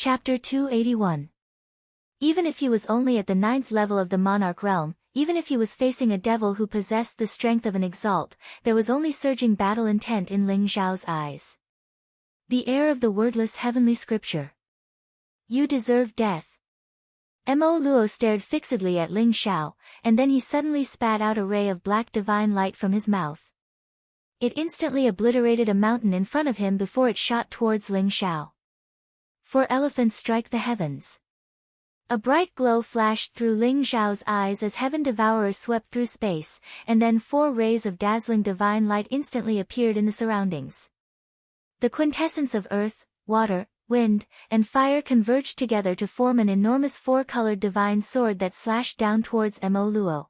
Chapter 281. Even if he was only at the 9th level of the monarch realm, even if he was facing a devil who possessed the strength of an exalt, there was only surging battle intent in Ling Xiao's eyes. The air of the wordless heavenly scripture. You deserve death. Mo Luo stared fixedly at Ling Xiao, and then he suddenly spat out a ray of black divine light from his mouth. It instantly obliterated a mountain in front of him before it shot towards Ling Xiao. 4 elephants strike the heavens. A bright glow flashed through Ling Xiao's eyes as Heaven Devourer swept through space, and then 4 rays of dazzling divine light instantly appeared in the surroundings. The quintessence of earth, water, wind, and fire converged together to form an enormous 4-colored divine sword that slashed down towards Mo Luo.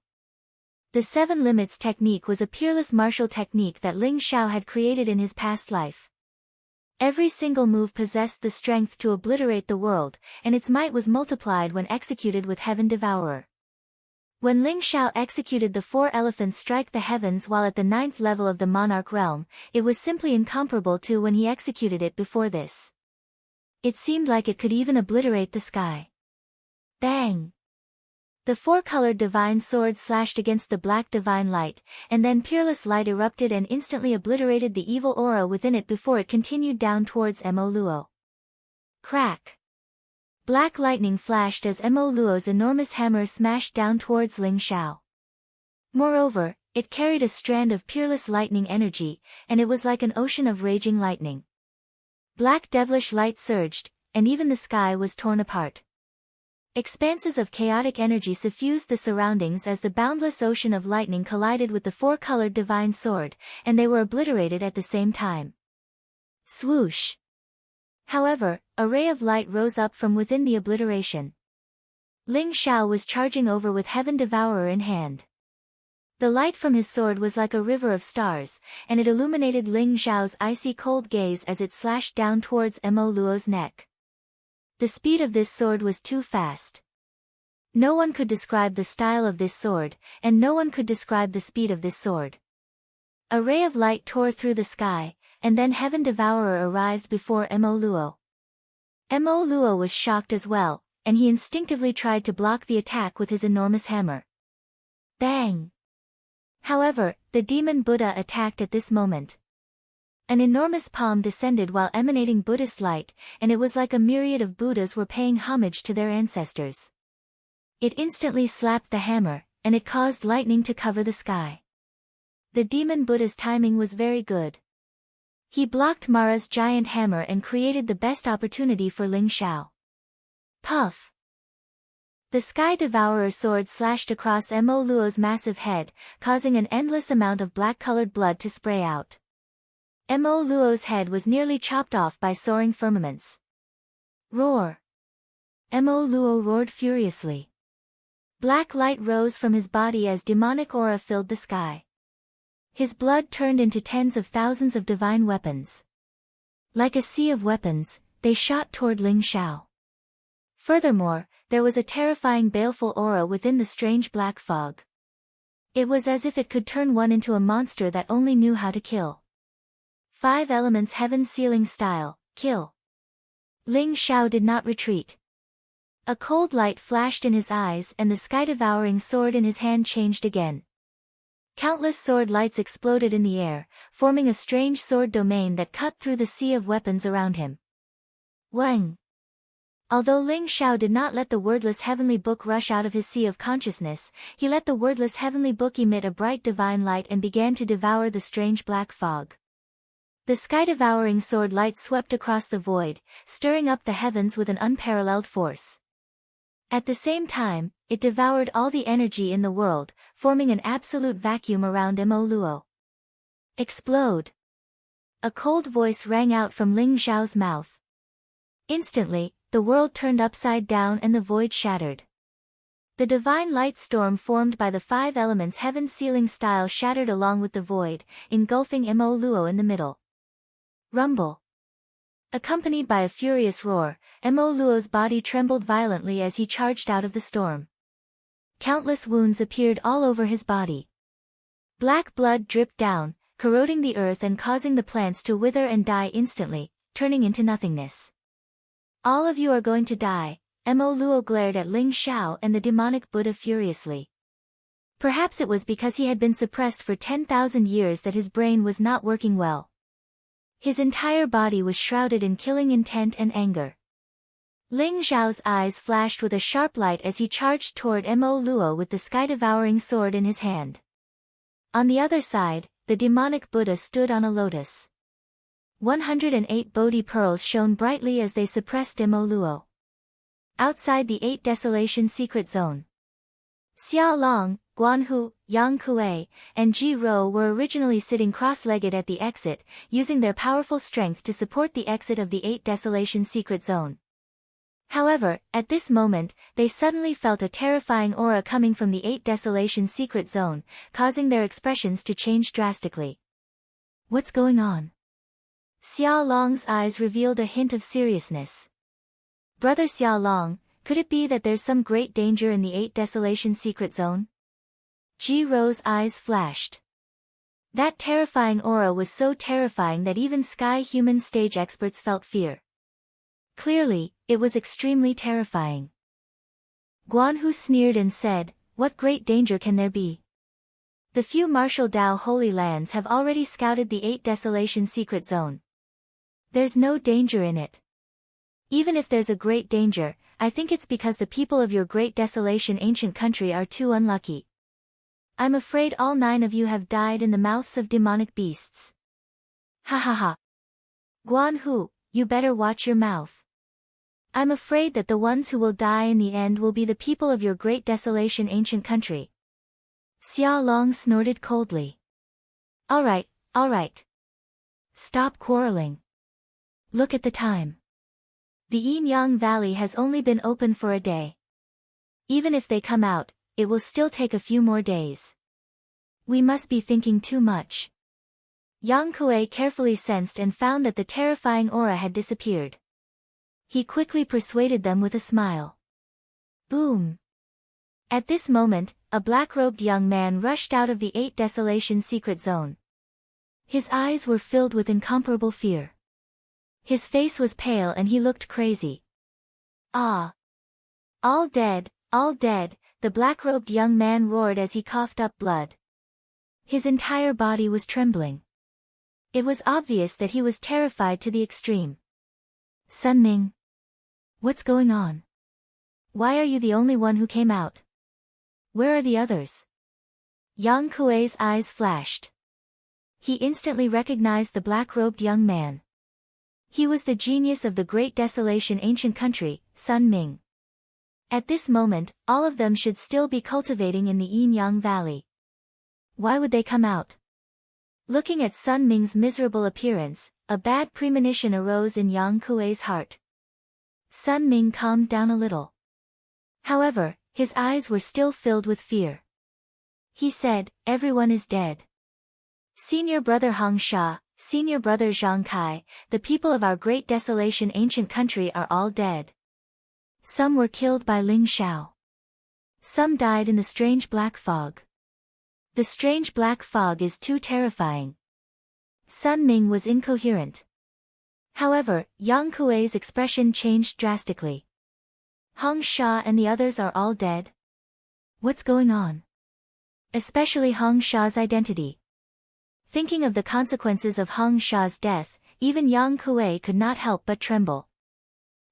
The 7 Limits technique was a peerless martial technique that Ling Xiao had created in his past life. Every single move possessed the strength to obliterate the world, and its might was multiplied when executed with Heaven Devourer. When Ling Xiao executed the 4 elephants strike the heavens while at the 9th level of the monarch realm, it was simply incomparable to when he executed it before this. It seemed like it could even obliterate the sky. Bang! The 4-colored divine sword slashed against the black divine light, and then peerless light erupted and instantly obliterated the evil aura within it before it continued down towards Mo Luo. Crack! Black lightning flashed as Mo Luo's enormous hammer smashed down towards Ling Xiao. Moreover, it carried a strand of peerless lightning energy, and it was like an ocean of raging lightning. Black devilish light surged, and even the sky was torn apart. Expanses of chaotic energy suffused the surroundings as the boundless ocean of lightning collided with the 4-colored divine sword, and they were obliterated at the same time. Swoosh! However, a ray of light rose up from within the obliteration. Ling Xiao was charging over with Heaven Devourer in hand. The light from his sword was like a river of stars, and it illuminated Ling Xiao's icy cold gaze as it slashed down towards Mo Luo's neck. The speed of this sword was too fast. No one could describe the style of this sword, and no one could describe the speed of this sword. A ray of light tore through the sky, and then Heaven Devourer arrived before Mo Luo. Mo Luo was shocked as well, and he instinctively tried to block the attack with his enormous hammer. Bang! However, the demon Buddha attacked at this moment. An enormous palm descended while emanating Buddhist light, and it was like a myriad of Buddhas were paying homage to their ancestors. It instantly slapped the hammer, and it caused lightning to cover the sky. The demon Buddha's timing was very good. He blocked Mara's giant hammer and created the best opportunity for Ling Xiao. Puff! The Sky Devourer sword slashed across Mo Luo's massive head, causing an endless amount of black-colored blood to spray out. Mo Luo's head was nearly chopped off by soaring firmaments. Roar! Mo Luo roared furiously. Black light rose from his body as demonic aura filled the sky. His blood turned into tens of thousands of divine weapons. Like a sea of weapons, they shot toward Ling Xiao. Furthermore, there was a terrifying baleful aura within the strange black fog. It was as if it could turn one into a monster that only knew how to kill. 5 elements heaven sealing style, kill. Ling Xiao did not retreat. A cold light flashed in his eyes and the sky-devouring sword in his hand changed again. Countless sword lights exploded in the air, forming a strange sword domain that cut through the sea of weapons around him. Wang! Although Ling Xiao did not let the wordless heavenly book rush out of his sea of consciousness, he let the wordless heavenly book emit a bright divine light and began to devour the strange black fog. The sky-devouring sword light swept across the void, stirring up the heavens with an unparalleled force. At the same time, it devoured all the energy in the world, forming an absolute vacuum around Mo Luo. Explode! A cold voice rang out from Ling Xiao's mouth. Instantly, the world turned upside down and the void shattered. The divine light storm formed by the 5 elements heaven sealing style shattered along with the void, engulfing Mo Luo in the middle. Rumble! Accompanied by a furious roar, Mo Luo's body trembled violently as he charged out of the storm. Countless wounds appeared all over his body. Black blood dripped down, corroding the earth and causing the plants to wither and die instantly, turning into nothingness. All of you are going to die. Mo Luo glared at Ling Xiao and the demonic Buddha furiously. Perhaps it was because he had been suppressed for 10,000 years that his brain was not working well. His entire body was shrouded in killing intent and anger. Ling Xiao's eyes flashed with a sharp light as he charged toward Mo Luo with the sky-devouring sword in his hand. On the other side, the demonic Buddha stood on a lotus. 108 Bodhi pearls shone brightly as they suppressed Mo Luo. Outside the 8 Desolation Secret Zone, Xiao Long, Guanhu, Yang Kuei, and Ji Rou were originally sitting cross-legged at the exit, using their powerful strength to support the exit of the 8 Desolation Secret Zone. However, at this moment, they suddenly felt a terrifying aura coming from the 8 Desolation Secret Zone, causing their expressions to change drastically. What's going on? Xiao Long's eyes revealed a hint of seriousness. Brother Xiao Long, could it be that there's some great danger in the 8 Desolation Secret Zone? Ji Rou's eyes flashed. That terrifying aura was so terrifying that even Sky Human stage experts felt fear. Clearly, it was extremely terrifying. Guanhu sneered and said, "What great danger can there be? The few martial Dao Holy Lands have already scouted the 8 Desolation Secret Zone. There's no danger in it. Even if there's a great danger, I think it's because the people of your Great Desolation Ancient Country are too unlucky. I'm afraid all 9 of you have died in the mouths of demonic beasts." Ha ha ha. Guanhu, you better watch your mouth. I'm afraid that the ones who will die in the end will be the people of your Great Desolation Ancient Country. Xiao Long snorted coldly. All right. Stop quarreling. Look at the time. The Yin-Yang Valley has only been open for a day. Even if they come out, it will still take a few more days. We must be thinking too much. Yang Kuei carefully sensed and found that the terrifying aura had disappeared. He quickly persuaded them with a smile. Boom! At this moment, a black-robed young man rushed out of the 8 Desolation Secret Zone. His eyes were filled with incomparable fear. His face was pale and he looked crazy. Ah! All dead, the black-robed young man roared as he coughed up blood. His entire body was trembling. It was obvious that he was terrified to the extreme. Sun Ming. What's going on? Why are you the only one who came out? Where are the others? Yang Kuei's eyes flashed. He instantly recognized the black-robed young man. He was the genius of the Great Desolation Ancient Country, Sun Ming. At this moment, all of them should still be cultivating in the Yin-Yang Valley. Why would they come out? Looking at Sun Ming's miserable appearance, a bad premonition arose in Yang Kuei's heart. Sun Ming calmed down a little. However, his eyes were still filled with fear. He said, "Everyone is dead. Senior brother Hong Sha, senior brother Zhang Kai, the people of our Great Desolation Ancient Country are all dead. Some were killed by Ling Xiao. Some died in the strange black fog. The strange black fog is too terrifying." Sun Ming was incoherent. However, Yang Kuei's expression changed drastically. Hong Sha and the others are all dead? What's going on? Especially Hong Sha's identity. Thinking of the consequences of Hong Sha's death, even Yang Kuei could not help but tremble.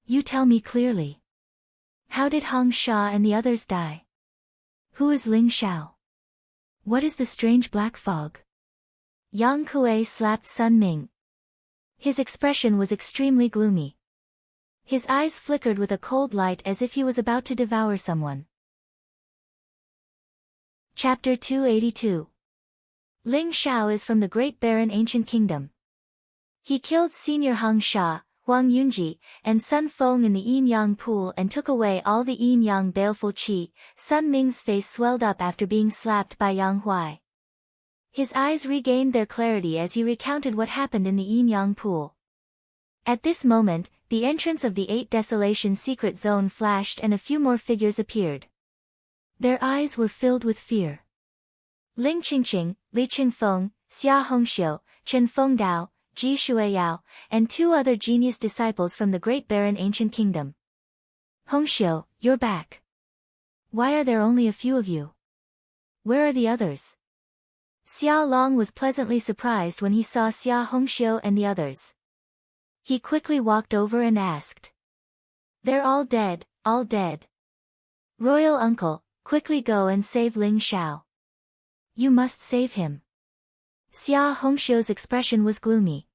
You tell me clearly. How did Hong Sha and the others die? Who is Ling Xiao? What is the strange black fog? Yang Kuei slapped Sun Ming. His expression was extremely gloomy. His eyes flickered with a cold light as if he was about to devour someone. Chapter 282. Ling Xiao is from the Great Barren Ancient Kingdom. He killed Senior Hong Sha, Huang Yunji, and Sun Feng in the Yin-Yang pool and took away all the Yin-Yang baleful qi. Sun Ming's face swelled up after being slapped by Yang Huai. His eyes regained their clarity as he recounted what happened in the Yin-Yang pool. At this moment, the entrance of the 8 Desolation Secret Zone flashed and a few more figures appeared. Their eyes were filled with fear. Ling Qingqing, Li Qingfeng, Xia Hongxiu, Chen Fengdao, Ji Shuiyao, and 2 other genius disciples from the Great Barren Ancient Kingdom. Hongxiu, you're back. Why are there only a few of you? Where are the others? Xia Long was pleasantly surprised when he saw Xia Hongxiu and the others. He quickly walked over and asked. They're all dead, all dead. Royal uncle, quickly go and save Ling Xiao. You must save him. Xia Hongxiu's expression was gloomy.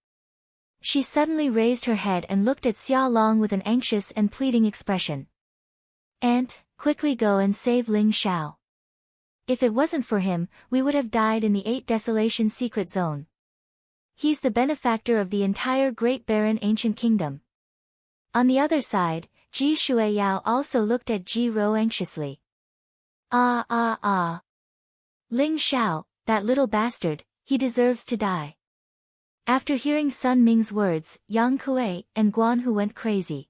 She suddenly raised her head and looked at Xia Long with an anxious and pleading expression. Aunt, quickly go and save Ling Xiao. If it wasn't for him, we would have died in the 8 Desolation secret zone. He's the benefactor of the entire Great Barren Ancient Kingdom. On the other side, Ji Shuiyao also looked at Ji Ro anxiously. Ah. Ling Xiao, that little bastard, he deserves to die. After hearing Sun Ming's words, Yang Kuei and Guan Hu went crazy.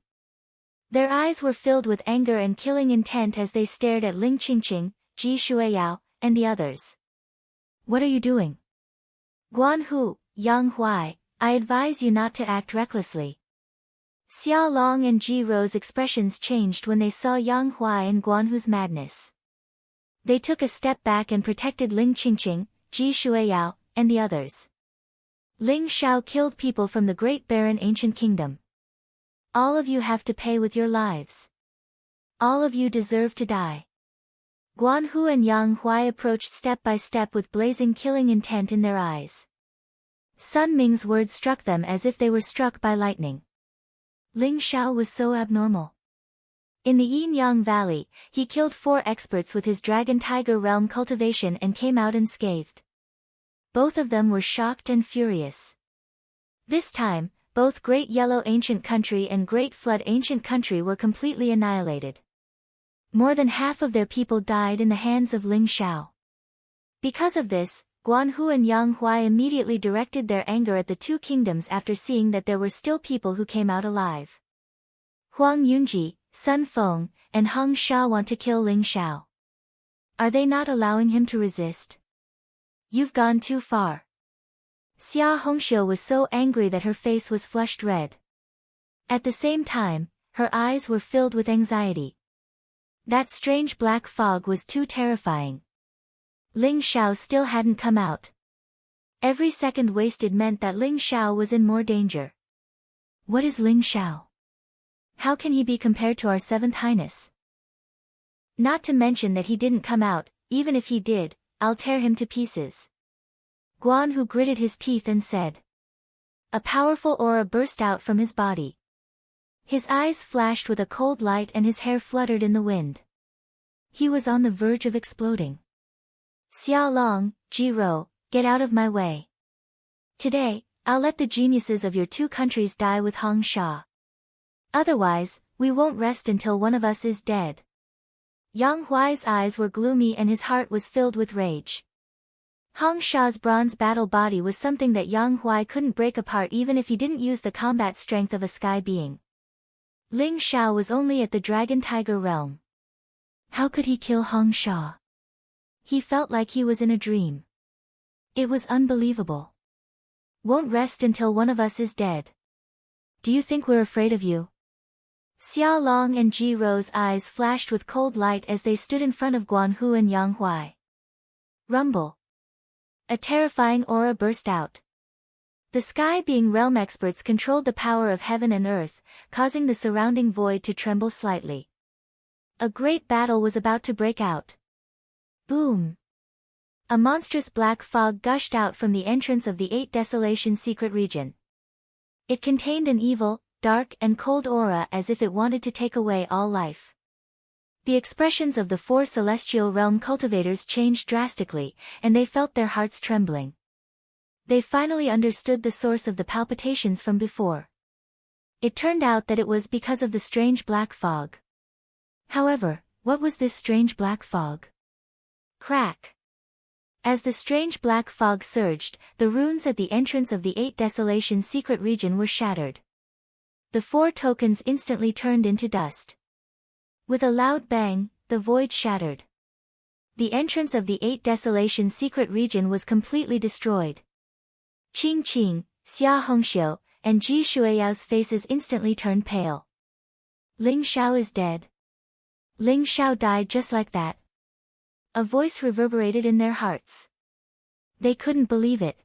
Their eyes were filled with anger and killing intent as they stared at Ling Qingqing, Ji Shuiyao, and the others. What are you doing? Guan Hu, Yang Huai, I advise you not to act recklessly. Xia Long and Ji Ro's expressions changed when they saw Yang Huai and Guan Hu's madness. They took a step back and protected Ling Qingqing, Ji Shuiyao, and the others. Ling Xiao killed people from the Great Barren Ancient Kingdom. All of you have to pay with your lives. All of you deserve to die. Guan Hu and Yang Huai approached step by step with blazing killing intent in their eyes. Sun Ming's words struck them as if they were struck by lightning. Ling Xiao was so abnormal. In the Yin-Yang Valley, he killed 4 experts with his Dragon Tiger Realm cultivation and came out unscathed. Both of them were shocked and furious. This time, both Great Yellow Ancient Country and Great Flood Ancient Country were completely annihilated. More than half of their people died in the hands of Ling Xiao. Because of this, Guan Hu and Yang Huai immediately directed their anger at the 2 kingdoms after seeing that there were still people who came out alive. Huang Yunji, Sun Feng, and Hong Sha want to kill Ling Xiao. Are they not allowing him to resist? You've gone too far. Xia Hongxiu was so angry that her face was flushed red. At the same time, her eyes were filled with anxiety. That strange black fog was too terrifying. Ling Xiao still hadn't come out. Every second wasted meant that Ling Xiao was in more danger. What is Ling Xiao? How can he be compared to our 7th Highness? Not to mention that he didn't come out, even if he did, I'll tear him to pieces. Guan Hu gritted his teeth and said. A powerful aura burst out from his body. His eyes flashed with a cold light and his hair fluttered in the wind. He was on the verge of exploding. Xia Long, Ji Ro, get out of my way. Today, I'll let the geniuses of your 2 countries die with Hong Sha. Otherwise, we won't rest until one of us is dead. Yang Huai's eyes were gloomy and his heart was filled with rage. Hong Sha's bronze battle body was something that Yang Huai couldn't break apart even if he didn't use the combat strength of a sky being. Ling Xiao was only at the Dragon Tiger realm. How could he kill Hong Sha? He felt like he was in a dream. It was unbelievable. Won't rest until one of us is dead. Do you think we're afraid of you? Xia Long and Ji Ro's eyes flashed with cold light as they stood in front of Guan Hu and Yang Huai. Rumble. A terrifying aura burst out. The Sky Being Realm experts controlled the power of heaven and earth, causing the surrounding void to tremble slightly. A great battle was about to break out. Boom! A monstrous black fog gushed out from the entrance of the 8 Desolation secret region. It contained an evil, dark and cold aura as if it wanted to take away all life. The expressions of the 4 celestial realm cultivators changed drastically, and they felt their hearts trembling. They finally understood the source of the palpitations from before. It turned out that it was because of the strange black fog. However, what was this strange black fog? Crack! As the strange black fog surged, the runes at the entrance of the 8 Desolation secret region were shattered. The 4 tokens instantly turned into dust. With a loud bang, the void shattered. The entrance of the 8 Desolation secret region was completely destroyed. Ching Ching, Xia Hongxiu, and Ji Shuiyao's faces instantly turned pale. Ling Xiao is dead. Ling Xiao died just like that. A voice reverberated in their hearts. They couldn't believe it.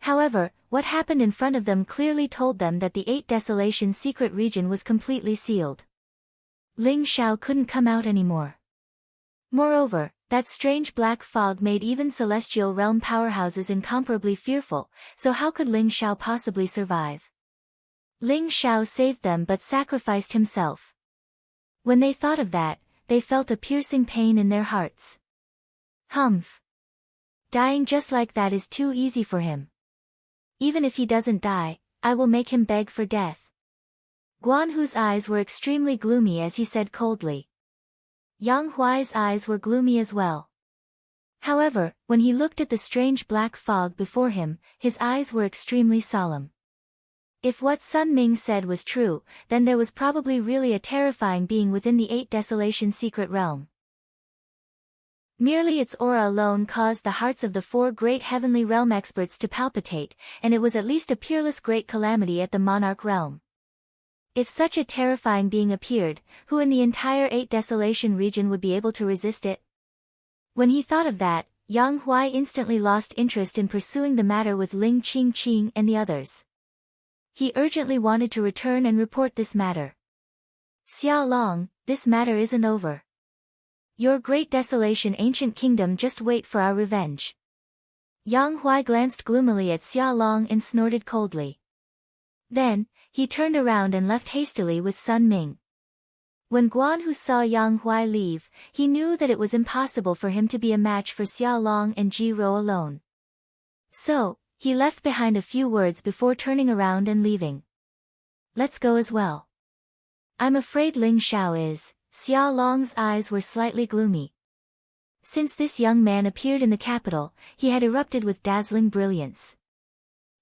However, what happened in front of them clearly told them that the 8 Desolation secret region was completely sealed. Ling Xiao couldn't come out anymore. Moreover, that strange black fog made even celestial realm powerhouses incomparably fearful, so how could Ling Xiao possibly survive? Ling Xiao saved them but sacrificed himself. When they thought of that, they felt a piercing pain in their hearts. Humph. Dying just like that is too easy for him. Even if he doesn't die, I will make him beg for death. Guanhu's eyes were extremely gloomy as he said coldly. Yang Huai's eyes were gloomy as well. However, when he looked at the strange black fog before him, his eyes were extremely solemn. If what Sun Ming said was true, then there was probably really a terrifying being within the 8 Desolation secret realm. Merely its aura alone caused the hearts of the 4 great heavenly realm experts to palpitate, and it was at least a peerless great calamity at the monarch realm. If such a terrifying being appeared, who in the entire 8 Desolation region would be able to resist it? When he thought of that, Yang Huai instantly lost interest in pursuing the matter with Ling Qingqing and the others. He urgently wanted to return and report this matter. Xia Long, this matter isn't over. Your great desolation ancient kingdom, just wait for our revenge. Yang Huai glanced gloomily at Xia Long and snorted coldly. Then, he turned around and left hastily with Sun Ming. When Guanhu saw Yang Huai leave, he knew that it was impossible for him to be a match for Xia Long and Ji Rou alone. So, he left behind a few words before turning around and leaving. Let's go as well. I'm afraid Ling Xiao is. Xia Long's eyes were slightly gloomy. Since this young man appeared in the capital, he had erupted with dazzling brilliance.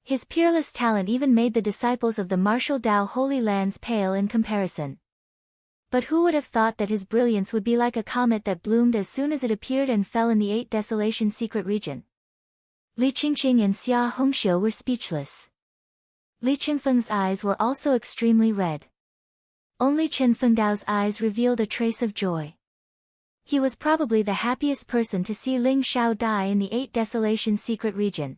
His peerless talent even made the disciples of the martial Tao Holy Lands pale in comparison. But who would have thought that his brilliance would be like a comet that bloomed as soon as it appeared and fell in the 8 Desolation secret region? Li Qingqing and Xia Hongxiu were speechless. Li Qingfeng's eyes were also extremely red. Only Chen Fengdao's eyes revealed a trace of joy. He was probably the happiest person to see Ling Xiao die in the 8 Desolation secret region.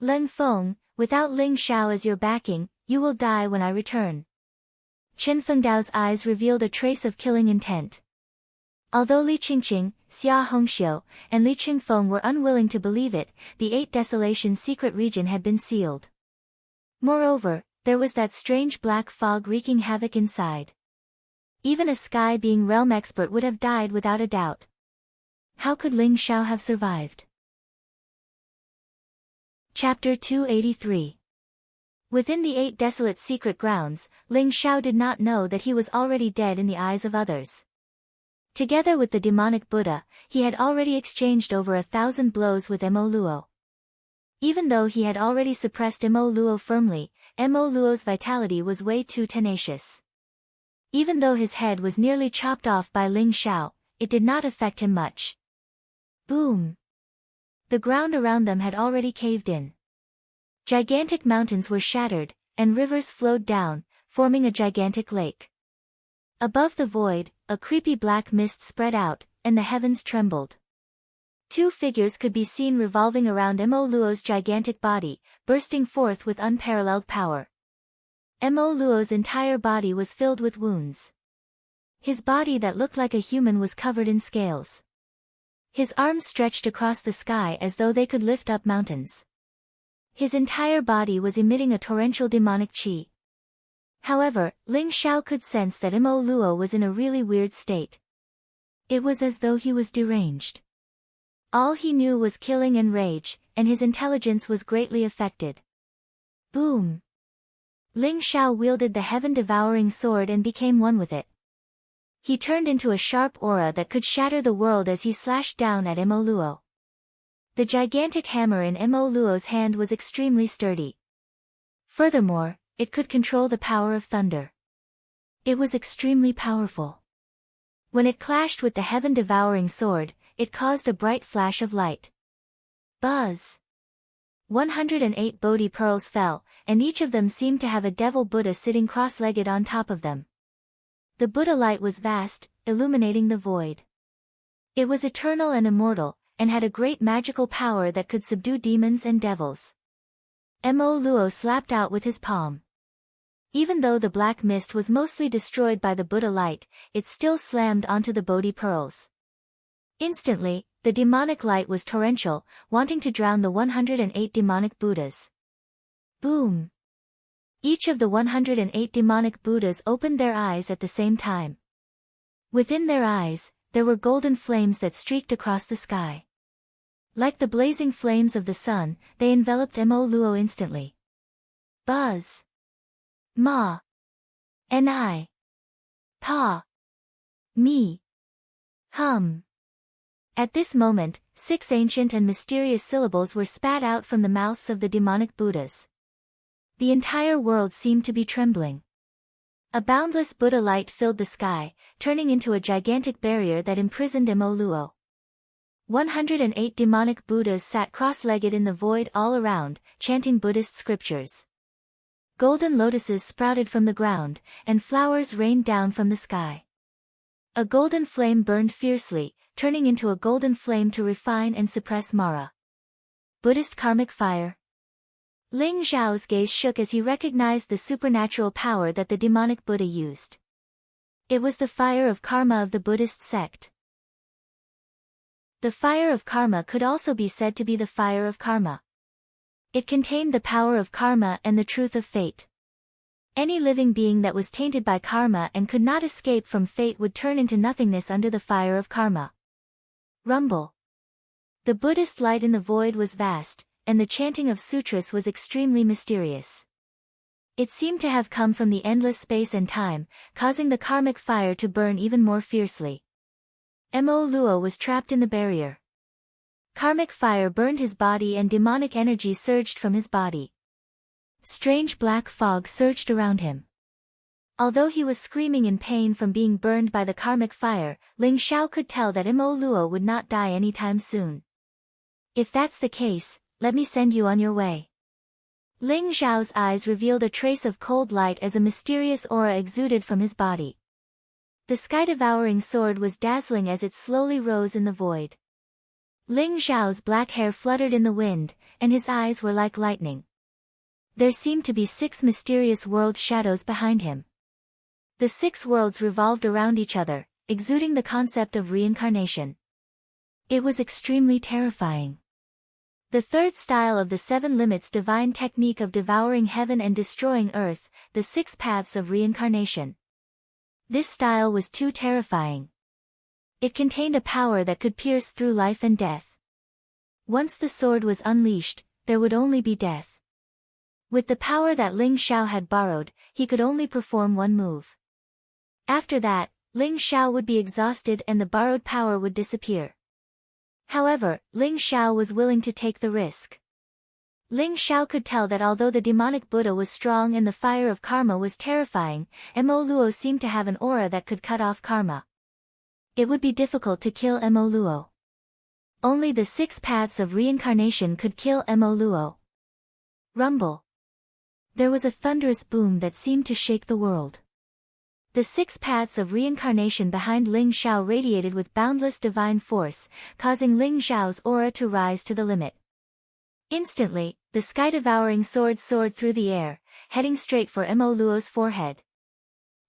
Len Feng, without Ling Xiao as your backing, you will die when I return. Chen Fengdao's eyes revealed a trace of killing intent. Although Li Qingqing, Xia Hongxiu, and Li Qingfeng were unwilling to believe it, the 8 Desolation secret region had been sealed. Moreover, there was that strange black fog wreaking havoc inside. Even a sky being realm expert would have died without a doubt. How could Ling Xiao have survived? Chapter 283. Within the 8 desolate secret grounds, Ling Xiao did not know that he was already dead in the eyes of others. Together with the demonic Buddha, he had already exchanged over 1,000 blows with Mo Luo. Even though he had already suppressed Mo Luo firmly, Mo Luo's vitality was way too tenacious. Even though his head was nearly chopped off by Ling Xiao, it did not affect him much. Boom! The ground around them had already caved in. Gigantic mountains were shattered, and rivers flowed down, forming a gigantic lake. Above the void, a creepy black mist spread out, and the heavens trembled. 2 figures could be seen revolving around Mo Luo's gigantic body, bursting forth with unparalleled power. Mo Luo's entire body was filled with wounds. His body that looked like a human was covered in scales. His arms stretched across the sky as though they could lift up mountains. His entire body was emitting a torrential demonic qi. However, Ling Xiao could sense that Mo Luo was in a really weird state. It was as though he was deranged. All he knew was killing and rage, and his intelligence was greatly affected. Boom! Ling Xiao wielded the heaven-devouring sword and became one with it. He turned into a sharp aura that could shatter the world as he slashed down at Mo Luo. The gigantic hammer in Mo Luo's hand was extremely sturdy. Furthermore, it could control the power of thunder. It was extremely powerful. When it clashed with the heaven-devouring sword, it caused a bright flash of light. Buzz! 108 Bodhi pearls fell, and each of them seemed to have a devil Buddha sitting cross-legged on top of them. The Buddha light was vast, illuminating the void. It was eternal and immortal, and had a great magical power that could subdue demons and devils. Mo Luo slapped out with his palm. Even though the black mist was mostly destroyed by the Buddha light, it still slammed onto the Bodhi pearls. Instantly, the demonic light was torrential, wanting to drown the 108 demonic Buddhas. Boom! Each of the 108 demonic Buddhas opened their eyes at the same time. Within their eyes, there were golden flames that streaked across the sky. Like the blazing flames of the sun, they enveloped Mo Luo instantly. Buzz! Ma! Ni! Pa! Me! Hum! At this moment, 6 ancient and mysterious syllables were spat out from the mouths of the demonic Buddhas. The entire world seemed to be trembling. A boundless Buddha light filled the sky, turning into a gigantic barrier that imprisoned Mo Luo. 108 demonic Buddhas sat cross-legged in the void all around, chanting Buddhist scriptures. Golden lotuses sprouted from the ground, and flowers rained down from the sky. A golden flame burned fiercely, turning into a golden flame to refine and suppress Mara. Buddhist karmic fire. Ling Zhao's gaze shook as he recognized the supernatural power that the demonic Buddha used. It was the fire of karma of the Buddhist sect. The fire of karma could also be said to be the fire of karma. It contained the power of karma and the truth of fate. Any living being that was tainted by karma and could not escape from fate would turn into nothingness under the fire of karma. Rumble. The Buddhist light in the void was vast, and the chanting of sutras was extremely mysterious. It seemed to have come from the endless space and time, causing the karmic fire to burn even more fiercely. Mo Luo was trapped in the barrier. Karmic fire burned his body and demonic energy surged from his body. Strange black fog surged around him. Although he was screaming in pain from being burned by the karmic fire, Ling Xiao could tell that Mo Luo would not die anytime soon. If that's the case, let me send you on your way. Ling Zhao's eyes revealed a trace of cold light as a mysterious aura exuded from his body. The sky-devouring sword was dazzling as it slowly rose in the void. Ling Zhao's black hair fluttered in the wind, and his eyes were like lightning. There seemed to be 6 mysterious world shadows behind him. The 6 worlds revolved around each other, exuding the concept of reincarnation. It was extremely terrifying. The third style of the 7 limits divine technique of devouring heaven and destroying earth, the 6 paths of reincarnation. This style was too terrifying. It contained a power that could pierce through life and death. Once the sword was unleashed, there would only be death. With the power that Ling Xiao had borrowed, he could only perform one move. After that, Ling Xiao would be exhausted and the borrowed power would disappear. However, Ling Xiao was willing to take the risk. Ling Xiao could tell that although the demonic Buddha was strong and the fire of karma was terrifying, Mo Luo seemed to have an aura that could cut off karma. It would be difficult to kill Mo Luo. Only the 6 paths of reincarnation could kill Mo Luo. Rumble. There was a thunderous boom that seemed to shake the world. The 6 paths of reincarnation behind Ling Xiao radiated with boundless divine force, causing Ling Xiao's aura to rise to the limit. Instantly, the sky-devouring sword soared through the air, heading straight for Mo Luo's forehead.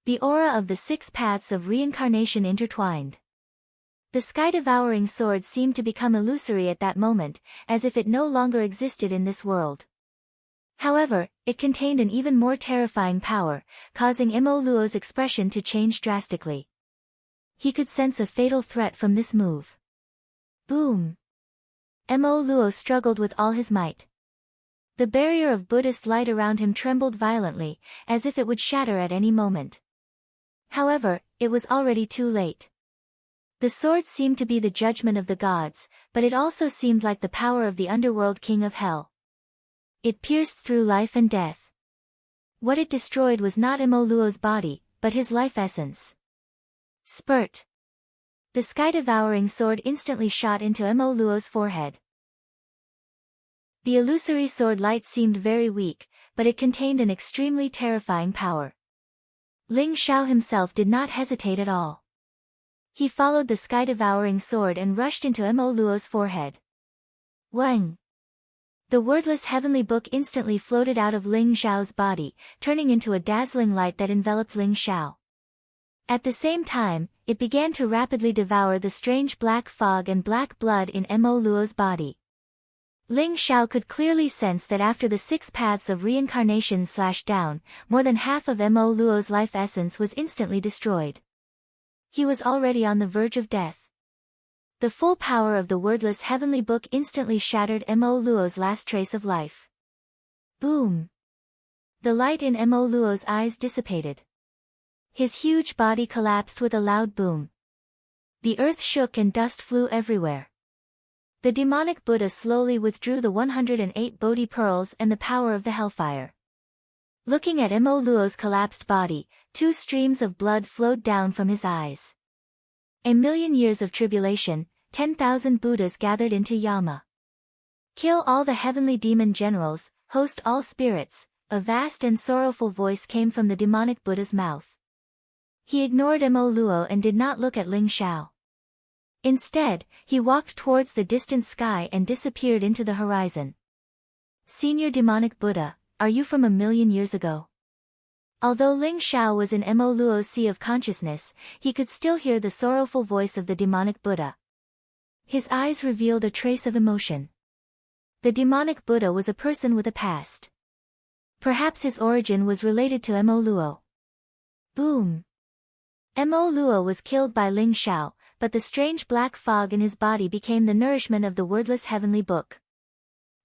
The aura of the 6 paths of reincarnation intertwined. The sky-devouring sword seemed to become illusory at that moment, as if it no longer existed in this world. However, it contained an even more terrifying power, causing Mo Luo's expression to change drastically. He could sense a fatal threat from this move. Boom! Mo Luo struggled with all his might. The barrier of Buddhist light around him trembled violently, as if it would shatter at any moment. However, it was already too late. The sword seemed to be the judgment of the gods, but it also seemed like the power of the underworld king of hell. It pierced through life and death. What it destroyed was not Mo Luo's body, but his life essence. Spurt. The sky-devouring sword instantly shot into Mo Luo's forehead. The illusory sword light seemed very weak, but it contained an extremely terrifying power. Ling Xiao himself did not hesitate at all. He followed the sky-devouring sword and rushed into Mo Luo's forehead. Wang! The wordless heavenly book instantly floated out of Ling Xiao's body, turning into a dazzling light that enveloped Ling Xiao. At the same time, it began to rapidly devour the strange black fog and black blood in Mo Luo's body. Ling Xiao could clearly sense that after the 6 paths of reincarnation slashed down, more than half of Mo Luo's life essence was instantly destroyed. He was already on the verge of death. The full power of the wordless heavenly book instantly shattered Mo Luo's last trace of life. Boom! The light in Mo Luo's eyes dissipated. His huge body collapsed with a loud boom. The earth shook and dust flew everywhere. The demonic Buddha slowly withdrew the 108 Bodhi pearls and the power of the hellfire. Looking at Mo Luo's collapsed body, 2 streams of blood flowed down from his eyes. A million years of tribulation, 10,000 Buddhas gathered into Yama. Kill all the heavenly demon generals, host all spirits, a vast and sorrowful voice came from the demonic Buddha's mouth. He ignored Mo Luo and did not look at Ling Xiao. Instead, he walked towards the distant sky and disappeared into the horizon. Senior demonic Buddha, are you from a million years ago? Although Ling Xiao was in Mo Luo's sea of consciousness, he could still hear the sorrowful voice of the demonic Buddha. His eyes revealed a trace of emotion. The demonic Buddha was a person with a past. Perhaps his origin was related to Mo Luo. Boom! Mo Luo was killed by Ling Xiao, but the strange black fog in his body became the nourishment of the wordless heavenly book.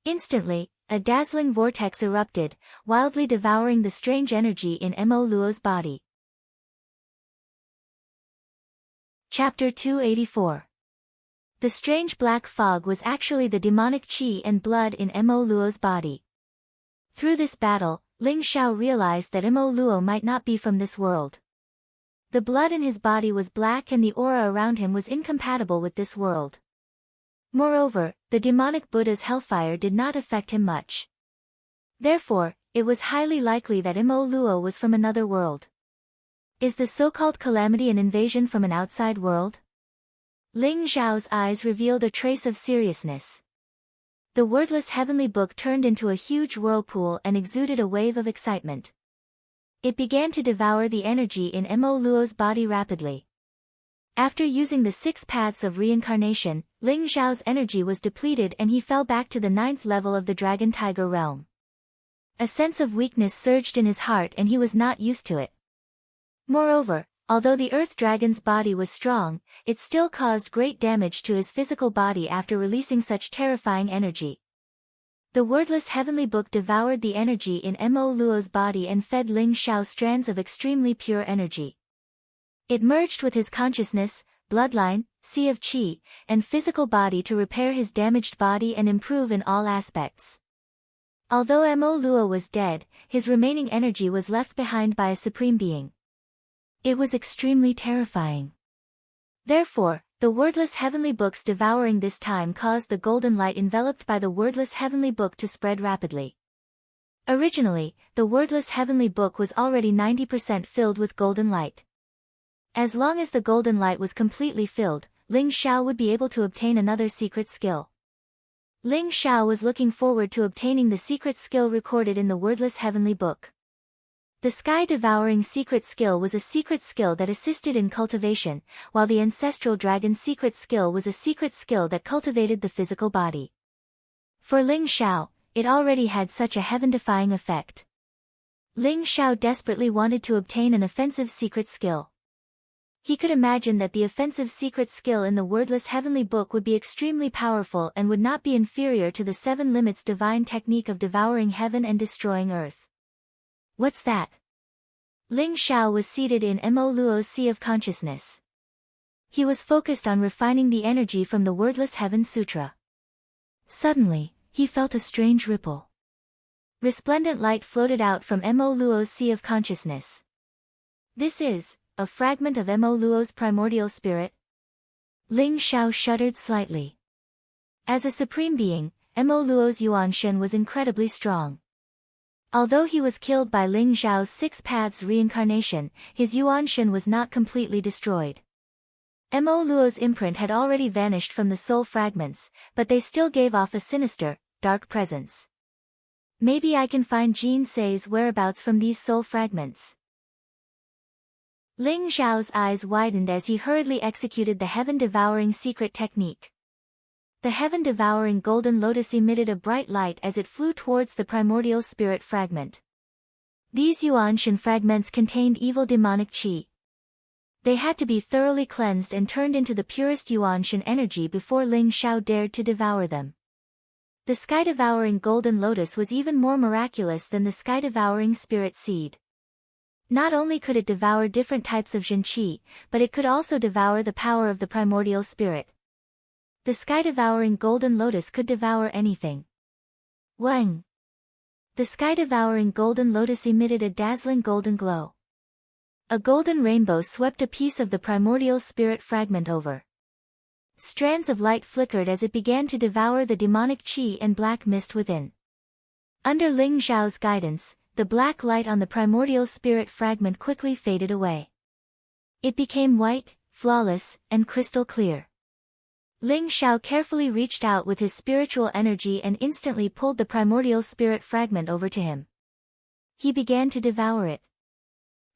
Instantly, a dazzling vortex erupted, wildly devouring the strange energy in Mo Luo's body. Chapter 284. The strange black fog was actually the demonic qi and blood in Mo Luo's body. Through this battle, Ling Xiao realized that Mo Luo might not be from this world. The blood in his body was black and the aura around him was incompatible with this world. Moreover, the demonic Buddha's hellfire did not affect him much. Therefore, it was highly likely that Mo Luo was from another world. Is the so-called calamity an invasion from an outside world? Ling Xiao's eyes revealed a trace of seriousness. The wordless heavenly book turned into a huge whirlpool and exuded a wave of excitement. It began to devour the energy in Mo Luo's body rapidly. After using the 6 paths of reincarnation, Ling Xiao's energy was depleted and he fell back to the 9th level of the Dragon Tiger realm. A sense of weakness surged in his heart and he was not used to it. Moreover, although the Earth Dragon's body was strong, it still caused great damage to his physical body after releasing such terrifying energy. The wordless heavenly book devoured the energy in Mo Luo's body and fed Ling Xiao strands of extremely pure energy. It merged with his consciousness, bloodline, sea of qi, and physical body to repair his damaged body and improve in all aspects. Although Mo Luo was dead, his remaining energy was left behind by a supreme being. It was extremely terrifying. Therefore, the wordless heavenly books devouring this time caused the golden light enveloped by the wordless heavenly book to spread rapidly. Originally, the wordless heavenly book was already 90% filled with golden light. As long as the golden light was completely filled, Ling Xiao would be able to obtain another secret skill. Ling Xiao was looking forward to obtaining the secret skill recorded in the wordless heavenly book. The sky-devouring secret skill was a secret skill that assisted in cultivation, while the ancestral dragon secret skill was a secret skill that cultivated the physical body. For Ling Xiao, it already had such a heaven-defying effect. Ling Xiao desperately wanted to obtain an offensive secret skill. He could imagine that the offensive secret skill in the wordless heavenly book would be extremely powerful and would not be inferior to the 7 limits divine technique of devouring heaven and destroying earth. What's that? Ling Xiao was seated in Mo Luo's sea of consciousness. He was focused on refining the energy from the wordless heaven sutra. Suddenly, he felt a strange ripple. Resplendent light floated out from Mo Luo's sea of consciousness. This is a fragment of Mo Luo's primordial spirit. Ling Xiao shuddered slightly. As a supreme being, Mo Luo's Yuan Shen was incredibly strong. Although he was killed by Ling Zhao's 6 paths reincarnation, his Yuan Shen was not completely destroyed. Mo Luo's imprint had already vanished from the soul fragments, but they still gave off a sinister, dark presence. Maybe I can find Jin Sei's whereabouts from these soul fragments. Ling Zhao's eyes widened as he hurriedly executed the heaven-devouring secret technique. The heaven-devouring golden lotus emitted a bright light as it flew towards the primordial spirit fragment. These Yuan Shen fragments contained evil demonic qi. They had to be thoroughly cleansed and turned into the purest Yuan Shen energy before Ling Zhao dared to devour them. The sky-devouring golden lotus was even more miraculous than the sky-devouring spirit seed. Not only could it devour different types of Zhen qi, but it could also devour the power of the primordial spirit. The sky-devouring golden lotus could devour anything. Wang! The sky-devouring golden lotus emitted a dazzling golden glow. A golden rainbow swept a piece of the primordial spirit fragment over. Strands of light flickered as it began to devour the demonic qi and black mist within. Under Ling Zhao's guidance, the black light on the primordial spirit fragment quickly faded away. It became white, flawless, and crystal clear. Ling Zhao carefully reached out with his spiritual energy and instantly pulled the primordial spirit fragment over to him. He began to devour it.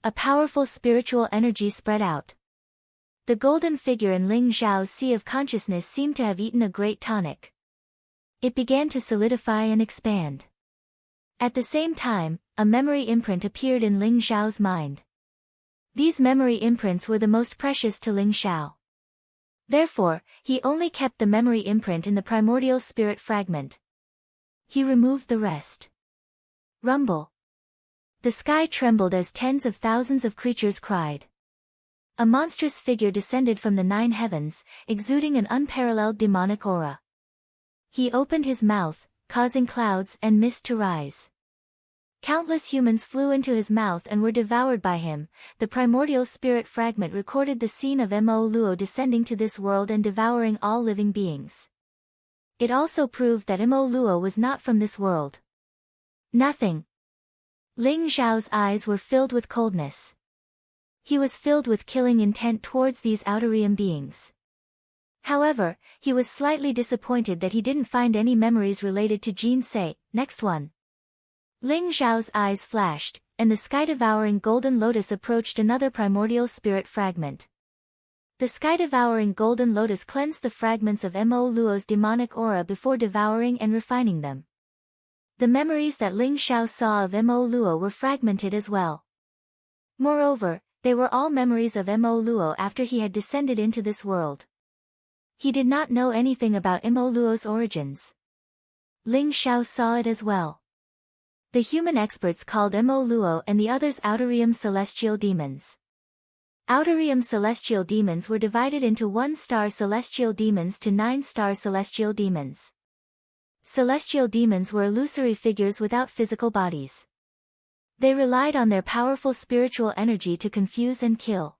A powerful spiritual energy spread out. The golden figure in Ling Zhao's sea of consciousness seemed to have eaten a great tonic. It began to solidify and expand. At the same time, a memory imprint appeared in Ling Zhao's mind. These memory imprints were the most precious to Ling Zhao. Therefore, he only kept the memory imprint in the primordial spirit fragment. He removed the rest. Rumble. The sky trembled as tens of thousands of creatures cried. A monstrous figure descended from the 9 heavens, exuding an unparalleled demonic aura. He opened his mouth, causing clouds and mist to rise. Countless humans flew into his mouth and were devoured by him. The primordial spirit fragment recorded the scene of Mo Luo descending to this world and devouring all living beings. It also proved that Mo Luo was not from this world. Nothing. Ling Zhao's eyes were filled with coldness. He was filled with killing intent towards these outer realm beings. However, he was slightly disappointed that he didn't find any memories related to Jin Sei. Next one. Ling Zhao's eyes flashed, and the sky-devouring golden lotus approached another primordial spirit fragment. The sky-devouring golden lotus cleansed the fragments of Mo Luo's demonic aura before devouring and refining them. The memories that Ling Zhao saw of Mo Luo were fragmented as well. Moreover, they were all memories of Mo Luo after he had descended into this world. He did not know anything about Mo Luo's origins. Ling Zhao saw it as well. The human experts called Mo Luo and the others Outerium celestial demons. Outerium celestial demons were divided into 1-star celestial demons to 9-star celestial demons. Celestial demons were illusory figures without physical bodies. They relied on their powerful spiritual energy to confuse and kill.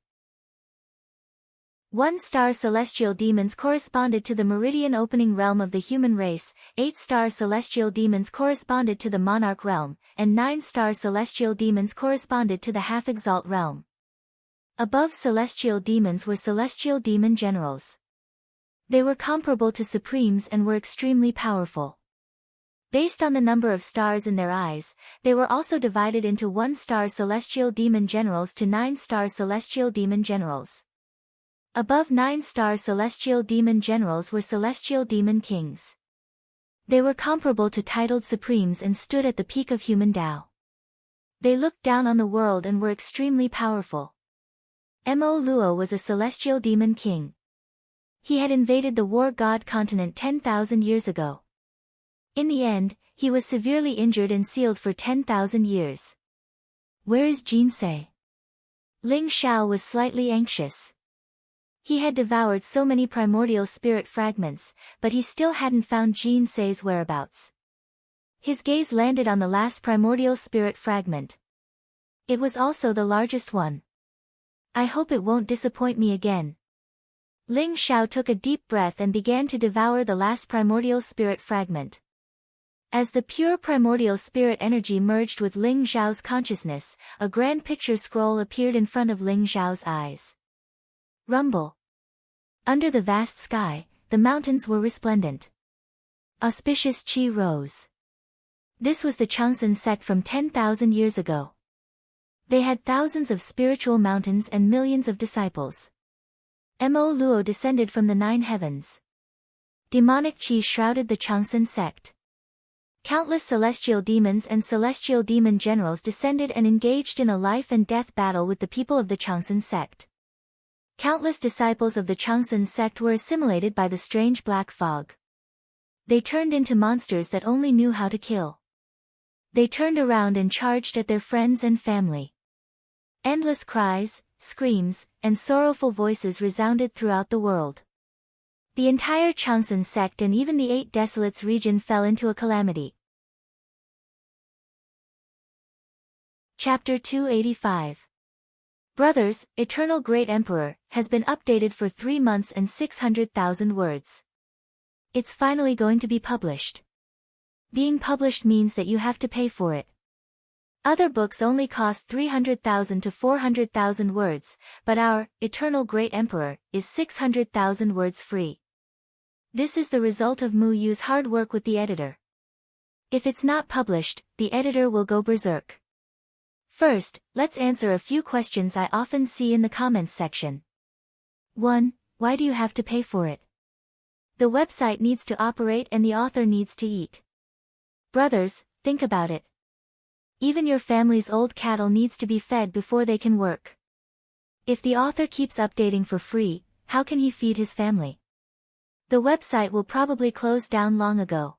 1-star celestial demons corresponded to the meridian opening realm of the human race, 8-star celestial demons corresponded to the monarch realm, and 9-star celestial demons corresponded to the half-exalt realm. Above celestial demons were celestial demon generals. They were comparable to supremes and were extremely powerful. Based on the number of stars in their eyes, they were also divided into 1-star celestial demon generals to 9-star celestial demon generals. Above 9-star celestial demon generals were celestial demon kings. They were comparable to titled supremes and stood at the peak of human Tao. They looked down on the world and were extremely powerful. Mo Luo was a celestial demon king. He had invaded the war god continent 10,000 years ago. In the end, he was severely injured and sealed for 10,000 years. Where is Jin Sei? Ling Zhao was slightly anxious. He had devoured so many primordial spirit fragments, but he still hadn't found Jin Sei's whereabouts. His gaze landed on the last primordial spirit fragment. It was also the largest one. I hope it won't disappoint me again. Ling Zhao took a deep breath and began to devour the last primordial spirit fragment. As the pure primordial spirit energy merged with Ling Zhao's consciousness, a grand picture scroll appeared in front of Ling Zhao's eyes. Rumble. Under the vast sky, the mountains were resplendent. Auspicious qi rose. This was the Changsun sect from 10,000 years ago. They had thousands of spiritual mountains and millions of disciples. Mo Luo descended from the 9 heavens. Demonic qi shrouded the Changsun sect. Countless celestial demons and celestial demon generals descended and engaged in a life and death battle with the people of the Changsun sect. Countless disciples of the Changsun sect were assimilated by the strange black fog. They turned into monsters that only knew how to kill. They turned around and charged at their friends and family. Endless cries, screams, and sorrowful voices resounded throughout the world. The entire Changsun sect and even the 8 Desolates region fell into a calamity. Chapter 285. Brothers, Eternal Great Emperor, has been updated for 3 months and 600,000 words. It's finally going to be published. Being published means that you have to pay for it. Other books only cost 300,000 to 400,000 words, but our Eternal Great Emperor is 600,000 words free. This is the result of Mu Yu's hard work with the editor. If it's not published, the editor will go berserk. First, let's answer a few questions I often see in the comments section. 1. Why do you have to pay for it? The website needs to operate and the author needs to eat. Brothers, think about it. Even your family's old cattle needs to be fed before they can work. If the author keeps updating for free, how can he feed his family? The website will probably close down long ago.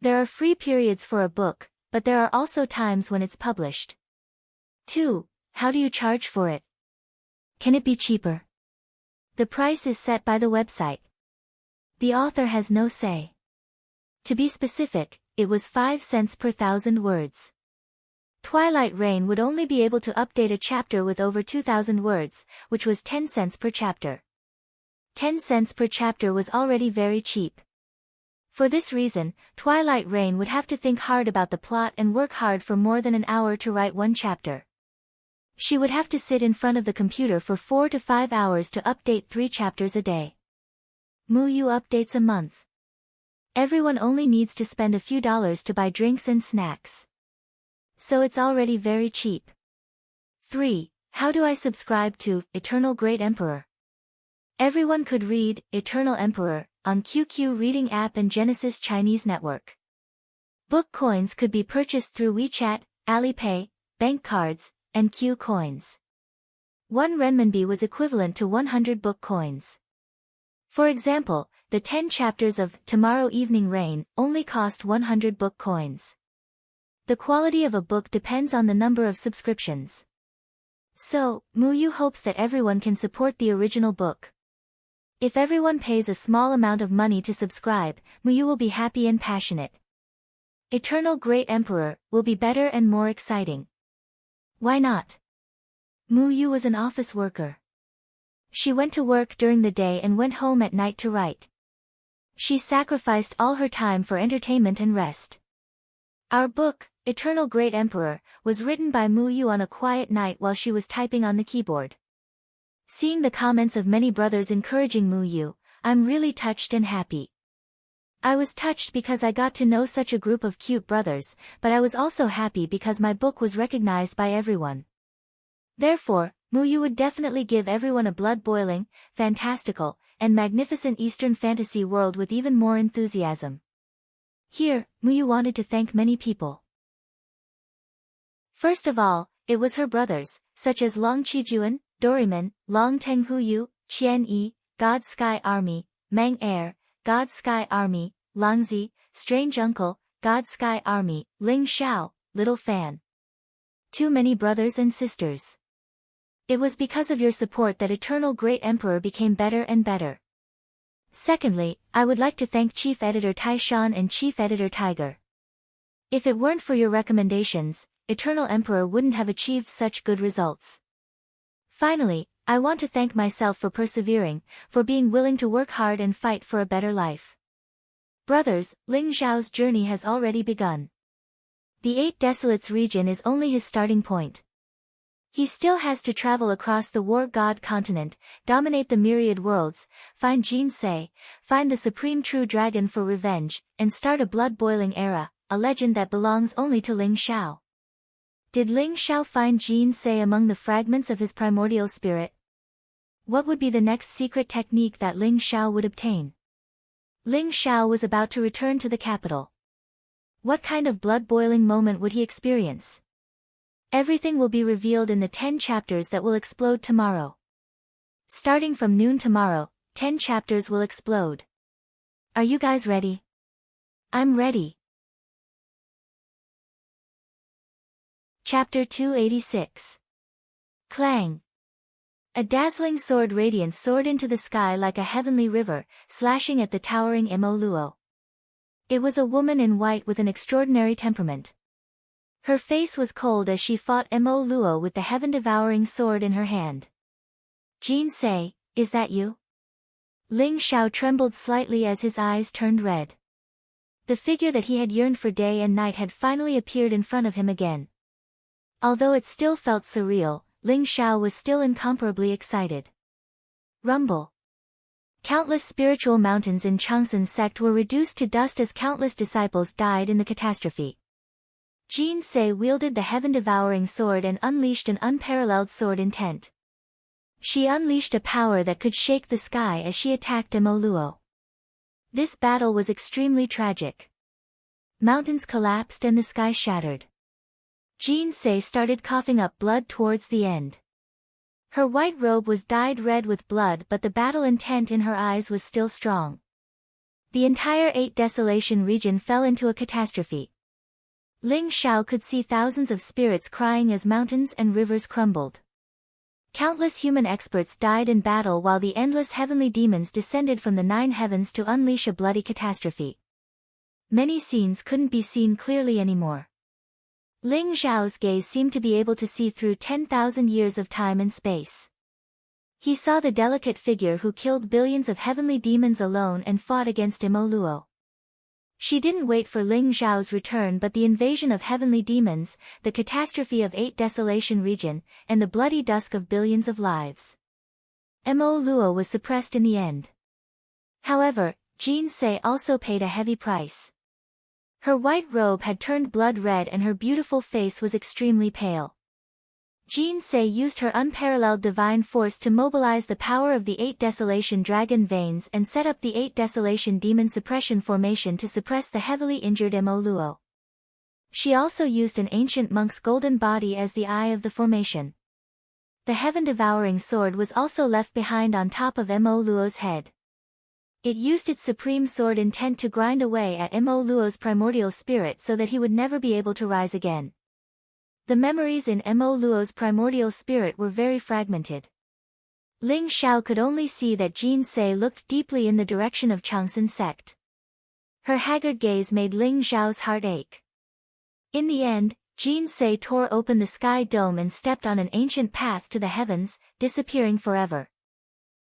There are free periods for a book, but there are also times when it's published. 2. How do you charge for it? Can it be cheaper? The price is set by the website. The author has no say. To be specific, it was 5 cents per 1,000 words. Twilight Rain would only be able to update a chapter with over 2,000 words, which was 10 cents per chapter. 10 cents per chapter was already very cheap. For this reason, Twilight Rain would have to think hard about the plot and work hard for more than an hour to write 1 chapter. She would have to sit in front of the computer for 4 to 5 hours to update 3 chapters a day. Mu Yu updates a month. Everyone only needs to spend a few dollars to buy drinks and snacks. So it's already very cheap. 3. How do I subscribe to Eternal Great Emperor? Everyone could read Eternal Emperor on QQ Reading app and Genesis Chinese Network. Book coins could be purchased through WeChat, Alipay, bank cards, and Q coins. 1 renminbi was equivalent to 100 book coins. For example, the 10 chapters of Tomorrow Evening Rain only cost 100 book coins. The quality of a book depends on the number of subscriptions. So, Mu Yu hopes that everyone can support the original book. If everyone pays a small amount of money to subscribe, Mu Yu will be happy and passionate. Eternal Great Emperor will be better and more exciting. Why not? Mu Yu was an office worker. She went to work during the day and went home at night to write. She sacrificed all her time for entertainment and rest. Our book, Eternal Great Emperor, was written by Mu Yu on a quiet night while she was typing on the keyboard. Seeing the comments of many brothers encouraging Mu Yu, I'm really touched and happy. I was touched because I got to know such a group of cute brothers, but I was also happy because my book was recognized by everyone. Therefore, Mu Yu would definitely give everyone a blood-boiling, fantastical, and magnificent Eastern fantasy world with even more enthusiasm. Here, Mu Yu wanted to thank many people. First of all, it was her brothers, such as Long Qijuan, Doraemon, Long Tenghuyu, Qian Yi, God Sky Army, Mang Air, God Sky Army, Langzi, Strange Uncle, God Sky Army, Ling Xiao, Little Fan. Too many brothers and sisters. It was because of your support that Eternal Great Emperor became better and better. Secondly, I would like to thank Chief Editor Taishan and Chief Editor Tiger. If it weren't for your recommendations, Eternal Emperor wouldn't have achieved such good results. Finally, I want to thank myself for persevering, for being willing to work hard and fight for a better life. Brothers, Ling Xiao's journey has already begun. The Eight Desolates region is only his starting point. He still has to travel across the War God continent, dominate the myriad worlds, find Jinsei, find the supreme true dragon for revenge, and start a blood-boiling era, a legend that belongs only to Ling Xiao. Did Ling Xiao find Jinsei among the fragments of his primordial spirit? What would be the next secret technique that Ling Xiao would obtain? Ling Xiao was about to return to the capital. What kind of blood-boiling moment would he experience? Everything will be revealed in the 10 chapters that will explode tomorrow. Starting from noon tomorrow, 10 chapters will explode. Are you guys ready? I'm ready. Chapter 286. Clang. A dazzling sword radiance soared into the sky like a heavenly river, slashing at the towering Mo Luo. It was a woman in white with an extraordinary temperament. Her face was cold as she fought Mo Luo with the heaven-devouring sword in her hand. Jinsei, is that you? Ling Xiao trembled slightly as his eyes turned red. The figure that he had yearned for day and night had finally appeared in front of him again. Although it still felt surreal, Ling Xiao was still incomparably excited. Rumble. Countless spiritual mountains in Changsun's sect were reduced to dust as countless disciples died in the catastrophe. Jinsei wielded the heaven-devouring sword and unleashed an unparalleled sword intent. She unleashed a power that could shake the sky as she attacked Mo Luo. This battle was extremely tragic. Mountains collapsed and the sky shattered. Jinsei started coughing up blood towards the end. Her white robe was dyed red with blood, but the battle intent in her eyes was still strong. The entire Eight Desolation region fell into a catastrophe. Ling Xiao could see thousands of spirits crying as mountains and rivers crumbled. Countless human experts died in battle while the endless heavenly demons descended from the 9 heavens to unleash a bloody catastrophe. Many scenes couldn't be seen clearly anymore. Ling Xiao's gaze seemed to be able to see through 10,000 years of time and space. He saw the delicate figure who killed billions of heavenly demons alone and fought against Mo Luo. She didn't wait for Ling Xiao's return, but the invasion of heavenly demons, the catastrophe of Eight Desolation region, and the bloody dusk of billions of lives. Mo Luo was suppressed in the end. However, Jinsei also paid a heavy price. Her white robe had turned blood red and her beautiful face was extremely pale. Jinsei used her unparalleled divine force to mobilize the power of the Eight Desolation dragon veins and set up the Eight Desolation demon suppression formation to suppress the heavily injured Mo Luo. She also used an ancient monk's golden body as the eye of the formation. The heaven-devouring sword was also left behind on top of Mo Luo's head. It used its supreme sword intent to grind away at Mo Luo's primordial spirit so that he would never be able to rise again. The memories in Mo Luo's primordial spirit were very fragmented. Ling Xiao could only see that Jinsei looked deeply in the direction of Changsun's sect. Her haggard gaze made Ling Xiao's heart ache. In the end, Jinsei tore open the sky dome and stepped on an ancient path to the heavens, disappearing forever.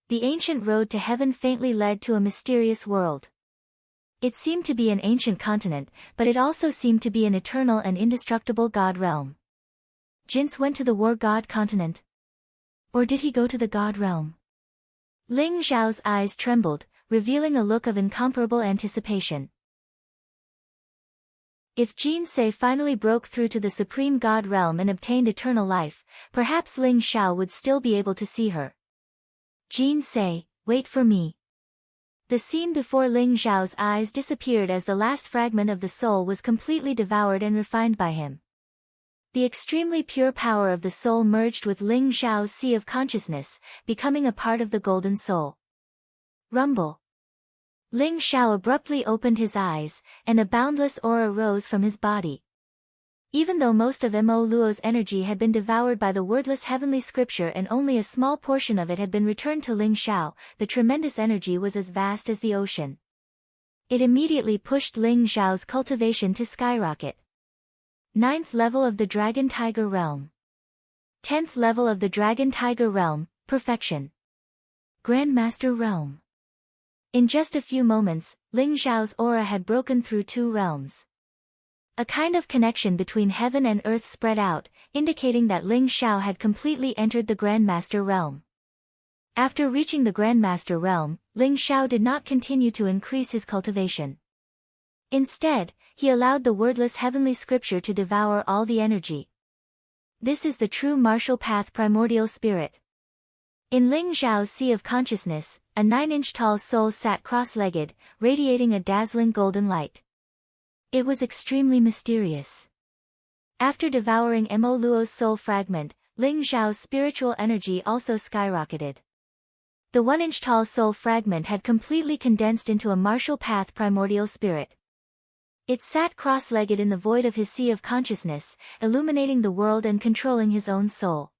The ancient road to heaven faintly led to a mysterious world. It seemed to be an ancient continent, but it also seemed to be an eternal and indestructible god realm. Jins went to the War God continent. Or did he go to the god realm? Ling Xiao's eyes trembled, revealing a look of incomparable anticipation. If Jinsei finally broke through to the supreme god realm and obtained eternal life, perhaps Ling Xiao would still be able to see her. Jinsei, wait for me. The scene before Ling Xiao's eyes disappeared as the last fragment of the soul was completely devoured and refined by him. The extremely pure power of the soul merged with Ling Xiao's sea of consciousness, becoming a part of the golden soul. Rumble. Ling Xiao abruptly opened his eyes, and a boundless aura rose from his body. Even though most of Mo Luo's energy had been devoured by the wordless heavenly scripture and only a small portion of it had been returned to Ling Xiao, the tremendous energy was as vast as the ocean. It immediately pushed Ling Xiao's cultivation to skyrocket. 9th level of the Dragon Tiger Realm. 10th level of the Dragon Tiger Realm, Perfection. Grandmaster Realm. In just a few moments, Ling Xiao's aura had broken through 2 realms. A kind of connection between heaven and earth spread out, indicating that Ling Xiao had completely entered the Grandmaster realm. After reaching the Grandmaster realm, Ling Xiao did not continue to increase his cultivation. Instead, he allowed the wordless heavenly scripture to devour all the energy. This is the true martial path primordial spirit. In Ling Xiao's sea of consciousness, a 9-inch tall soul sat cross-legged, radiating a dazzling golden light. It was extremely mysterious. After devouring Mo Luo's soul fragment, Ling Xiao's spiritual energy also skyrocketed. The 1-inch tall soul fragment had completely condensed into a martial path primordial spirit. It sat cross-legged in the void of his sea of consciousness, illuminating the world and controlling his own soul.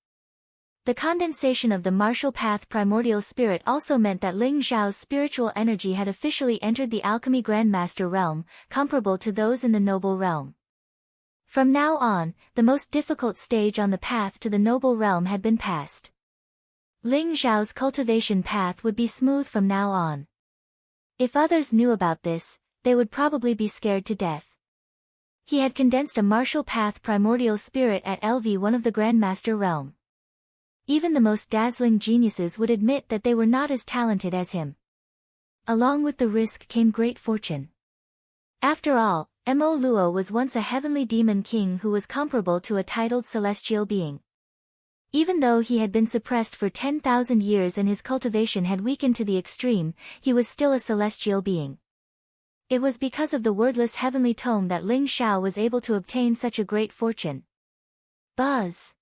The condensation of the martial path primordial spirit also meant that Ling Xiao's spiritual energy had officially entered the alchemy Grandmaster realm, comparable to those in the noble realm. From now on, the most difficult stage on the path to the noble realm had been passed. Ling Xiao's cultivation path would be smooth from now on. If others knew about this, they would probably be scared to death. He had condensed a martial path primordial spirit at LV1 of the Grandmaster realm. Even the most dazzling geniuses would admit that they were not as talented as him. Along with the risk came great fortune. After all, Mo Luo was once a heavenly demon king who was comparable to a titled celestial being. Even though he had been suppressed for 10,000 years and his cultivation had weakened to the extreme, he was still a celestial being. It was because of the wordless heavenly tome that Ling Xiao was able to obtain such a great fortune. Buzz!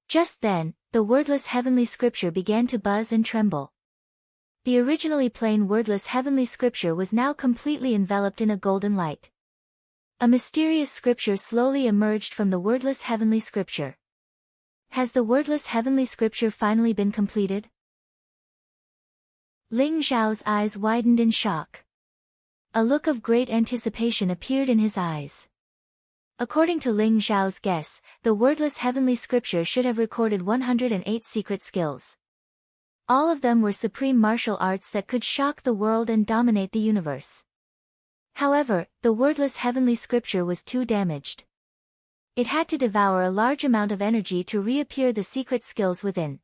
Just then, the wordless heavenly scripture began to buzz and tremble. The originally plain wordless heavenly scripture was now completely enveloped in a golden light. A mysterious scripture slowly emerged from the wordless heavenly scripture. Has the wordless heavenly scripture finally been completed? Ling Xiao's eyes widened in shock. A look of great anticipation appeared in his eyes. According to Ling Xiao's guess, the wordless heavenly scripture should have recorded 108 secret skills. All of them were supreme martial arts that could shock the world and dominate the universe. However, the wordless heavenly scripture was too damaged. It had to devour a large amount of energy to reappear the secret skills within.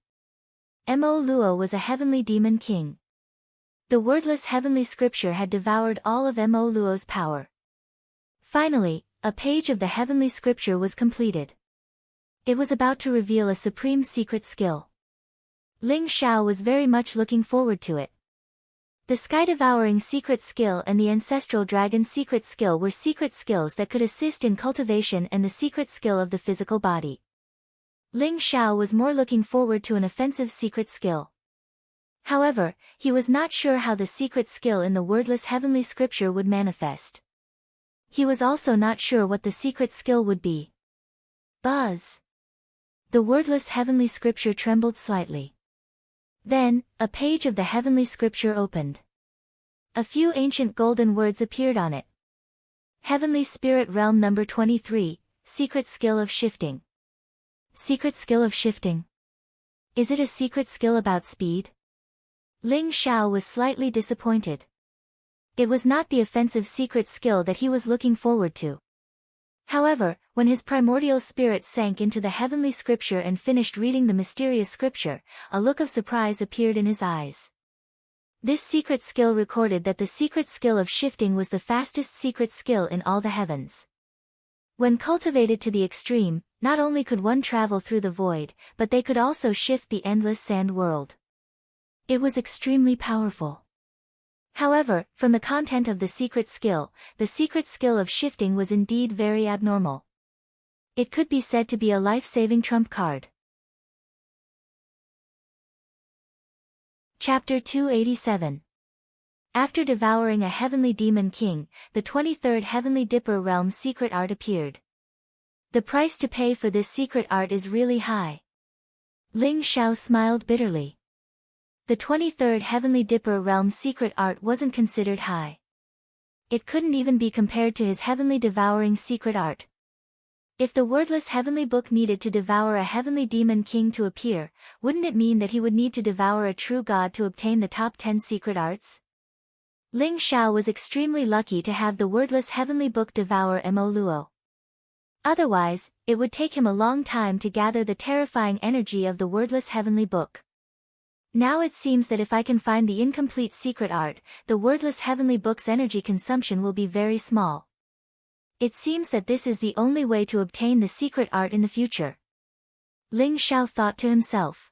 Mo Luo was a heavenly demon king. The wordless heavenly scripture had devoured all of Mo Luo's power. Finally, a page of the heavenly scripture was completed. It was about to reveal a supreme secret skill. Ling Xiao was very much looking forward to it. The sky-devouring secret skill and the ancestral dragon secret skill were secret skills that could assist in cultivation and the secret skill of the physical body. Ling Xiao was more looking forward to an offensive secret skill. However, he was not sure how the secret skill in the wordless heavenly scripture would manifest. He was also not sure what the secret skill would be. Buzz! The wordless heavenly scripture trembled slightly. Then, a page of the heavenly scripture opened. A few ancient golden words appeared on it. Heavenly Spirit Realm number 23, Secret Skill of Shifting. Secret Skill of Shifting. Is it a secret skill about speed? Ling Xiao was slightly disappointed. It was not the offensive secret skill that he was looking forward to. However, when his primordial spirit sank into the heavenly scripture and finished reading the mysterious scripture, a look of surprise appeared in his eyes. This secret skill recorded that the secret skill of shifting was the fastest secret skill in all the heavens. When cultivated to the extreme, not only could one travel through the void, but they could also shift the endless sand world. It was extremely powerful. However, from the content of the secret skill of shifting was indeed very abnormal. It could be said to be a life-saving trump card. Chapter 287. After devouring a heavenly demon king, the 23rd Heavenly Dipper Realm's secret art appeared. The price to pay for this secret art is really high. Ling Xiao smiled bitterly. The 23rd Heavenly Dipper Realm's secret art wasn't considered high. It couldn't even be compared to his heavenly devouring secret art. If the wordless heavenly book needed to devour a heavenly demon king to appear, wouldn't it mean that he would need to devour a true god to obtain the top 10 secret arts? Ling Xiao was extremely lucky to have the wordless heavenly book devour Mo Luo. Otherwise, it would take him a long time to gather the terrifying energy of the wordless heavenly book. Now it seems that if I can find the incomplete secret art, the wordless heavenly book's energy consumption will be very small. It seems that this is the only way to obtain the secret art in the future. Ling Xiao thought to himself.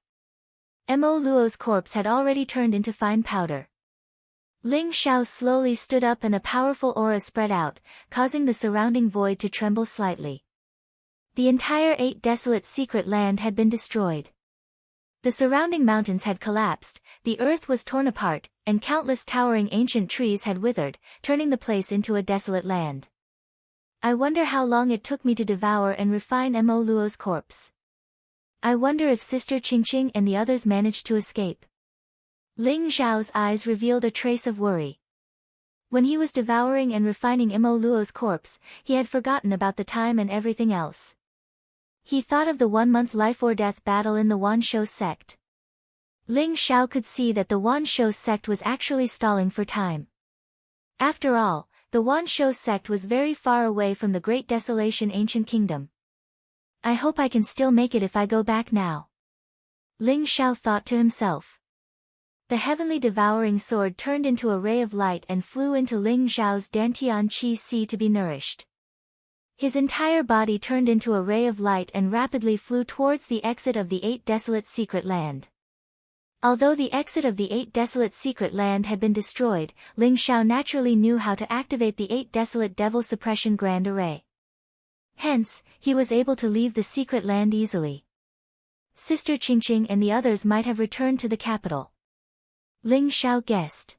Mo Luo's corpse had already turned into fine powder. Ling Xiao slowly stood up and a powerful aura spread out, causing the surrounding void to tremble slightly. The entire 8 desolate secret land had been destroyed. The surrounding mountains had collapsed, the earth was torn apart, and countless towering ancient trees had withered, turning the place into a desolate land. I wonder how long it took me to devour and refine Mo Luo's corpse. I wonder if Sister Qingqing and the others managed to escape. Ling Xiao's eyes revealed a trace of worry. When he was devouring and refining Mo Luo's corpse, he had forgotten about the time and everything else. He thought of the 1-month life-or-death battle in the Wanshou sect. Ling Xiao could see that the Wanshou sect was actually stalling for time. After all, the Wanshou sect was very far away from the Great Desolation Ancient Kingdom. I hope I can still make it if I go back now. Ling Xiao thought to himself. The heavenly devouring sword turned into a ray of light and flew into Ling Xiao's Dantian Qi Si to be nourished. His entire body turned into a ray of light and rapidly flew towards the exit of the 8 desolate secret land. Although the exit of the 8 desolate secret land had been destroyed, Ling Xiao naturally knew how to activate the 8 desolate devil suppression grand array. Hence, he was able to leave the secret land easily. Sister Qingqing and the others might have returned to the capital. Ling Xiao guessed.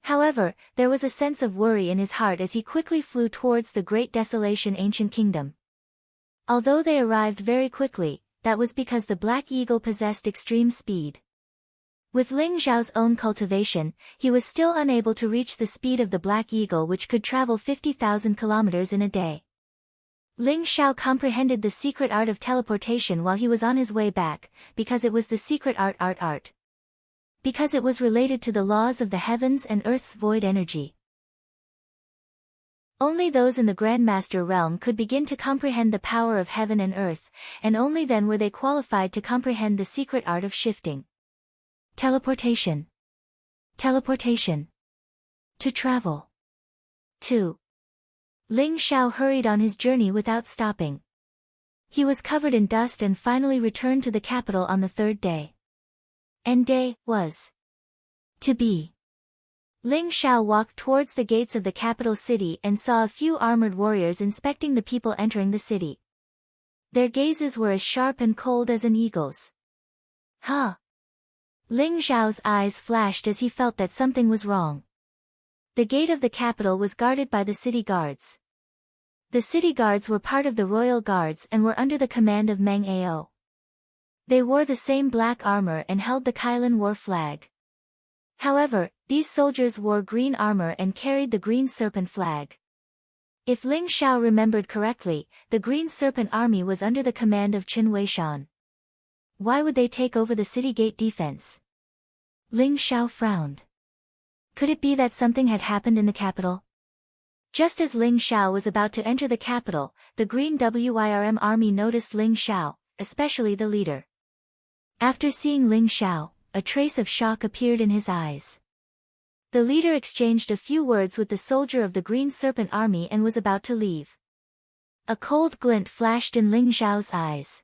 However, there was a sense of worry in his heart as he quickly flew towards the Great Desolation Ancient Kingdom. Although they arrived very quickly, that was because the Black Eagle possessed extreme speed. With Ling Xiao's own cultivation, he was still unable to reach the speed of the Black Eagle, which could travel 50,000 kilometers in a day. Ling Xiao comprehended the secret art of teleportation while he was on his way back, because it was the secret art. Because it was related to the laws of the heavens and earth's void energy. Only those in the Grandmaster realm could begin to comprehend the power of heaven and earth, and only then were they qualified to comprehend the secret art of shifting. Teleportation. Teleportation. To travel. 2. Ling Xiao hurried on his journey without stopping. He was covered in dust and finally returned to the capital on the 3rd day. And day was to be. Ling Xiao walked towards the gates of the capital city and saw a few armored warriors inspecting the people entering the city. Their gazes were as sharp and cold as an eagle's. Huh! Ling Xiao's eyes flashed as he felt that something was wrong. The gate of the capital was guarded by the city guards. The city guards were part of the royal guards and were under the command of Meng Ao. They wore the same black armor and held the Kailan war flag. However, these soldiers wore green armor and carried the green serpent flag. If Ling Xiao remembered correctly, the green serpent army was under the command of Chen Weishan. Why would they take over the city gate defense? Ling Xiao frowned. Could it be that something had happened in the capital? Just as Ling Xiao was about to enter the capital, the green WIRM army noticed Ling Xiao, especially the leader. After seeing Ling Xiao, a trace of shock appeared in his eyes. The leader exchanged a few words with the soldier of the Green Serpent Army and was about to leave. A cold glint flashed in Ling Xiao's eyes.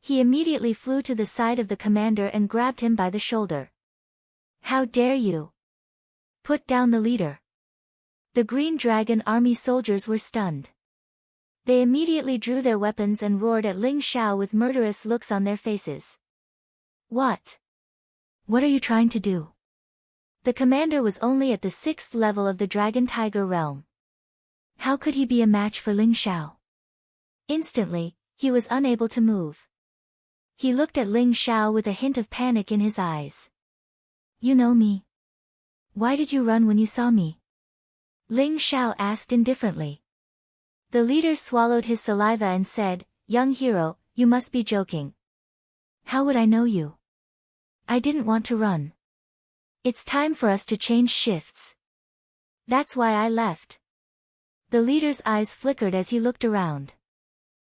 He immediately flew to the side of the commander and grabbed him by the shoulder. How dare you! Put down the leader. The Green Dragon Army soldiers were stunned. They immediately drew their weapons and roared at Ling Xiao with murderous looks on their faces. What? What are you trying to do? The commander was only at the 6th level of the Dragon Tiger realm. How could he be a match for Ling Xiao? Instantly, he was unable to move. He looked at Ling Xiao with a hint of panic in his eyes. You know me. Why did you run when you saw me? Ling Xiao asked indifferently. The leader swallowed his saliva and said, Young hero, you must be joking. How would I know you? I didn't want to run. It's time for us to change shifts. That's why I left. The leader's eyes flickered as he looked around.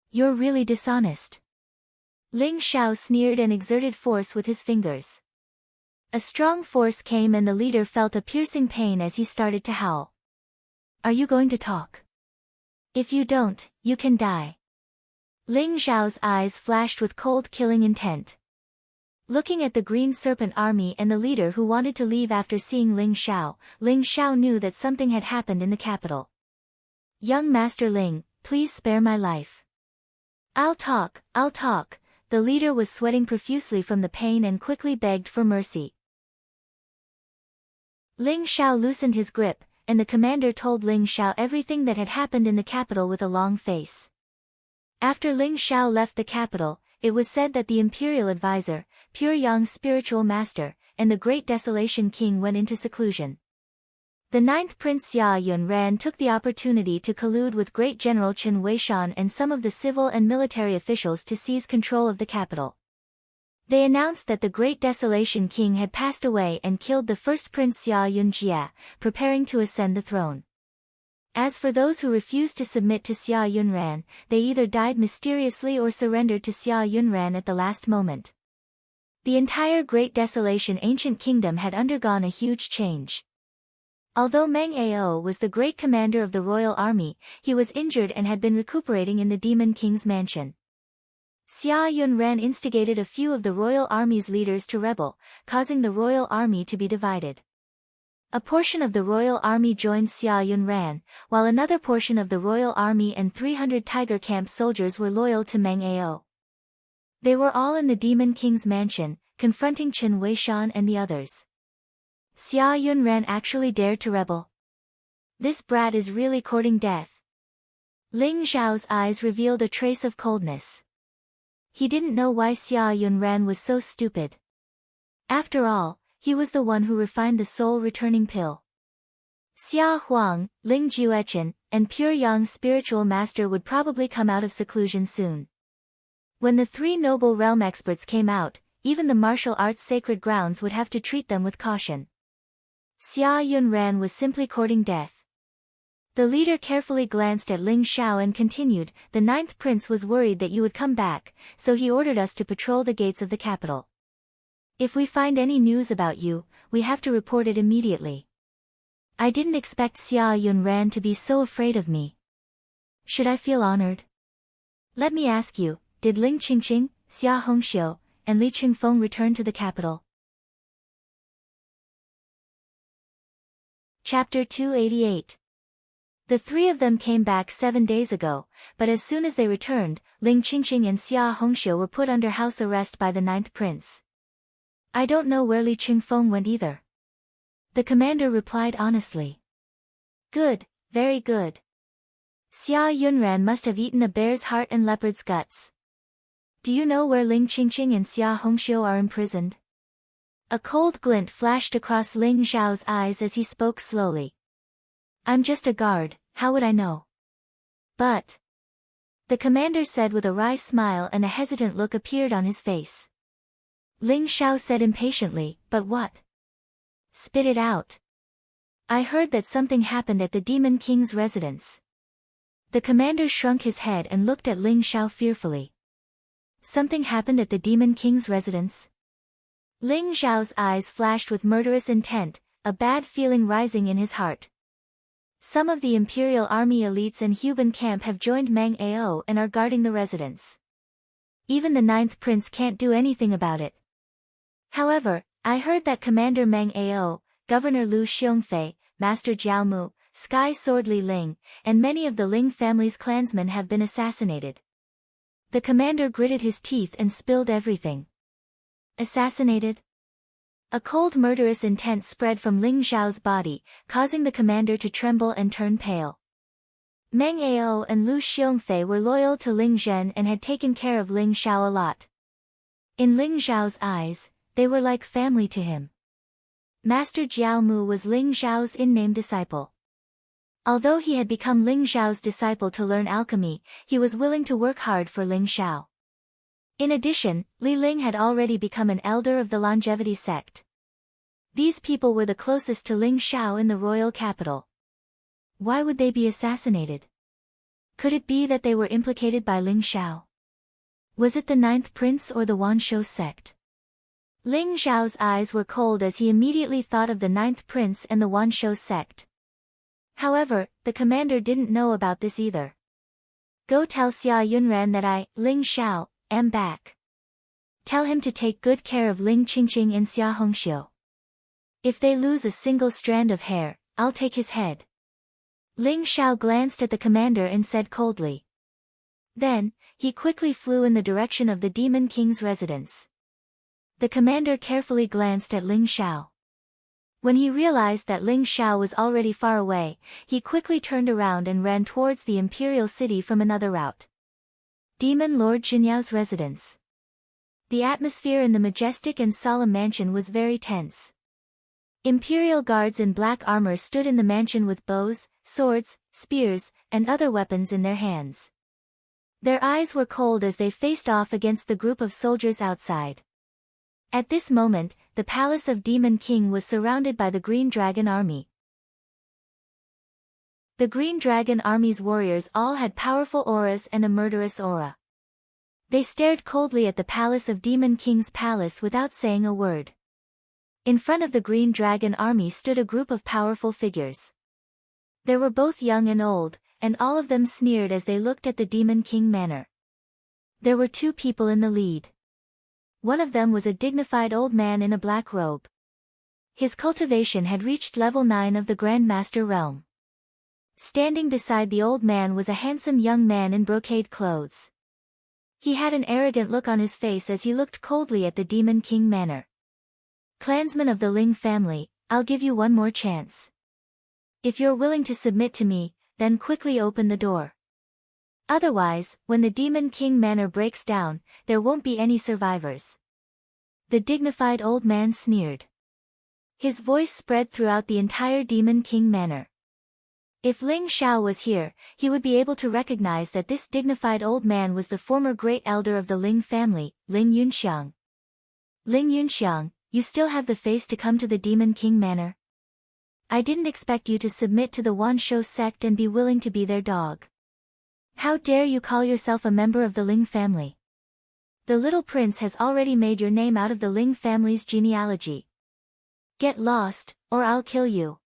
You're really dishonest. Ling Xiao sneered and exerted force with his fingers. A strong force came and the leader felt a piercing pain as he started to howl. Are you going to talk? If you don't, you can die. Ling Xiao's eyes flashed with cold killing intent. Looking at the Green Serpent army and the leader who wanted to leave after seeing Ling Xiao knew that something had happened in the capital. Young Master Ling, please spare my life. I'll talk. The leader was sweating profusely from the pain and quickly begged for mercy. Ling Xiao loosened his grip, and the commander told Ling Xiao everything that had happened in the capital with a long face. After Ling Xiao left the capital, it was said that the imperial advisor, Pure Yang's spiritual master, and the Great Desolation King went into seclusion. The 9th Prince Xia Yunran took the opportunity to collude with Great General Chen Weishan and some of the civil and military officials to seize control of the capital. They announced that the Great Desolation King had passed away and killed the first Prince Xia Yunjia, preparing to ascend the throne. As for those who refused to submit to Xia Yunran, they either died mysteriously or surrendered to Xia Yunran at the last moment. The entire Great Desolation Ancient Kingdom had undergone a huge change. Although Meng Ao was the great commander of the royal army, he was injured and had been recuperating in the Demon King's mansion. Xia Yunran instigated a few of the royal army's leaders to rebel, causing the royal army to be divided. A portion of the royal army joined Xia Yunran, while another portion of the royal army and 300 Tiger Camp soldiers were loyal to Meng Ao. They were all in the Demon King's mansion, confronting Chen Weishan and the others. Xia Yunran actually dared to rebel. This brat is really courting death. Ling Xiao's eyes revealed a trace of coldness. He didn't know why Xia Yunran was so stupid. After all, he was the one who refined the soul-returning pill. Xia Huang, Ling Juechen, and Pure Yang's spiritual master would probably come out of seclusion soon. When the 3 noble realm experts came out, even the martial arts sacred grounds would have to treat them with caution. Xia Yunran was simply courting death. The leader carefully glanced at Ling Xiao and continued, the 9th prince was worried that you would come back, so he ordered us to patrol the gates of the capital. If we find any news about you, we have to report it immediately. I didn't expect Xia Yunran to be so afraid of me. Should I feel honored? Let me ask you, did Ling Qingqing, Xia Hongxiu, and Li Qingfeng return to the capital? Chapter 288. The 3 of them came back 7 days ago, but as soon as they returned, Ling Qingqing and Xia Hongxiu were put under house arrest by the 9th prince. I don't know where Li Qingfeng went either. The commander replied honestly. Good, very good. Xia Yunran must have eaten a bear's heart and leopard's guts. Do you know where Ling Qingqing and Xia Hongxiu are imprisoned? A cold glint flashed across Ling Xiao's eyes as he spoke slowly. I'm just a guard, how would I know? But... the commander said with a wry smile and a hesitant look appeared on his face. Ling Xiao said impatiently, but what? Spit it out. I heard that something happened at the Demon King's residence. The commander shrunk his head and looked at Ling Xiao fearfully. Something happened at the Demon King's residence? Ling Xiao's eyes flashed with murderous intent, a bad feeling rising in his heart. Some of the Imperial Army elites and Huban camp have joined Meng Ao and are guarding the residence. Even the 9th prince can't do anything about it. However, I heard that Commander Meng Ao, Governor Lu Xiongfei, Master Jiao Mu, Sky Sword Li Ling, and many of the Ling family's clansmen have been assassinated. The commander gritted his teeth and spilled everything. Assassinated? A cold murderous intent spread from Ling Xiao's body, causing the commander to tremble and turn pale. Meng Ao and Lu Xiongfei were loyal to Ling Zhen and had taken care of Ling Xiao a lot. In Ling Xiao's eyes, they were like family to him. Master Jiao Mu was Ling Xiao's in-name disciple. Although he had become Ling Xiao's disciple to learn alchemy, he was willing to work hard for Ling Xiao. In addition, Li Ling had already become an elder of the longevity sect. These people were the closest to Ling Xiao in the royal capital. Why would they be assassinated? Could it be that they were implicated by Ling Xiao? Was it the ninth prince or the Wanshou sect? Ling Xiao's eyes were cold as he immediately thought of the ninth prince and the Wanshou sect. However, the commander didn't know about this either. Go tell Xia Yunran that I, Ling Xiao, am back. Tell him to take good care of Ling Qingqing and Xia Hongxiu. If they lose a single strand of hair, I'll take his head. Ling Xiao glanced at the commander and said coldly. Then, he quickly flew in the direction of the Demon King's residence. The commander carefully glanced at Ling Xiao. When he realized that Ling Xiao was already far away, he quickly turned around and ran towards the imperial city from another route. Demon Lord Jinyao's residence. The atmosphere in the majestic and solemn mansion was very tense. Imperial guards in black armor stood in the mansion with bows, swords, spears, and other weapons in their hands. Their eyes were cold as they faced off against the group of soldiers outside. At this moment, the palace of Demon King was surrounded by the Green Dragon Army. The Green Dragon Army's warriors all had powerful auras and a murderous aura. They stared coldly at the palace of Demon King's palace without saying a word. In front of the Green Dragon Army stood a group of powerful figures. They were both young and old, and all of them sneered as they looked at the Demon King manor. There were two people in the lead. One of them was a dignified old man in a black robe. His cultivation had reached level 9 of the Grandmaster realm. Standing beside the old man was a handsome young man in brocade clothes. He had an arrogant look on his face as he looked coldly at the Demon King manor. Clansmen of the Ling family, I'll give you one more chance. If you're willing to submit to me, then quickly open the door. Otherwise, when the Demon King manor breaks down, there won't be any survivors. The dignified old man sneered. His voice spread throughout the entire Demon King manor. If Ling Xiao was here, he would be able to recognize that this dignified old man was the former great elder of the Ling family, Ling Yunxiang. Ling Yunxiang, you still have the face to come to the Demon King manor? I didn't expect you to submit to the Wanshou sect and be willing to be their dog. How dare you call yourself a member of the Ling family? The little prince has already made your name out of the Ling family's genealogy. Get lost, or I'll kill you.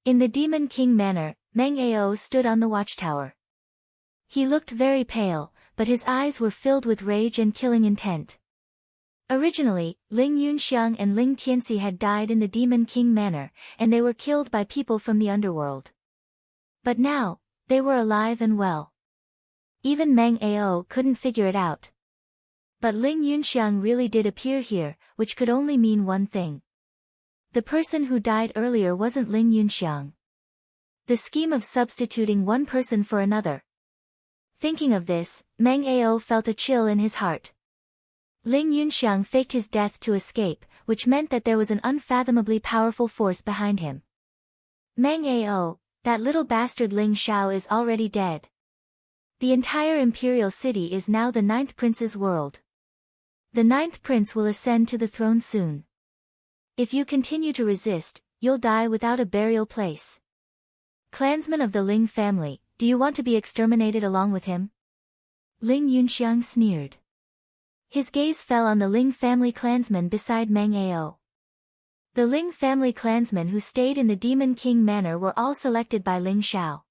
In the Demon King manor, Meng Ao stood on the watchtower. He looked very pale, but his eyes were filled with rage and killing intent. Originally, Ling Yunxiang and Ling Tianxi had died in the Demon King manor, and they were killed by people from the underworld. But now, they were alive and well. Even Meng Ao couldn't figure it out. But Ling Yunxiang really did appear here, which could only mean one thing. The person who died earlier wasn't Ling Yunxiang. The scheme of substituting one person for another. Thinking of this, Meng Ao felt a chill in his heart. Ling Yunxiang faked his death to escape, which meant that there was an unfathomably powerful force behind him. Meng Ao, that little bastard Ling Xiao is already dead. The entire imperial city is now the ninth prince's world. The ninth prince will ascend to the throne soon. If you continue to resist, you'll die without a burial place. Clansmen of the Ling family, do you want to be exterminated along with him? Ling Yunxiang sneered. His gaze fell on the Ling family clansmen beside Meng Ao. The Ling family clansmen who stayed in the Demon King manor were all selected by Ling Xiao.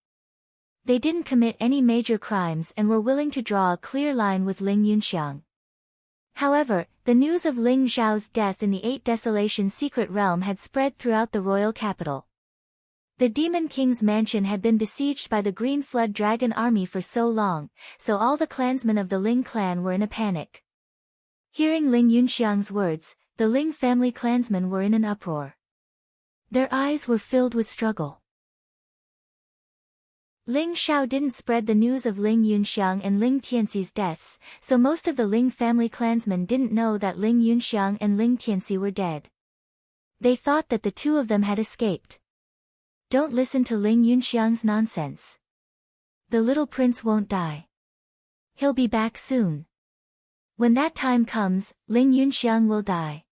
They didn't commit any major crimes and were willing to draw a clear line with Ling Yunxiang. However, the news of Ling Xiao's death in the Eight Desolation secret realm had spread throughout the royal capital. The Demon King's mansion had been besieged by the Green Flood Dragon army for so long, so all the clansmen of the Ling clan were in a panic. Hearing Ling Yunxiang's words, the Ling family clansmen were in an uproar. Their eyes were filled with struggle. Ling Xiao didn't spread the news of Ling Yunxiang and Ling Tianxi's deaths, so most of the Ling family clansmen didn't know that Ling Yunxiang and Ling Tianxi were dead. They thought that the two of them had escaped. Don't listen to Ling Yunxiang's nonsense. The little prince won't die. He'll be back soon. When that time comes, Ling Yunxiang will die.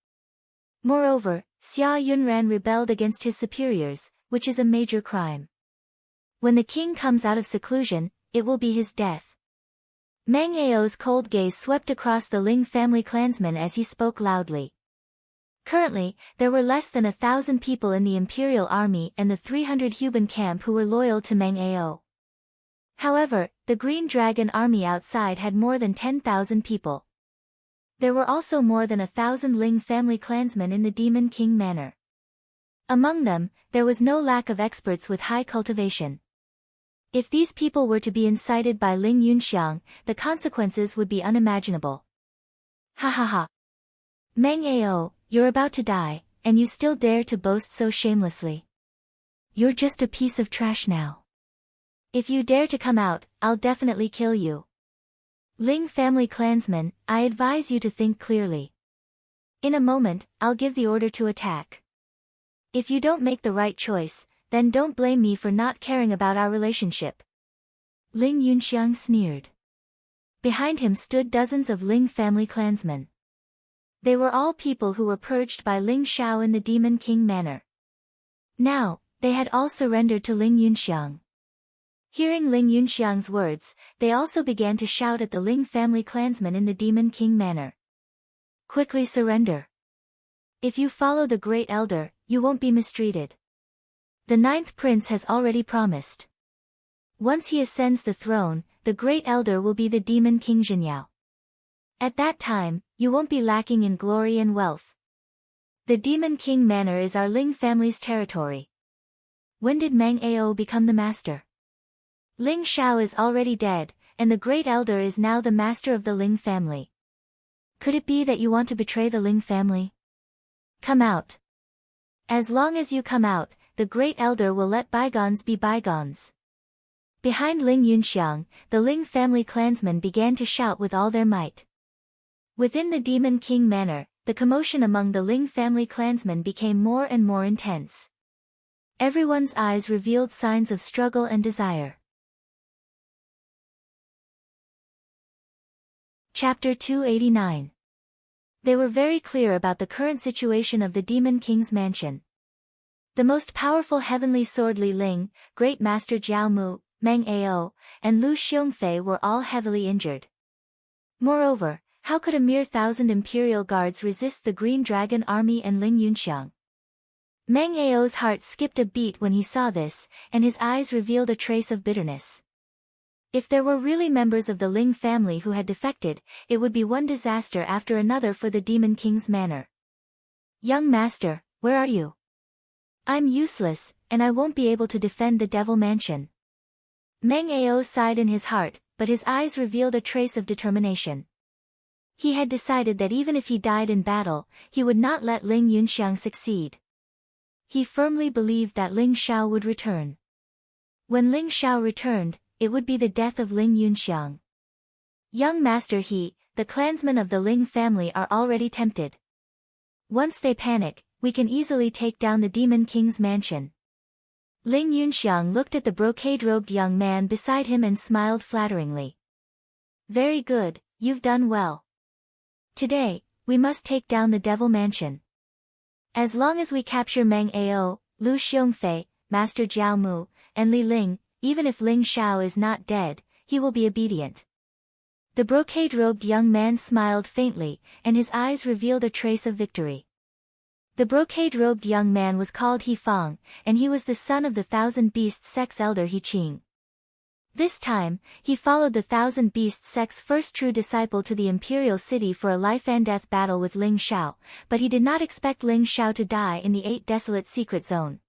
Moreover, Xia Yunran rebelled against his superiors, which is a major crime. When the king comes out of seclusion, it will be his death. Meng Ao's cold gaze swept across the Ling family clansmen as he spoke loudly. Currently, there were less than 1,000 people in the imperial army and the 300 Huban camp who were loyal to Meng Ao. However, the Green Dragon army outside had more than 10,000 people. There were also more than 1,000 Ling family clansmen in the Demon King Manor. Among them, there was no lack of experts with high cultivation. If these people were to be incited by Ling Yunxiang, the consequences would be unimaginable. Ha ha ha. Meng Ao, you're about to die, and you still dare to boast so shamelessly. You're just a piece of trash now. If you dare to come out, I'll definitely kill you. Ling family clansmen, I advise you to think clearly. In a moment, I'll give the order to attack. If you don't make the right choice, then don't blame me for not caring about our relationship. Ling Yunxiang sneered. Behind him stood dozens of Ling family clansmen. They were all people who were purged by Ling Shao in the Demon King Manor. Now, they had all surrendered to Ling Yunxiang. Hearing Ling Yunxiang's words, they also began to shout at the Ling family clansmen in the Demon King Manor. Quickly surrender. If you follow the Great Elder, you won't be mistreated. The 9th prince has already promised. Once he ascends the throne, the Great Elder will be the Demon King Zhenyao. At that time, you won't be lacking in glory and wealth. The Demon King Manor is our Ling family's territory. When did Meng Ao become the master? Ling Shao is already dead, and the Great Elder is now the master of the Ling family. Could it be that you want to betray the Ling family? Come out. As long as you come out, the Great Elder will let bygones be bygones. Behind Ling Yunxiang, the Ling family clansmen began to shout with all their might. Within the Demon King Manor, the commotion among the Ling family clansmen became more and more intense. Everyone's eyes revealed signs of struggle and desire. Chapter 289. They were very clear about the current situation of the Demon King's mansion. The most powerful heavenly sword Li Ling, Great Master Jiao Mu, Meng Ao, and Lu Xiongfei were all heavily injured. Moreover, how could a mere 1,000 imperial guards resist the Green Dragon army and Ling Yunxiang? Meng Ao's heart skipped a beat when he saw this, and his eyes revealed a trace of bitterness. If there were really members of the Ling family who had defected, it would be one disaster after another for the Demon King's manor. Young master, where are you? I'm useless, and I won't be able to defend the Devil Mansion. Meng Ao sighed in his heart, but his eyes revealed a trace of determination. He had decided that even if he died in battle, he would not let Ling Yunxiang succeed. He firmly believed that Ling Shao would return. When Ling Shao returned, it would be the death of Ling Yunxiang. Young master, the clansmen of the Ling family are already tempted. Once they panic, we can easily take down the Demon King's mansion. Ling Yunxiang looked at the brocade-robed young man beside him and smiled flatteringly. Very good, you've done well. Today, we must take down the Devil Mansion. As long as we capture Meng Ao, Lu Xiongfei, Master Jiao Mu, and Li Ling, even if Ling Shao is not dead, he will be obedient. The brocade-robed young man smiled faintly, and his eyes revealed a trace of victory. The brocade-robed young man was called He Fang, and he was the son of the Thousand Beasts Sect's elder He Qing. This time, he followed the Thousand Beasts Sect's first true disciple to the imperial city for a life-and-death battle with Ling Shao, but he did not expect Ling Shao to die in the 8 desolate secret zone.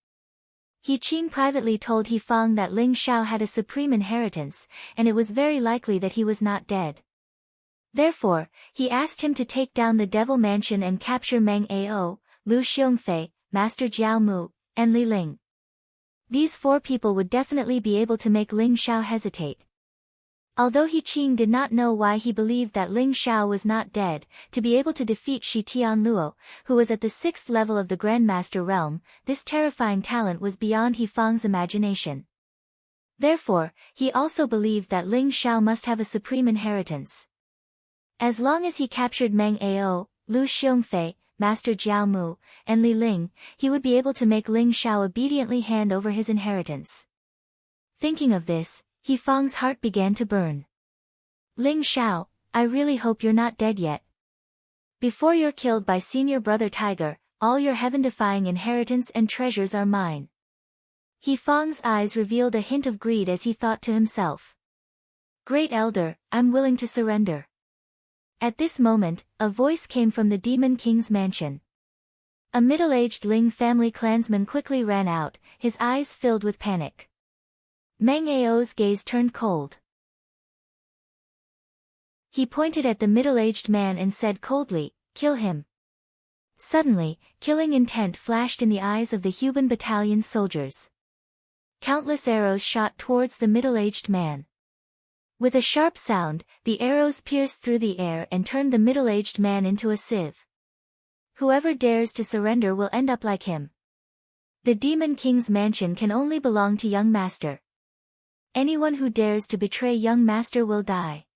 He Qing privately told He Fang that Ling Shao had a supreme inheritance, and it was very likely that he was not dead. Therefore, he asked him to take down the Devil Mansion and capture Meng Ao, Lu Xiongfei, Master Jiao Mu, and Li Ling. These 4 people would definitely be able to make Ling Shao hesitate. Although He Qing did not know why he believed that Ling Shao was not dead, to be able to defeat Shi Tianluo, who was at the 6th level of the Grandmaster realm, this terrifying talent was beyond He Fang's imagination. Therefore, he also believed that Ling Shao must have a supreme inheritance. As long as he captured Meng Ao, Lu Xiongfei, Master Jiao Mu, and Li Ling, he would be able to make Ling Shao obediently hand over his inheritance. Thinking of this, He Fang's heart began to burn. Ling Xiao, I really hope you're not dead yet. Before you're killed by senior brother Tiger, all your heaven-defying inheritance and treasures are mine. He Fang's eyes revealed a hint of greed as he thought to himself. Great Elder, I'm willing to surrender. At this moment, a voice came from the Demon King's mansion. A middle-aged Ling family clansman quickly ran out, his eyes filled with panic. Meng Ao's gaze turned cold. He pointed at the middle-aged man and said coldly, "Kill him." Suddenly, killing intent flashed in the eyes of the Huban battalion soldiers. Countless arrows shot towards the middle-aged man. With a sharp sound, the arrows pierced through the air and turned the middle-aged man into a sieve. Whoever dares to surrender will end up like him. The Demon King's mansion can only belong to young master. Anyone who dares to betray young master will die.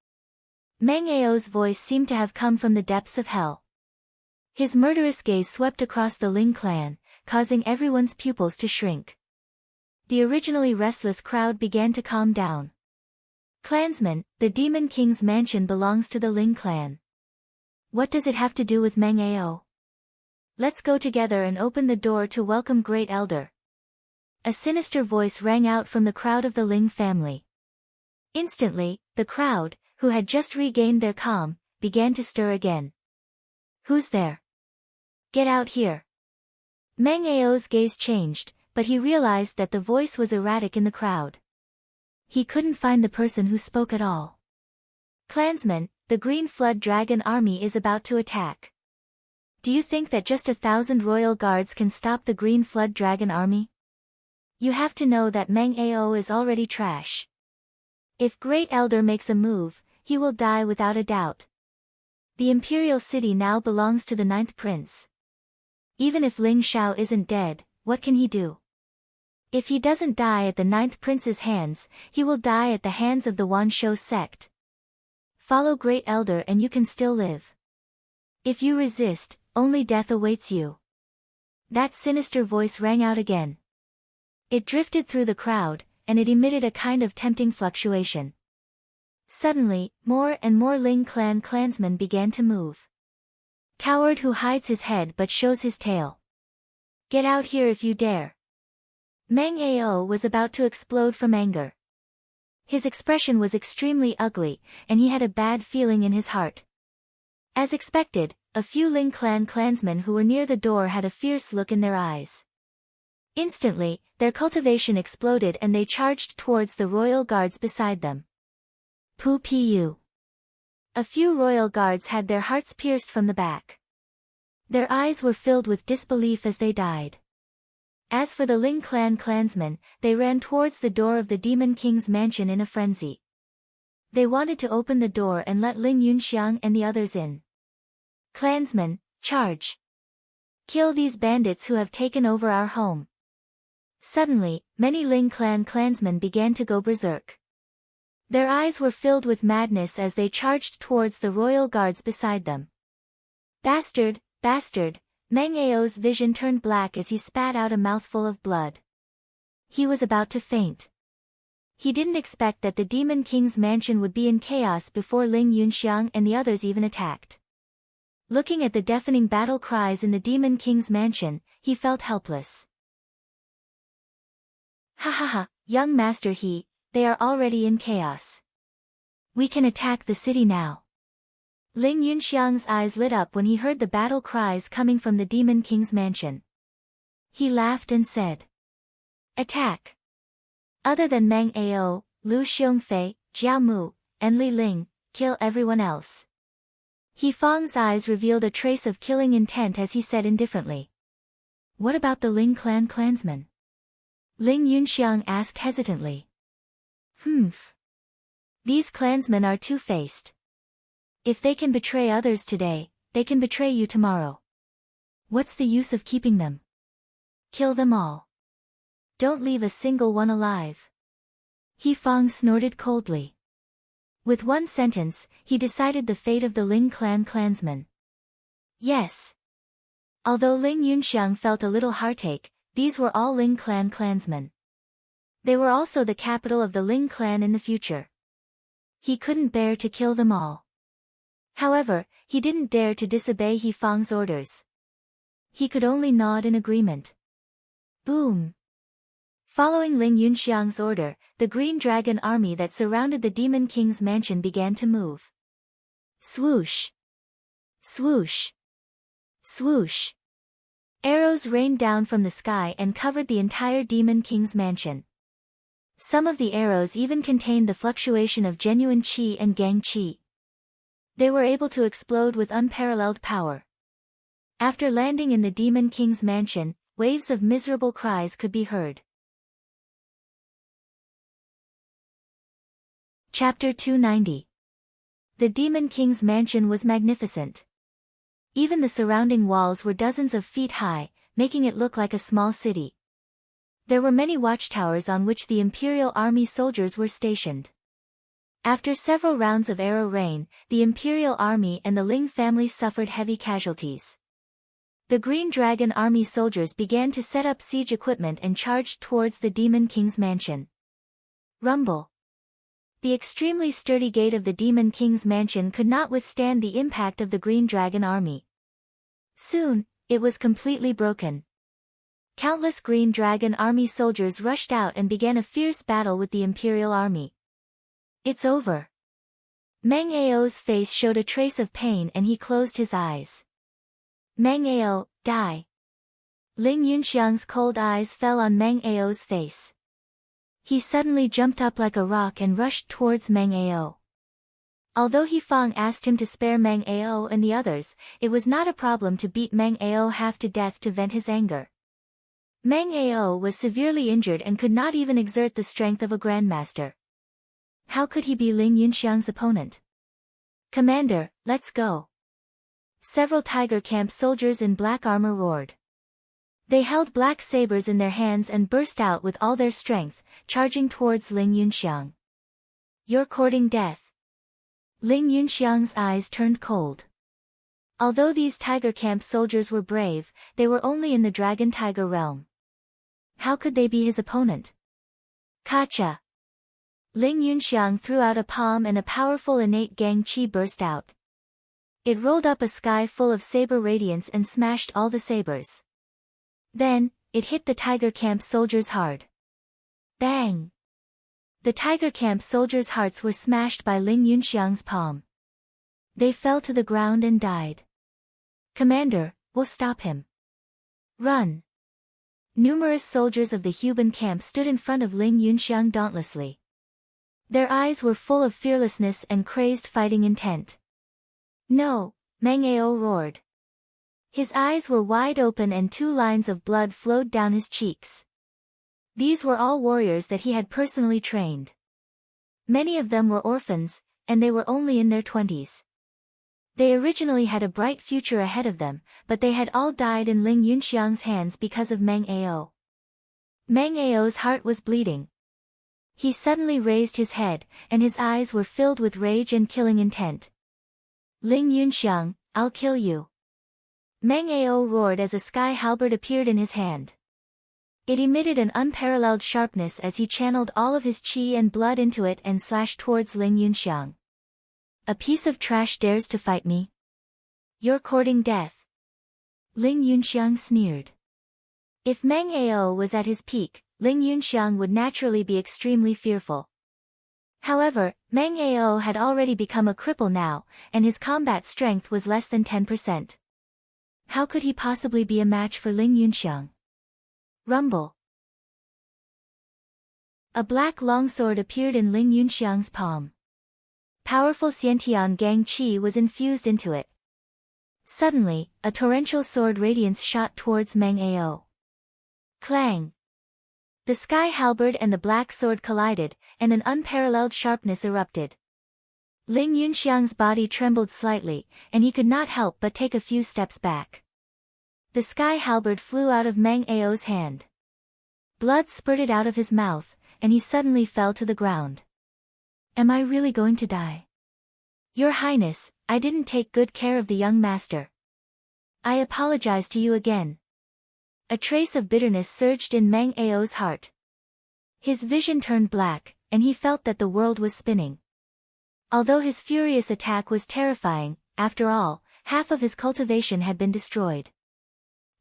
Meng Ao's voice seemed to have come from the depths of hell. His murderous gaze swept across the Ling clan, causing everyone's pupils to shrink. The originally restless crowd began to calm down. Clansmen, the Demon King's mansion belongs to the Ling clan. What does it have to do with Meng Ao? Let's go together and open the door to welcome Great Elder. A sinister voice rang out from the crowd of the Ling family. Instantly, the crowd, who had just regained their calm, began to stir again. Who's there? Get out here. Meng Ao's gaze changed, but he realized that the voice was erratic in the crowd. He couldn't find the person who spoke at all. Clansmen, the Green Flood Dragon army is about to attack. Do you think that just 1,000 royal guards can stop the Green Flood Dragon army? You have to know that Meng Ao is already trash. If Great Elder makes a move, he will die without a doubt. The Imperial City now belongs to the 9th Prince. Even if Ling Xiao isn't dead, what can he do? If he doesn't die at the 9th Prince's hands, he will die at the hands of the Wanshou sect. Follow Great Elder and you can still live. If you resist, only death awaits you. That sinister voice rang out again. It drifted through the crowd, and it emitted a kind of tempting fluctuation. Suddenly, more and more Ling clan clansmen began to move. Coward who hides his head but shows his tail. Get out here if you dare. Meng Ao was about to explode from anger. His expression was extremely ugly, and he had a bad feeling in his heart. As expected, a few Ling clan clansmen who were near the door had a fierce look in their eyes. Instantly, their cultivation exploded and they charged towards the royal guards beside them. Pu. A few royal guards had their hearts pierced from the back. Their eyes were filled with disbelief as they died. As for the Ling clan clansmen, they ran towards the door of the Demon King's mansion in a frenzy. They wanted to open the door and let Ling Yunxiang and the others in. Clansmen, charge! Kill these bandits who have taken over our home. Suddenly, many Ling clan clansmen began to go berserk. Their eyes were filled with madness as they charged towards the royal guards beside them. Bastard, bastard! Meng Ao's vision turned black as he spat out a mouthful of blood. He was about to faint. He didn't expect that the Demon King's mansion would be in chaos before Ling Yunxiang and the others even attacked. Looking at the deafening battle cries in the Demon King's mansion, he felt helpless. Ha ha ha, young master they are already in chaos. We can attack the city now. Ling Yunxiang's eyes lit up when he heard the battle cries coming from the Demon King's mansion. He laughed and said, "Attack! Other than Meng Ao, Lu Xiongfei, Jiao Mu, and Li Ling, kill everyone else." He Fang's eyes revealed a trace of killing intent as he said indifferently. What about the Ling clan clansmen? Ling Yunxiang asked hesitantly. These clansmen are two-faced. If they can betray others today, they can betray you tomorrow. What's the use of keeping them? Kill them all. Don't leave a single one alive. He Fang snorted coldly. With one sentence, he decided the fate of the Ling clan clansmen. Yes. Although Ling Yunxiang felt a little heartache, these were all Ling clan clansmen. They were also the capital of the Ling clan in the future. He couldn't bear to kill them all. However, he didn't dare to disobey He Fang's orders. He could only nod in agreement. Boom! Following Ling Yunxiang's order, the Green Dragon army that surrounded the Demon King's mansion began to move. Swoosh! Swoosh! Swoosh! Arrows rained down from the sky and covered the entire Demon King's mansion. Some of the arrows even contained the fluctuation of genuine qi and gang qi. They were able to explode with unparalleled power. After landing in the Demon King's mansion, waves of miserable cries could be heard. Chapter 290. The Demon King's mansion was magnificent. Even the surrounding walls were dozens of feet high, making it look like a small city. There were many watchtowers on which the Imperial Army soldiers were stationed. After several rounds of arrow rain, the Imperial Army and the Ling family suffered heavy casualties. The Green Dragon Army soldiers began to set up siege equipment and charged towards the Demon King's mansion. Rumble. The extremely sturdy gate of the Demon King's mansion could not withstand the impact of the Green Dragon Army. Soon, it was completely broken. Countless Green Dragon Army soldiers rushed out and began a fierce battle with the Imperial Army. It's over. Meng Ao's face showed a trace of pain and he closed his eyes. Meng Ao, die. Ling Yunxiang's cold eyes fell on Meng Ao's face. He suddenly jumped up like a rock and rushed towards Meng Ao. Although He Fang asked him to spare Meng Ao and the others, it was not a problem to beat Meng Ao half to death to vent his anger. Meng Ao was severely injured and could not even exert the strength of a grandmaster. How could he be Ling Yunxiang's opponent? Commander, let's go. Several Tiger Camp soldiers in black armor roared. They held black sabers in their hands and burst out with all their strength, charging towards Ling Yunxiang. You're courting death. Ling Yunxiang's eyes turned cold. Although these Tiger Camp soldiers were brave, they were only in the Dragon Tiger realm. How could they be his opponent? Kacha! Ling Yunxiang threw out a palm and a powerful innate gang qi burst out. It rolled up a sky full of saber radiance and smashed all the sabers. Then, it hit the Tiger Camp soldiers hard. Bang! The Tiger Camp soldiers' hearts were smashed by Ling Yunxiang's palm. They fell to the ground and died. Commander, we'll stop him. Run! Numerous soldiers of the Huban camp stood in front of Ling Yunxiang dauntlessly. Their eyes were full of fearlessness and crazed fighting intent. No, Meng Ao roared. His eyes were wide open and 2 lines of blood flowed down his cheeks. These were all warriors that he had personally trained. Many of them were orphans, and they were only in their 20s. They originally had a bright future ahead of them, but they had all died in Ling Yunxiang's hands because of Meng Ao. Meng Ao's heart was bleeding. He suddenly raised his head, and his eyes were filled with rage and killing intent. Ling Yunxiang, I'll kill you. Meng Ao roared as a sky halberd appeared in his hand. It emitted an unparalleled sharpness as he channeled all of his qi and blood into it and slashed towards Ling Yunxiang. A piece of trash dares to fight me? You're courting death. Ling Yunxiang sneered. If Meng Ao was at his peak, Ling Yunxiang would naturally be extremely fearful. However, Meng Ao had already become a cripple now, and his combat strength was less than 10%. How could he possibly be a match for Ling Yunxiang? Rumble. A black longsword appeared in Ling Yunxiang's palm. Powerful Xiantian gang qi was infused into it. Suddenly, a torrential sword radiance shot towards Meng Ao. Clang! The sky halberd and the black sword collided, and an unparalleled sharpness erupted. Ling Yunxiang's body trembled slightly, and he could not help but take a few steps back. The sky halberd flew out of Meng Ao's hand. Blood spurted out of his mouth, and he suddenly fell to the ground. Am I really going to die? Your Highness, I didn't take good care of the young master. I apologize to you again. A trace of bitterness surged in Meng Ao's heart. His vision turned black, and he felt that the world was spinning. Although his furious attack was terrifying, after all, half of his cultivation had been destroyed.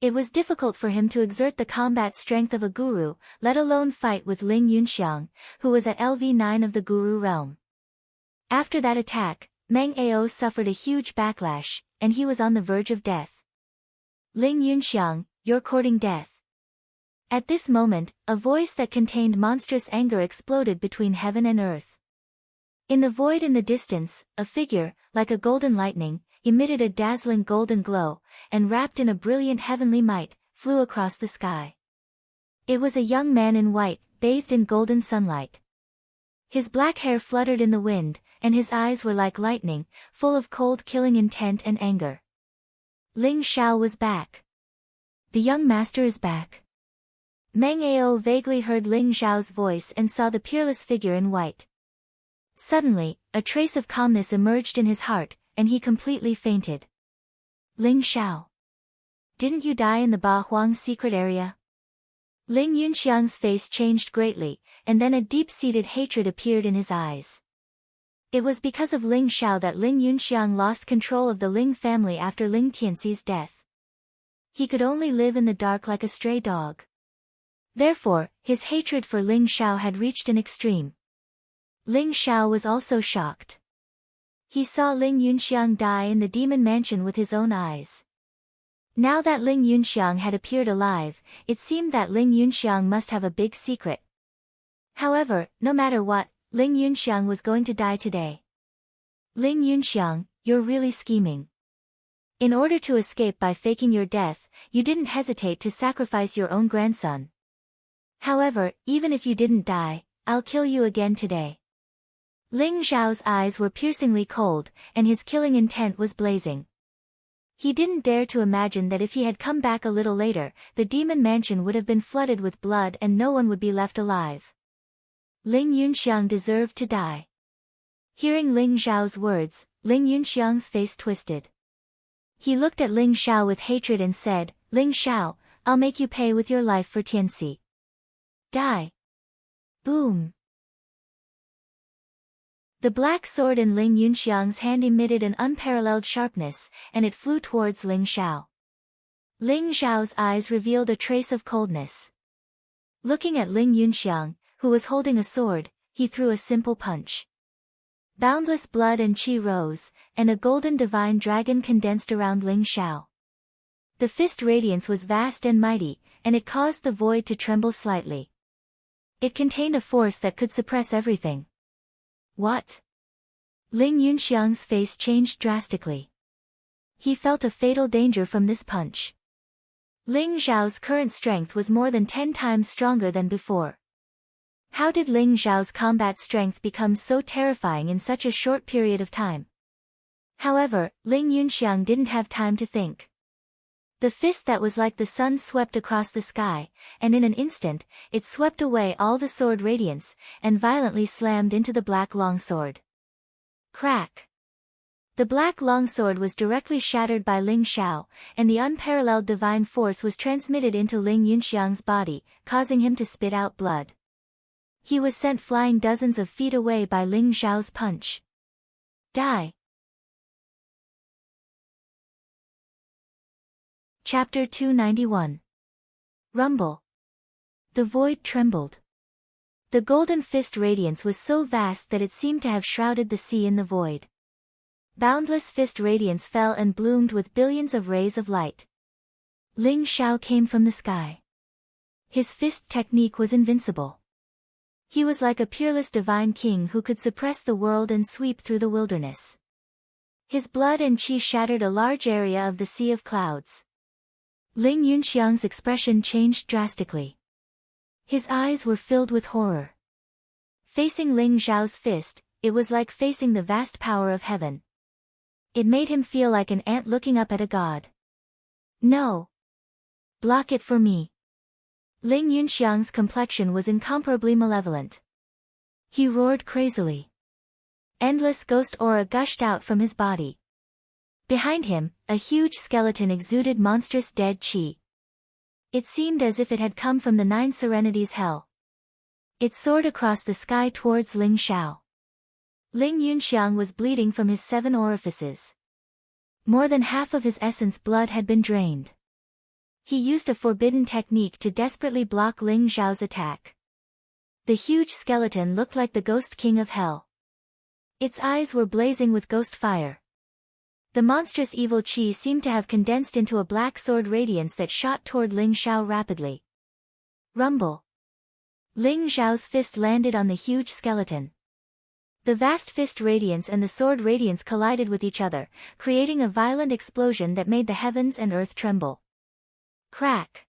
It was difficult for him to exert the combat strength of a guru, let alone fight with Ling Yunxiang, who was at LV9 of the guru realm. After that attack, Meng Ao suffered a huge backlash, and he was on the verge of death. Ling Yunxiang, you're courting death. At this moment, a voice that contained monstrous anger exploded between heaven and earth. In the void in the distance, a figure, like a golden lightning, emitted a dazzling golden glow, and wrapped in a brilliant heavenly might, flew across the sky. It was a young man in white, bathed in golden sunlight. His black hair fluttered in the wind, and his eyes were like lightning, full of cold killing intent and anger. Ling Xiao was back. The young master is back. Meng Ao vaguely heard Ling Xiao's voice and saw the peerless figure in white. Suddenly, a trace of calmness emerged in his heart, and he completely fainted. Ling Xiao. Didn't you die in the Ba Huang secret area? Ling Yunxiang's face changed greatly, and then a deep-seated hatred appeared in his eyes. It was because of Ling Xiao that Ling Yunxiang lost control of the Ling family after Ling Tianxi's death. He could only live in the dark like a stray dog. Therefore, his hatred for Ling Xiao had reached an extreme. Ling Xiao was also shocked. He saw Ling Yunxiang die in the demon mansion with his own eyes. Now that Ling Yunxiang had appeared alive, it seemed that Ling Yunxiang must have a big secret. However, no matter what, Ling Yunxiang was going to die today. Ling Yunxiang, you're really scheming. In order to escape by faking your death, you didn't hesitate to sacrifice your own grandson. However, even if you didn't die, I'll kill you again today. Ling Xiao's eyes were piercingly cold, and his killing intent was blazing. He didn't dare to imagine that if he had come back a little later, the demon mansion would have been flooded with blood and no one would be left alive. Ling Yunxiang deserved to die. Hearing Ling Xiao's words, Ling Yunxiang's face twisted. He looked at Ling Xiao with hatred and said, Ling Xiao, I'll make you pay with your life for Tianxi. Die. Boom. The black sword in Ling Yunxiang's hand emitted an unparalleled sharpness, and it flew towards Ling Xiao. Ling Xiao's eyes revealed a trace of coldness. Looking at Ling Yunxiang, who was holding a sword, he threw a simple punch. Boundless blood and qi rose, and a golden divine dragon condensed around Ling Xiao. The fist radiance was vast and mighty, and it caused the void to tremble slightly. It contained a force that could suppress everything. What? Ling Yunxiang's face changed drastically. He felt a fatal danger from this punch. Ling Xiao's current strength was more than 10 times stronger than before. How did Ling Xiao's combat strength become so terrifying in such a short period of time? However, Ling Yunxiang didn't have time to think. The fist that was like the sun swept across the sky, and in an instant, it swept away all the sword radiance, and violently slammed into the black longsword. Crack! The black longsword was directly shattered by Ling Xiao, and the unparalleled divine force was transmitted into Ling Yunxiang's body, causing him to spit out blood. He was sent flying dozens of feet away by Ling Xiao's punch. Die! Chapter 291. Rumble. The void trembled. The golden fist radiance was so vast that it seemed to have shrouded the sea in the void. Boundless fist radiance fell and bloomed with billions of rays of light. Ling Xiao came from the sky. His fist technique was invincible. He was like a peerless divine king who could suppress the world and sweep through the wilderness. His blood and qi shattered a large area of the sea of clouds. Ling Yunxiang's expression changed drastically. His eyes were filled with horror. Facing Ling Xiao's fist, it was like facing the vast power of heaven. It made him feel like an ant looking up at a god. No! Block it for me. Ling Yunxiang's complexion was incomparably malevolent. He roared crazily. Endless ghost aura gushed out from his body. Behind him, a huge skeleton exuded monstrous dead qi. It seemed as if it had come from the 9 Serenities hell. It soared across the sky towards Ling Xiao. Ling Yunxiang was bleeding from his 7 orifices. More than half of his essence blood had been drained. He used a forbidden technique to desperately block Ling Xiao's attack. The huge skeleton looked like the ghost king of hell. Its eyes were blazing with ghost fire. The monstrous evil qi seemed to have condensed into a black sword radiance that shot toward Ling Xiao rapidly. Rumble. Ling Xiao's fist landed on the huge skeleton. The vast fist radiance and the sword radiance collided with each other, creating a violent explosion that made the heavens and earth tremble. Crack.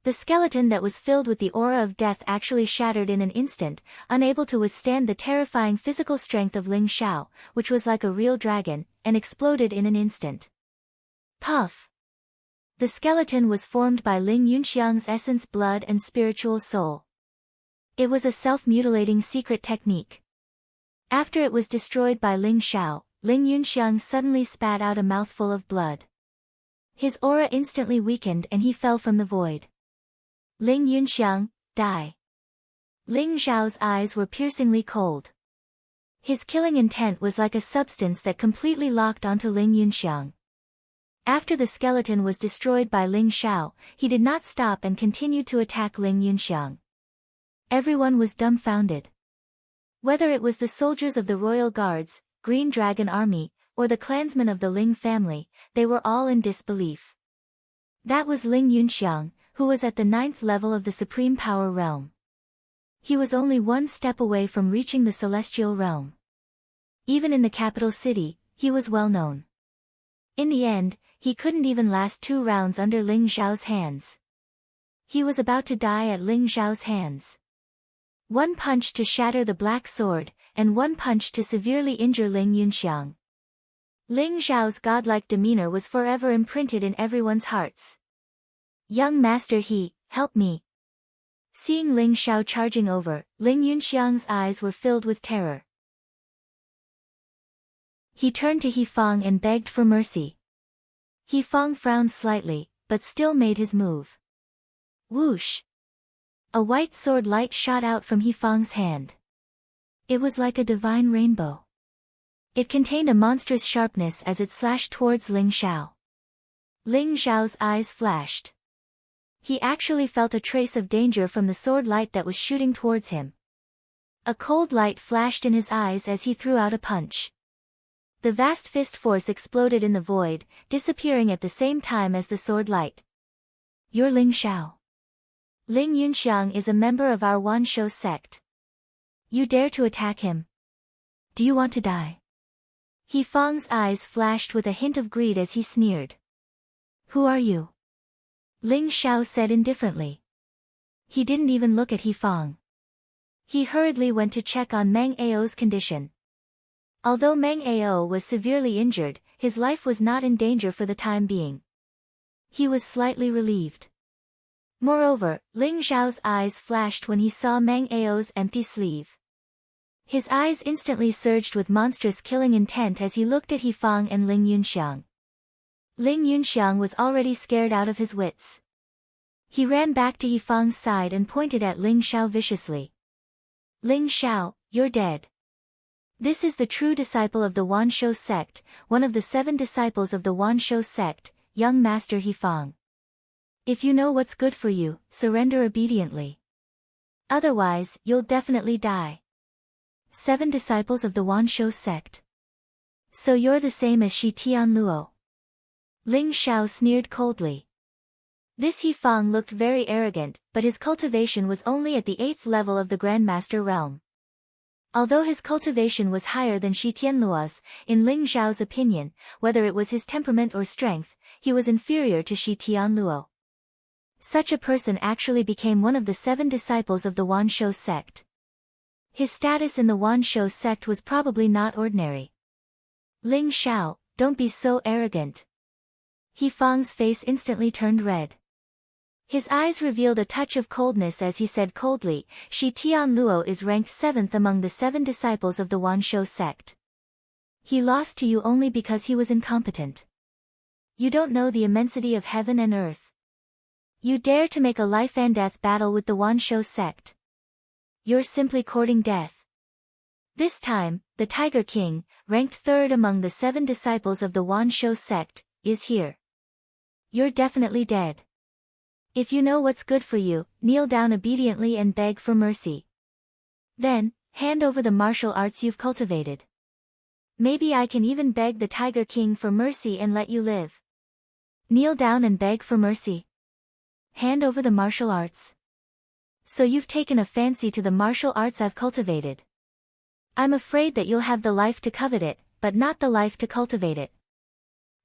The skeleton that was filled with the aura of death actually shattered in an instant, unable to withstand the terrifying physical strength of Ling Xiao, which was like a real dragon, and exploded in an instant. Puff. The skeleton was formed by Ling Yunxiang's essence, blood and spiritual soul. It was a self-mutilating secret technique. After it was destroyed by Ling Xiao, Ling Yunxiang suddenly spat out a mouthful of blood. His aura instantly weakened and he fell from the void. Ling Yunxiang, die. Ling Xiao's eyes were piercingly cold. His killing intent was like a substance that completely locked onto Ling Yunxiang. After the skeleton was destroyed by Ling Xiao, he did not stop and continued to attack Ling Yunxiang. Everyone was dumbfounded. Whether it was the soldiers of the Royal Guards, Green Dragon Army, or the clansmen of the Ling family, they were all in disbelief. That was Ling Yunxiang, who was at the 9th level of the Supreme Power Realm. He was only one step away from reaching the Celestial Realm. Even in the capital city, he was well known. In the end, he couldn't even last 2 rounds under Ling Xiao's hands. He was about to die at Ling Xiao's hands. One punch to shatter the black sword, and one punch to severely injure Ling Yunxiang. Ling Xiao's godlike demeanor was forever imprinted in everyone's hearts. Young master He, help me. Seeing Ling Xiao charging over, Ling Yunxiang's eyes were filled with terror. He turned to He Fang and begged for mercy. He Fang frowned slightly, but still made his move. Whoosh! A white sword light shot out from He Fang's hand. It was like a divine rainbow. It contained a monstrous sharpness as it slashed towards Ling Xiao. Ling Xiao's eyes flashed. He actually felt a trace of danger from the sword light that was shooting towards him. A cold light flashed in his eyes as he threw out a punch. The vast fist force exploded in the void, disappearing at the same time as the sword light. You're Ling Xiao. Ling Yunxiang is a member of our Wanshou sect. You dare to attack him? Do you want to die? He Fang's eyes flashed with a hint of greed as he sneered. Who are you? Ling Xiao said indifferently. He didn't even look at He Fang. He hurriedly went to check on Meng Ao's condition. Although Meng Ao was severely injured, his life was not in danger for the time being. He was slightly relieved. Moreover, Ling Xiao's eyes flashed when he saw Meng Ao's empty sleeve. His eyes instantly surged with monstrous killing intent as he looked at He Fang and Ling Yunxiang. Ling Yunxiang was already scared out of his wits. He ran back to He Fang's side and pointed at Ling Xiao viciously. Ling Xiao, you're dead. This is the true disciple of the Wanshou sect, one of the 7 disciples of the Wanshou sect, young master He Fang. If you know what's good for you, surrender obediently. Otherwise, you'll definitely die. 7 disciples of the Wanshou sect. So you're the same as Shi Tianluo. Ling Xiao sneered coldly. This He Fang looked very arrogant, but his cultivation was only at the 8th level of the Grandmaster realm. Although his cultivation was higher than Shi Tianluo's, in Ling Xiao's opinion, whether it was his temperament or strength, he was inferior to Shi Tianluo. Such a person actually became one of the 7 disciples of the Wanshou sect. His status in the Wanshou sect was probably not ordinary. Ling Xiao, don't be so arrogant. He Fang's face instantly turned red. His eyes revealed a touch of coldness as he said coldly, Shi Tianluo is ranked 7th among the 7 disciples of the Wanshou sect. He lost to you only because he was incompetent. You don't know the immensity of heaven and earth. You dare to make a life and death battle with the Wanshou sect. you're simply courting death. This time, the Tiger King, ranked third among the 7 disciples of the Wan Shou sect, is here. You're definitely dead. If you know what's good for you, kneel down obediently and beg for mercy. Then, hand over the martial arts you've cultivated. Maybe I can even beg the Tiger King for mercy and let you live. Kneel down and beg for mercy. Hand over the martial arts. So you've taken a fancy to the martial arts I've cultivated. I'm afraid that you'll have the life to covet it, but not the life to cultivate it.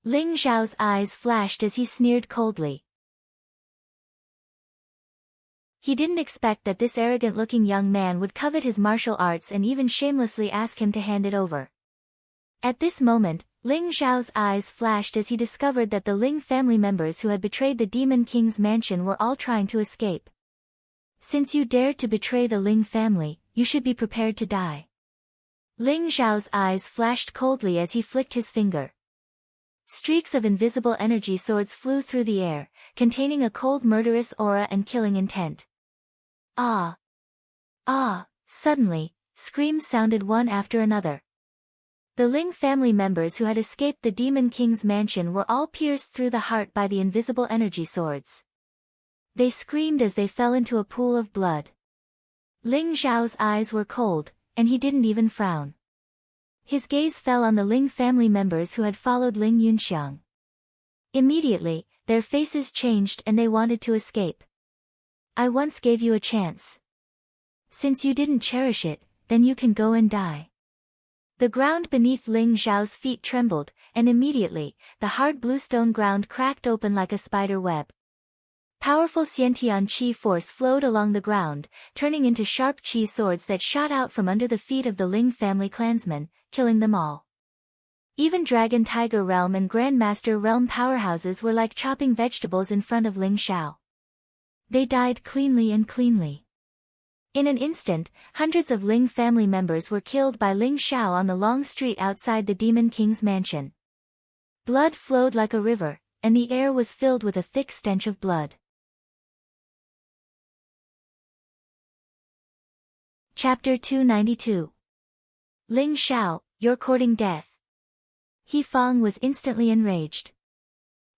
Ling Zhao's eyes flashed as he sneered coldly. He didn't expect that this arrogant-looking young man would covet his martial arts and even shamelessly ask him to hand it over. At this moment, Ling Zhao's eyes flashed as he discovered that the Ling family members who had betrayed the Demon King's mansion were all trying to escape. Since you dared to betray the Ling family, you should be prepared to die. Ling Zhao's eyes flashed coldly as he flicked his finger. Streaks of invisible energy swords flew through the air, containing a cold murderous aura and killing intent. Ah! Ah! Suddenly, screams sounded one after another. The Ling family members who had escaped the Demon King's mansion were all pierced through the heart by the invisible energy swords. They screamed as they fell into a pool of blood. Ling Zhao's eyes were cold, and he didn't even frown. His gaze fell on the Ling family members who had followed Ling Yunxiang. Immediately, their faces changed and they wanted to escape. I once gave you a chance. Since you didn't cherish it, then you can go and die. The ground beneath Ling Zhao's feet trembled, and immediately, the hard bluestone ground cracked open like a spider web. Powerful Xiantian qi force flowed along the ground, turning into sharp qi swords that shot out from under the feet of the Ling family clansmen, killing them all. Even Dragon Tiger Realm and Grandmaster Realm powerhouses were like chopping vegetables in front of Ling Zhao. They died cleanly and cleanly. In an instant, hundreds of Ling family members were killed by Ling Zhao on the long street outside the Demon King's mansion. Blood flowed like a river, and the air was filled with a thick stench of blood. Chapter 292. Ling Zhao, you're courting death. He Fang was instantly enraged.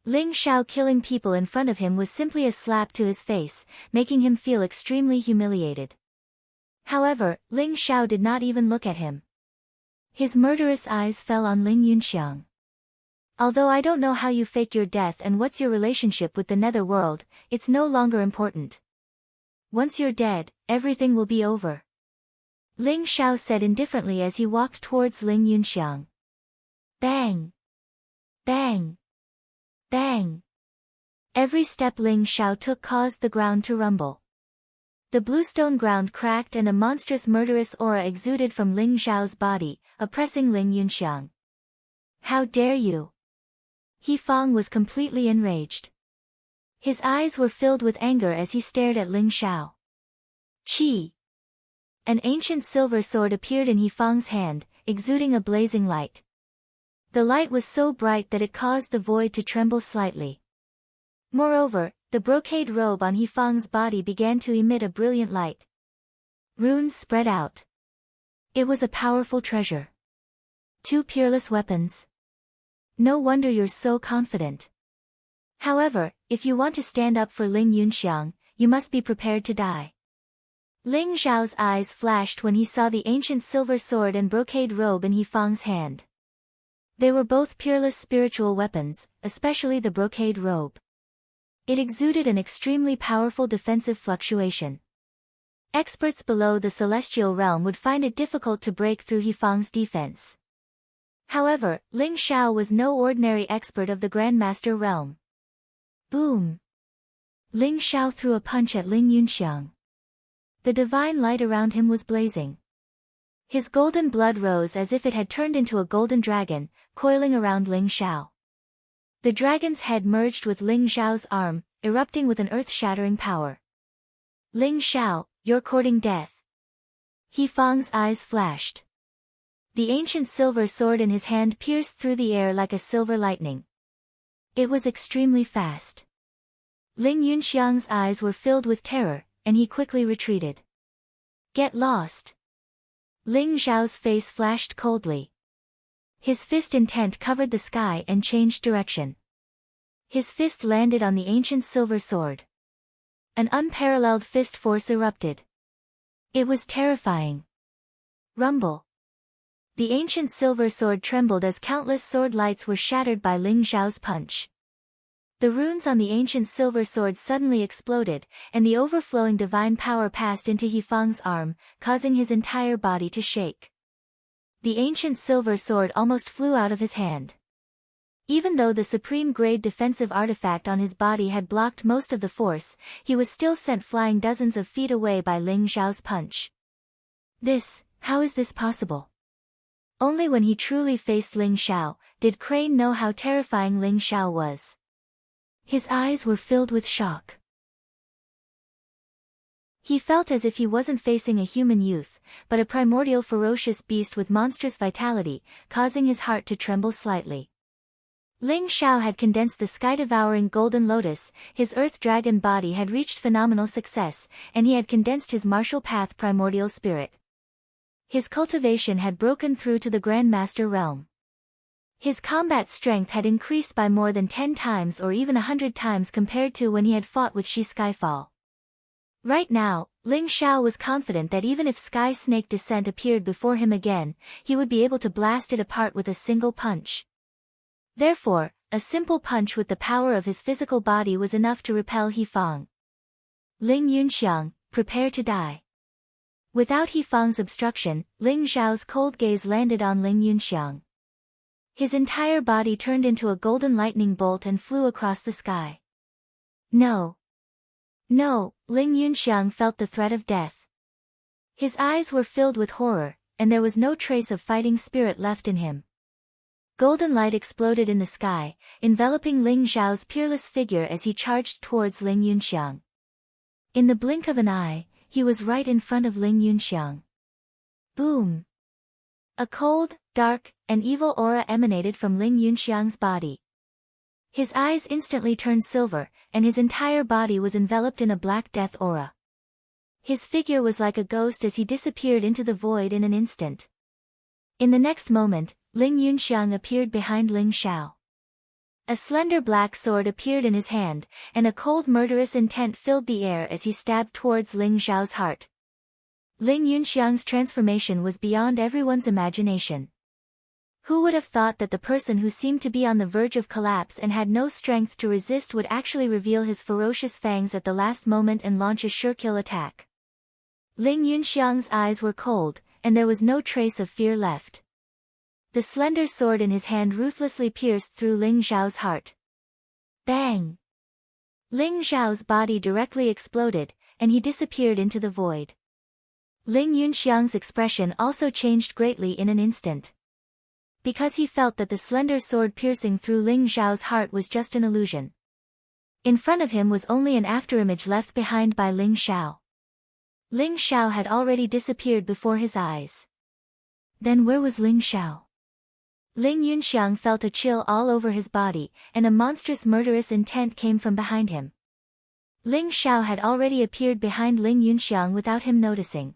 Ling Zhao killing people in front of him was simply a slap to his face, making him feel extremely humiliated. However, Ling Zhao did not even look at him. His murderous eyes fell on Ling Yunxiang. Although I don't know how you faked your death and what's your relationship with the netherworld, it's no longer important. Once you're dead, everything will be over. Ling Zhao said indifferently as he walked towards Ling Yunxiang. Bang! Bang! Bang! Every step Ling Zhao took caused the ground to rumble. The bluestone ground cracked and a monstrous murderous aura exuded from Ling Zhao's body, oppressing Ling Yunxiang. How dare you! He Fang was completely enraged. His eyes were filled with anger as he stared at Ling Zhao. Qi! An ancient silver sword appeared in He Fang's hand, exuding a blazing light. The light was so bright that it caused the void to tremble slightly. Moreover, the brocade robe on He Fang's body began to emit a brilliant light. Runes spread out. It was a powerful treasure. 2 peerless weapons. No wonder you're so confident. However, if you want to stand up for Ling Yunxiang, you must be prepared to die. Ling Zhao's eyes flashed when he saw the ancient silver sword and brocade robe in He Fang's hand. They were both peerless spiritual weapons, especially the brocade robe. It exuded an extremely powerful defensive fluctuation. Experts below the celestial realm would find it difficult to break through He Fang's defense. However, Ling Zhao was no ordinary expert of the Grandmaster realm. Boom! Ling Zhao threw a punch at Ling Yunxiang. The divine light around him was blazing. His golden blood rose as if it had turned into a golden dragon, coiling around Ling Zhao. The dragon's head merged with Ling Zhao's arm, erupting with an earth-shattering power. Ling Zhao, you're courting death. He Fang's eyes flashed. The ancient silver sword in his hand pierced through the air like a silver lightning. It was extremely fast. Ling Yunxiang's eyes were filled with terror, and he quickly retreated. Get lost. Ling Zhao's face flashed coldly. His fist intent covered the sky and changed direction. His fist landed on the ancient silver sword. An unparalleled fist force erupted. It was terrifying. Rumble. The ancient silver sword trembled as countless sword lights were shattered by Ling Zhao's punch. The runes on the ancient silver sword suddenly exploded, and the overflowing divine power passed into Yifang's arm, causing his entire body to shake. The ancient silver sword almost flew out of his hand. Even though the supreme-grade defensive artifact on his body had blocked most of the force, he was still sent flying dozens of feet away by Ling Zhao's punch. How is this possible? Only when he truly faced Ling Zhao, did Crane know how terrifying Ling Zhao was. His eyes were filled with shock. He felt as if he wasn't facing a human youth, but a primordial ferocious beast with monstrous vitality, causing his heart to tremble slightly. Ling Zhao had condensed the sky-devouring golden lotus, his earth dragon body had reached phenomenal success, and he had condensed his martial path primordial spirit. His cultivation had broken through to the Grandmaster realm. His combat strength had increased by more than 10 times or even 100 times compared to when he had fought with Shi Skyfall. Right now, Ling Zhao was confident that even if Sky Snake Descent appeared before him again, he would be able to blast it apart with a single punch. Therefore, a simple punch with the power of his physical body was enough to repel Yifang. Ling Yunxiang, prepare to die. Without Yifang's obstruction, Ling Zhao's cold gaze landed on Ling Yunxiang. His entire body turned into a golden lightning bolt and flew across the sky. No. No, Ling Yunxiang felt the threat of death. His eyes were filled with horror, and there was no trace of fighting spirit left in him. Golden light exploded in the sky, enveloping Ling Zhao's peerless figure as he charged towards Ling Yunxiang. In the blink of an eye, he was right in front of Ling Yunxiang. Boom! A cold, dark, and evil aura emanated from Ling Yunxiang's body. His eyes instantly turned silver, and his entire body was enveloped in a black death aura. His figure was like a ghost as he disappeared into the void in an instant. In the next moment, Ling Yunxiang appeared behind Ling Zhao. A slender black sword appeared in his hand, and a cold murderous intent filled the air as he stabbed towards Ling Zhao's heart. Ling Yunxiang's transformation was beyond everyone's imagination. Who would have thought that the person who seemed to be on the verge of collapse and had no strength to resist would actually reveal his ferocious fangs at the last moment and launch a sure-kill attack? Ling Yunxiang's eyes were cold, and there was no trace of fear left. The slender sword in his hand ruthlessly pierced through Ling Zhao's heart. Bang! Ling Zhao's body directly exploded, and he disappeared into the void. Ling Yunxiang's expression also changed greatly in an instant. Because he felt that the slender sword piercing through Ling Zhao's heart was just an illusion. In front of him was only an afterimage left behind by Ling Zhao. Ling Zhao had already disappeared before his eyes. Then where was Ling Zhao? Ling Yunxiang felt a chill all over his body, and a monstrous murderous intent came from behind him. Ling Zhao had already appeared behind Ling Yunxiang without him noticing.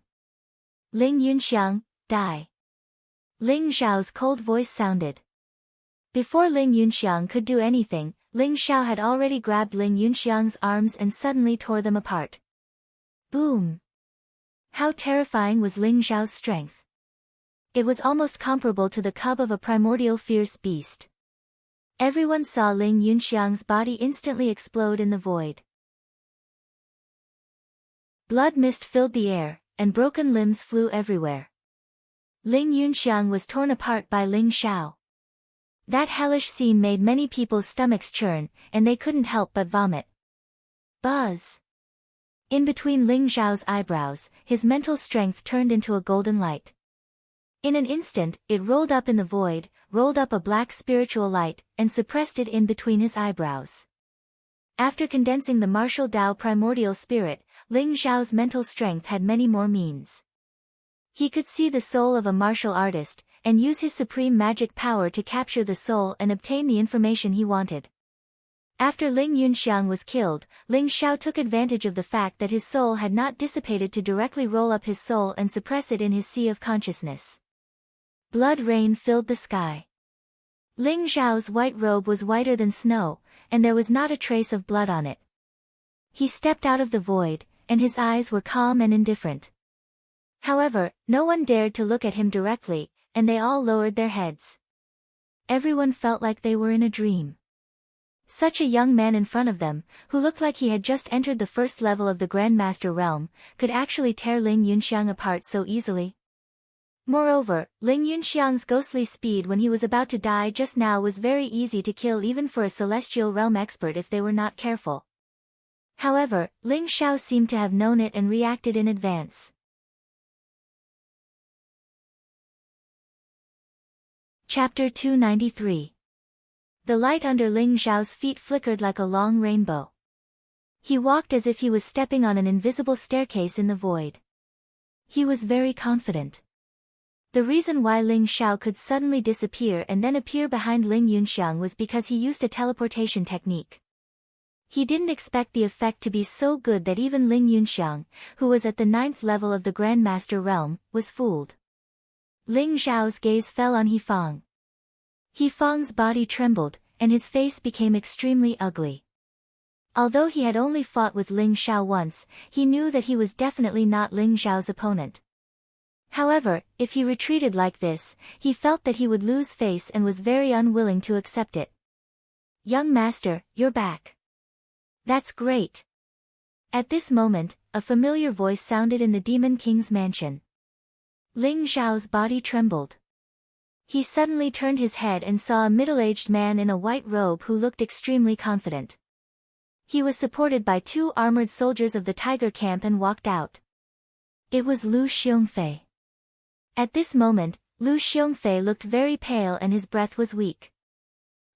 Ling Yunxiang, die. Ling Zhao's cold voice sounded. Before Ling Yunxiang could do anything, Ling Zhao had already grabbed Ling Yunxiang's arms and suddenly tore them apart. Boom! How terrifying was Ling Zhao's strength! It was almost comparable to the cub of a primordial fierce beast. Everyone saw Ling Yunxiang's body instantly explode in the void. Blood mist filled the air, and broken limbs flew everywhere. Ling Yunxiang was torn apart by Ling Zhao. That hellish scene made many people's stomachs churn, and they couldn't help but vomit. Buzz! In between Ling Zhao's eyebrows, his mental strength turned into a golden light. In an instant, it rolled up in the void, rolled up a black spiritual light, and suppressed it in between his eyebrows. After condensing the martial Tao primordial spirit, Ling Zhao's mental strength had many more means. He could see the soul of a martial artist, and use his supreme magic power to capture the soul and obtain the information he wanted. After Ling Yunxiang was killed, Ling Xiao took advantage of the fact that his soul had not dissipated to directly roll up his soul and suppress it in his sea of consciousness. Blood rain filled the sky. Ling Xiao's white robe was whiter than snow, and there was not a trace of blood on it. He stepped out of the void, and his eyes were calm and indifferent. However, no one dared to look at him directly, and they all lowered their heads. Everyone felt like they were in a dream. Such a young man in front of them, who looked like he had just entered the first level of the Grandmaster realm, could actually tear Ling Yunxiang apart so easily. Moreover, Ling Yunxiang's ghostly speed when he was about to die just now was very easy to kill even for a celestial realm expert if they were not careful. However, Ling Xiao seemed to have known it and reacted in advance. Chapter 293. The light under Ling Xiao's feet flickered like a long rainbow. He walked as if he was stepping on an invisible staircase in the void. He was very confident. The reason why Ling Xiao could suddenly disappear and then appear behind Ling Yunxiang was because he used a teleportation technique. He didn't expect the effect to be so good that even Ling Yunxiang, who was at the 9th level of the Grandmaster realm, was fooled. Ling Xiao's gaze fell on Yifang. Yifang's body trembled, and his face became extremely ugly. Although he had only fought with Ling Xiao once, he knew that he was definitely not Ling Xiao's opponent. However, if he retreated like this, he felt that he would lose face and was very unwilling to accept it. "Young master, you're back. That's great." At this moment, a familiar voice sounded in the Demon King's mansion. Ling Xiao's body trembled. He suddenly turned his head and saw a middle-aged man in a white robe who looked extremely confident. He was supported by 2 armored soldiers of the Tiger Camp and walked out. It was Lu Xiongfei. At this moment, Lu Xiongfei looked very pale and his breath was weak.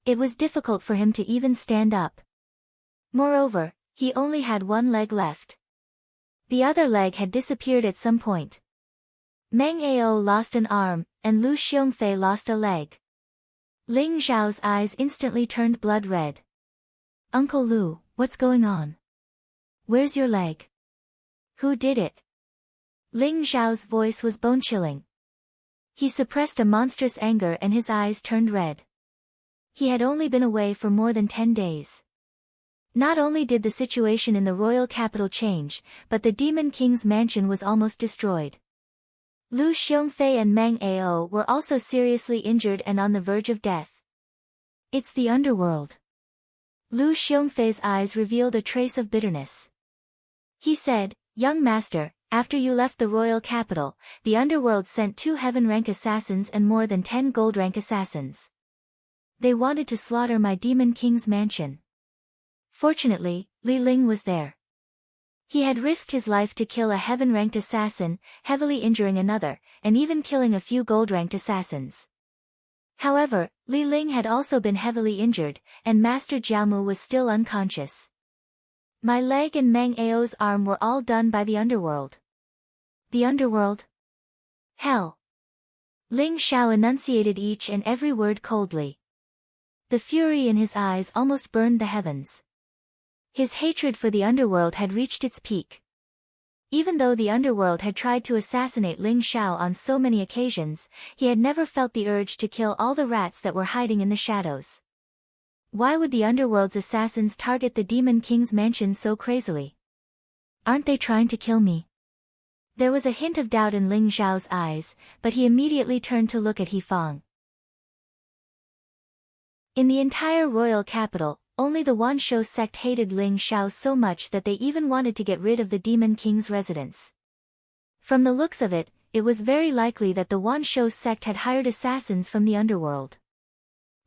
It was difficult for him to even stand up. Moreover, he only had one leg left. The other leg had disappeared at some point. Meng Ao lost an arm, and Lu Xiongfei lost a leg. Ling Xiao's eyes instantly turned blood red. "Uncle Lu, what's going on? Where's your leg? Who did it?" Ling Xiao's voice was bone-chilling. He suppressed a monstrous anger and his eyes turned red. He had only been away for more than 10 days. Not only did the situation in the royal capital change, but the Demon King's mansion was almost destroyed. Lu Xiongfei and Meng Ao were also seriously injured and on the verge of death. "It's the underworld." Lu Xiongfei's eyes revealed a trace of bitterness. He said, "Young master, after you left the royal capital, the underworld sent 2 heaven-rank assassins and more than 10 gold-rank assassins. They wanted to slaughter my Demon King's mansion. Fortunately, Li Ling was there. He had risked his life to kill a heaven-ranked assassin, heavily injuring another, and even killing a few gold-ranked assassins. However, Li Ling had also been heavily injured, and Master Jiaomu was still unconscious. My leg and Meng Ao's arm were all done by the underworld." "The underworld? Hell." Ling Xiao enunciated each and every word coldly. The fury in his eyes almost burned the heavens. His hatred for the underworld had reached its peak. Even though the underworld had tried to assassinate Ling Xiao on so many occasions, he had never felt the urge to kill all the rats that were hiding in the shadows. Why would the underworld's assassins target the Demon King's mansion so crazily? "Aren't they trying to kill me?" There was a hint of doubt in Ling Xiao's eyes, but he immediately turned to look at Yifang. In the entire royal capital, only the Wanshou sect hated Ling Xiao so much that they even wanted to get rid of the Demon King's residence. From the looks of it, it was very likely that the Wanshou sect had hired assassins from the underworld.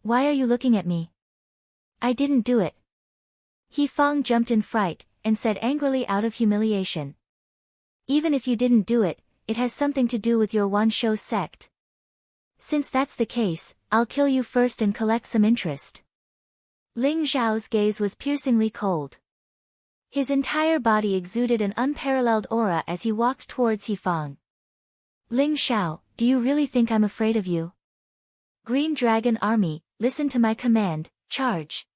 "Why are you looking at me? I didn't do it." Yifang jumped in fright, and said angrily out of humiliation. "Even if you didn't do it, it has something to do with your Wanshou sect. Since that's the case, I'll kill you first and collect some interest." Ling Xiao's gaze was piercingly cold. His entire body exuded an unparalleled aura as he walked towards Yifang. "Ling Xiao, do you really think I'm afraid of you? Green Dragon Army, listen to my command, charge."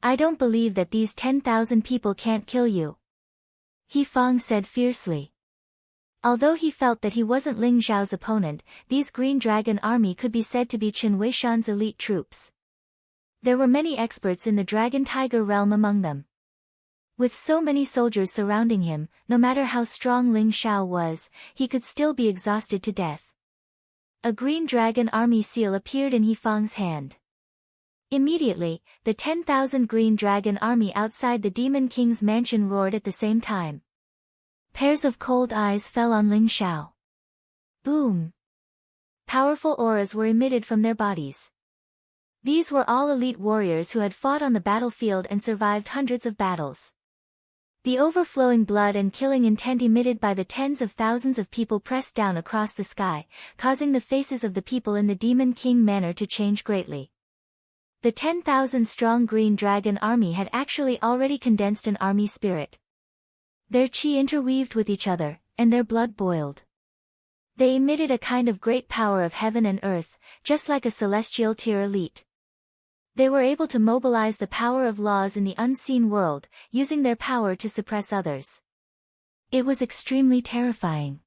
I don't believe that these 10,000 people can't kill you. He Fang said fiercely. Although he felt that he wasn't Ling Zhao's opponent, these Green Dragon army could be said to be Qin Weishan's elite troops. There were many experts in the Dragon Tiger realm among them. With so many soldiers surrounding him, no matter how strong Ling Zhao was, he could still be exhausted to death. A Green Dragon army seal appeared in He Fang's hand. Immediately, the 10,000 Green Dragon army outside the Demon King's mansion roared at the same time. Pairs of cold eyes fell on Ling Zhao. Boom! Powerful auras were emitted from their bodies. These were all elite warriors who had fought on the battlefield and survived hundreds of battles. The overflowing blood and killing intent emitted by the tens of thousands of people pressed down across the sky, causing the faces of the people in the Demon King manor to change greatly. The 10,000-strong Green Dragon army had actually already condensed an army spirit. Their chi interweaved with each other, and their blood boiled. They emitted a kind of great power of heaven and earth, just like a celestial tier elite. They were able to mobilize the power of laws in the unseen world, using their power to suppress others. It was extremely terrifying.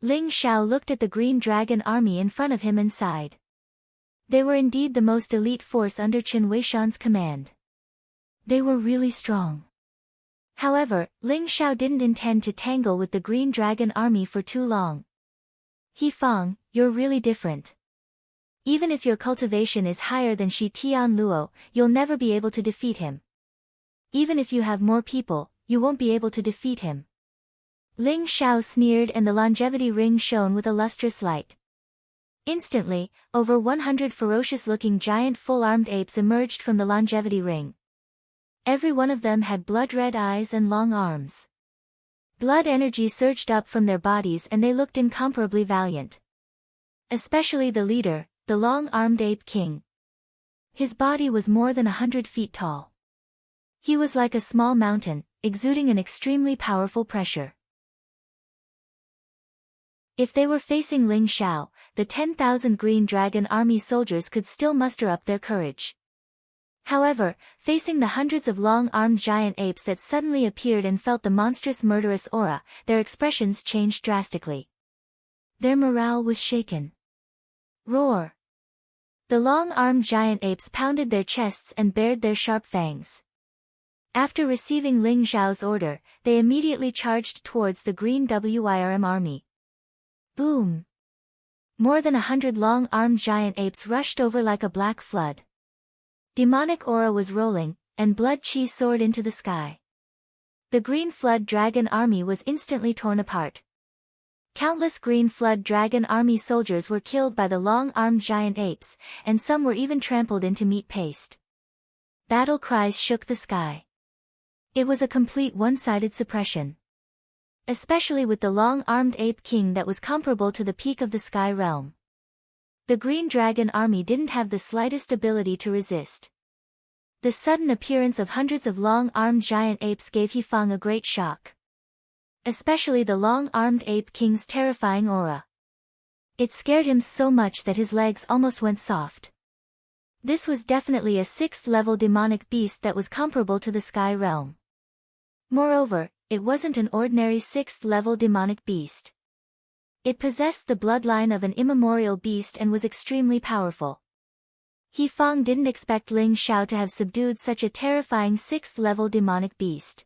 Ling Zhao looked at the Green Dragon army in front of him and sighed. They were indeed the most elite force under Qin Weishan's command. They were really strong. However, Ling Zhao didn't intend to tangle with the Green Dragon army for too long. He Fang, you're really different. Even if your cultivation is higher than Shi Tian Luo, you'll never be able to defeat him. Even if you have more people, you won't be able to defeat him. Ling Zhao sneered and the longevity ring shone with a lustrous light. Instantly, over 100 ferocious-looking giant full-armed apes emerged from the longevity ring. Every one of them had blood-red eyes and long arms. Blood energy surged up from their bodies and they looked incomparably valiant. Especially the leader, the long-armed ape king. His body was more than 100 feet tall. He was like a small mountain, exuding an extremely powerful pressure. If they were facing Ling Zhao, the 10,000 Green Dragon army soldiers could still muster up their courage. However, facing the hundreds of long-armed giant apes that suddenly appeared and felt the monstrous murderous aura, their expressions changed drastically. Their morale was shaken. Roar! The long-armed giant apes pounded their chests and bared their sharp fangs. After receiving Ling Zhao's order, they immediately charged towards the Green Wirm army. Boom! More than 100 long-armed giant apes rushed over like a black flood. Demonic aura was rolling, and blood chi soared into the sky. The Green Flood Dragon army was instantly torn apart. Countless Green Flood Dragon army soldiers were killed by the long-armed giant apes, and some were even trampled into meat paste. Battle cries shook the sky. It was a complete one-sided suppression. Especially with the long-armed ape king that was comparable to the peak of the sky realm. The Green Dragon army didn't have the slightest ability to resist. The sudden appearance of hundreds of long-armed giant apes gave He Fang a great shock. Especially the long-armed ape king's terrifying aura. It scared him so much that his legs almost went soft. This was definitely a 6th-level demonic beast that was comparable to the sky realm. Moreover, it wasn't an ordinary 6th-level demonic beast. It possessed the bloodline of an immemorial beast and was extremely powerful. He Fang didn't expect Ling Zhao to have subdued such a terrifying 6th-level demonic beast.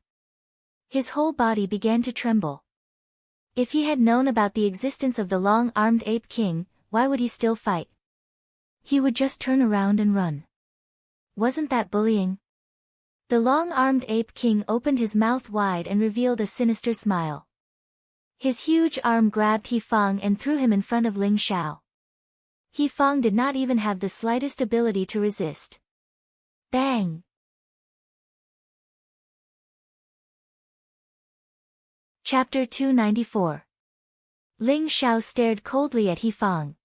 His whole body began to tremble. If he had known about the existence of the long-armed ape king, why would he still fight? He would just turn around and run. Wasn't that bullying? The long-armed ape king opened his mouth wide and revealed a sinister smile. His huge arm grabbed He Fang and threw him in front of Ling Zhao. He Fang did not even have the slightest ability to resist. Bang! Chapter 294. Ling Zhao stared coldly at He Fang.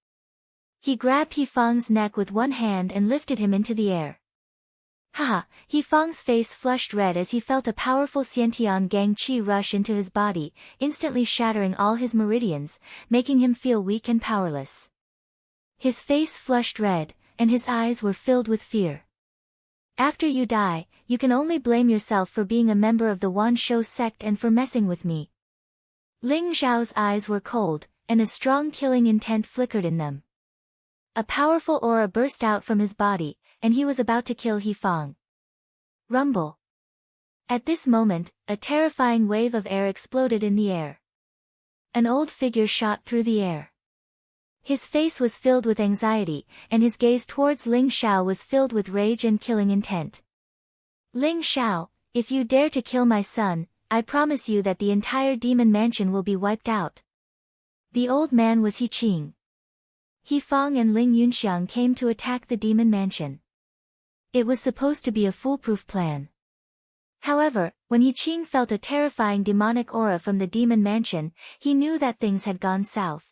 He grabbed He Fang's neck with one hand and lifted him into the air. Haha, He Fang's face flushed red as he felt a powerful Xiantian Gang Qi rush into his body, instantly shattering all his meridians, making him feel weak and powerless. His face flushed red, and his eyes were filled with fear. After you die, you can only blame yourself for being a member of the Wan Shou sect and for messing with me." Ling Zhao's eyes were cold, and a strong killing intent flickered in them. A powerful aura burst out from his body, and he was about to kill He Fang. Rumble. At this moment, a terrifying wave of air exploded in the air. An old figure shot through the air. His face was filled with anxiety, and his gaze towards Ling Xiao was filled with rage and killing intent. "Ling Xiao, if you dare to kill my son, I promise you that the entire demon mansion will be wiped out." The old man was He Qing. He Fang and Ling Yunxiang came to attack the demon mansion. It was supposed to be a foolproof plan. However, when He Qing felt a terrifying demonic aura from the demon mansion, he knew that things had gone south.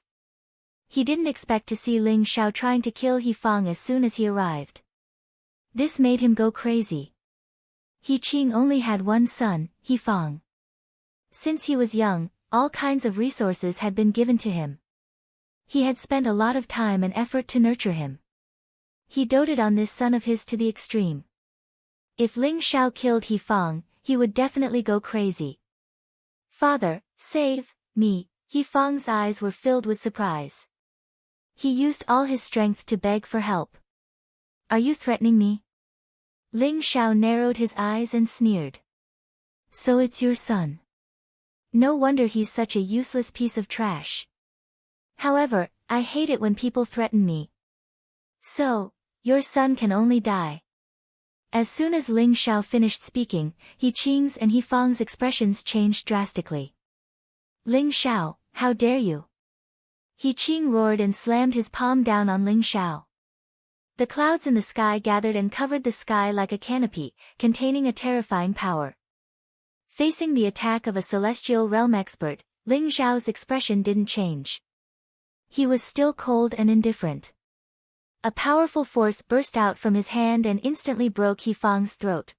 He didn't expect to see Ling Xiao trying to kill He Fang as soon as he arrived. This made him go crazy. He Qing only had one son, He Fang. Since he was young, all kinds of resources had been given to him. He had spent a lot of time and effort to nurture him. He doted on this son of his to the extreme. If Ling Xiao killed He Fang, he would definitely go crazy. "Father, save me!" He Fang's eyes were filled with surprise. He used all his strength to beg for help. "Are you threatening me?" Ling Xiao narrowed his eyes and sneered. "So it's your son. No wonder he's such a useless piece of trash. However, I hate it when people threaten me. So, your son can only die." As soon as Ling Xiao finished speaking, He Qing's and He Fang's expressions changed drastically. "Ling Xiao, how dare you!" He Qing roared and slammed his palm down on Ling Xiao. The clouds in the sky gathered and covered the sky like a canopy, containing a terrifying power. Facing the attack of a celestial realm expert, Ling Xiao's expression didn't change. He was still cold and indifferent. A powerful force burst out from his hand and instantly broke He Fang's throat.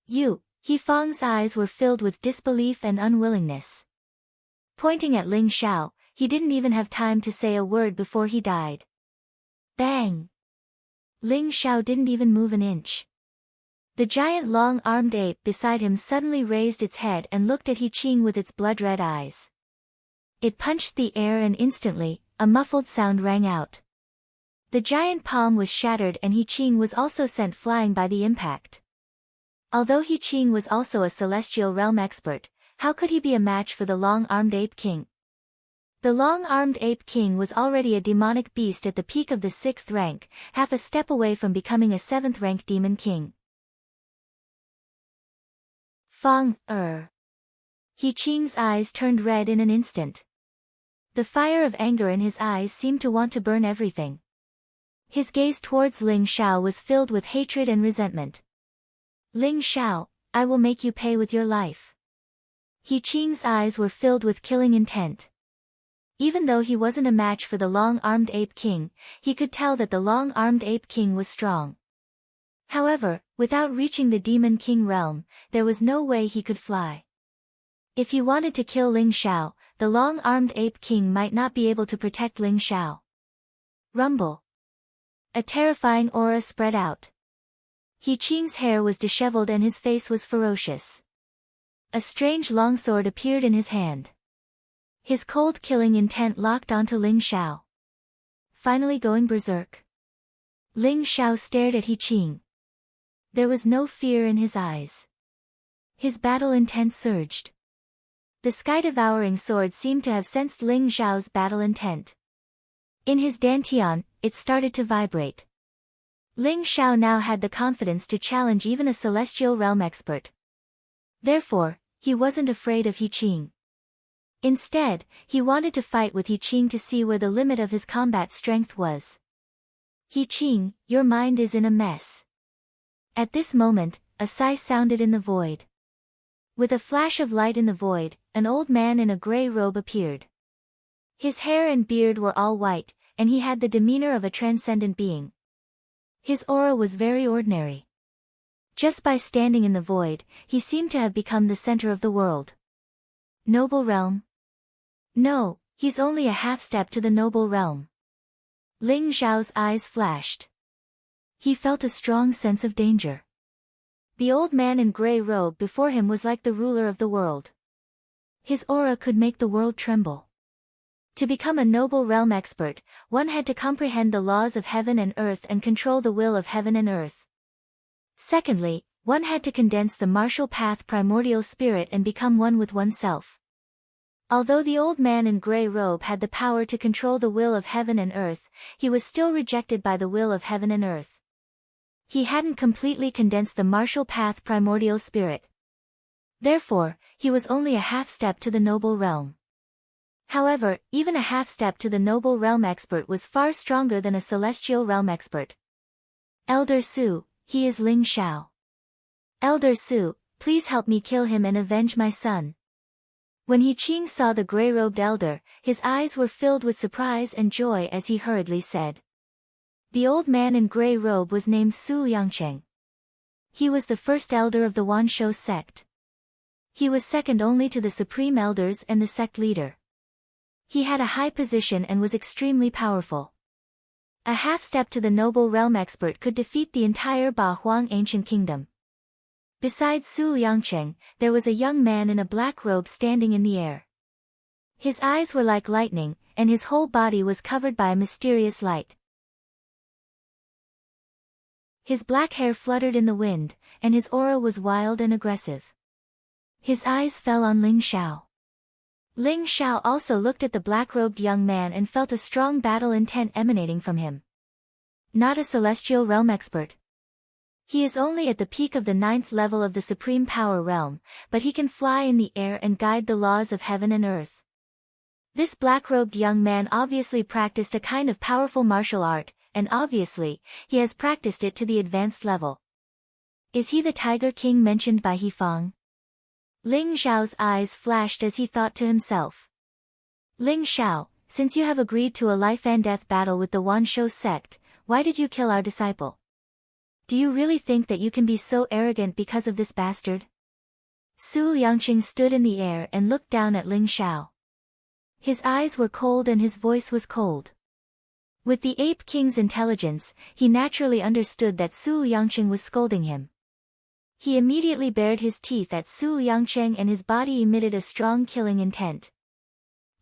He Fang's eyes were filled with disbelief and unwillingness. Pointing at Ling Xiao, he didn't even have time to say a word before he died. Bang! Ling Xiao didn't even move an inch. The giant long-armed ape beside him suddenly raised its head and looked at He Qing with its blood-red eyes. It punched the air and instantly, a muffled sound rang out. The giant palm was shattered and He Qing was also sent flying by the impact. Although He Qing was also a celestial realm expert, how could he be a match for the long-armed ape king? The long-armed ape king was already a demonic beast at the peak of the 6th rank, half a step away from becoming a 7th rank demon king. Fang, He Qing's eyes turned red in an instant. The fire of anger in his eyes seemed to want to burn everything. His gaze towards Ling Xiao was filled with hatred and resentment. "Ling Xiao, I will make you pay with your life." He Qing's eyes were filled with killing intent. Even though he wasn't a match for the long-armed ape king, he could tell that the long-armed ape king was strong. However, without reaching the demon king realm, there was no way he could fly. If he wanted to kill Ling Xiao, the long-armed ape king might not be able to protect Ling Xiao. Rumble. A terrifying aura spread out. He Qing's hair was disheveled and his face was ferocious. A strange longsword appeared in his hand. His cold killing intent locked onto Ling Xiao. Finally going berserk. Ling Xiao stared at He Qing. There was no fear in his eyes. His battle intent surged. The sky-devouring sword seemed to have sensed Ling Xiao's battle intent. In his dantian, it started to vibrate. Ling Xiao now had the confidence to challenge even a celestial realm expert. Therefore, he wasn't afraid of He Qing. Instead, he wanted to fight with He Qing to see where the limit of his combat strength was. "He Qing, your mind is in a mess." At this moment, a sigh sounded in the void. With a flash of light in the void, an old man in a grey robe appeared. His hair and beard were all white, and he had the demeanor of a transcendent being. His aura was very ordinary. Just by standing in the void, he seemed to have become the center of the world. Noble realm? No, he's only a half-step to the noble realm. Ling Zhao's eyes flashed. He felt a strong sense of danger. The old man in gray robe before him was like the ruler of the world. His aura could make the world tremble. To become a noble realm expert, one had to comprehend the laws of heaven and earth and control the will of heaven and earth. Secondly, one had to condense the martial path primordial spirit and become one with oneself. Although the old man in gray robe had the power to control the will of heaven and earth, he was still rejected by the will of heaven and earth. He hadn't completely condensed the martial path primordial spirit. Therefore, he was only a half step to the noble realm. However, even a half step to the noble realm expert was far stronger than a celestial realm expert. Elder Su, he is Ling Xiao. Elder Su, please help me kill him and avenge my son. When He Qing saw the gray-robed elder, his eyes were filled with surprise and joy as he hurriedly said. The old man in gray robe was named Su Yangcheng. He was the first elder of the Wanshou sect. He was second only to the supreme elders and the sect leader. He had a high position and was extremely powerful. A half step to the noble realm expert could defeat the entire Ba Huang ancient kingdom. Besides Su Yangcheng, there was a young man in a black robe standing in the air. His eyes were like lightning, and his whole body was covered by a mysterious light. His black hair fluttered in the wind, and his aura was wild and aggressive. His eyes fell on Ling Xiao. Ling Xiao also looked at the black-robed young man and felt a strong battle intent emanating from him. Not a celestial realm expert. He is only at the peak of the 9th level of the supreme power realm, but he can fly in the air and guide the laws of heaven and earth. This black-robed young man obviously practiced a kind of powerful martial art, and obviously, he has practiced it to the advanced level. Is he the Tiger King mentioned by He Fang? Ling Xiao's eyes flashed as he thought to himself. Ling Xiao, since you have agreed to a life and death battle with the Wanshou sect, why did you kill our disciple? Do you really think that you can be so arrogant because of this bastard? Su Yangqing stood in the air and looked down at Ling Xiao. His eyes were cold and his voice was cold. With the Ape King's intelligence, he naturally understood that Su Yangqing was scolding him. He immediately bared his teeth at Su Yangcheng and his body emitted a strong killing intent.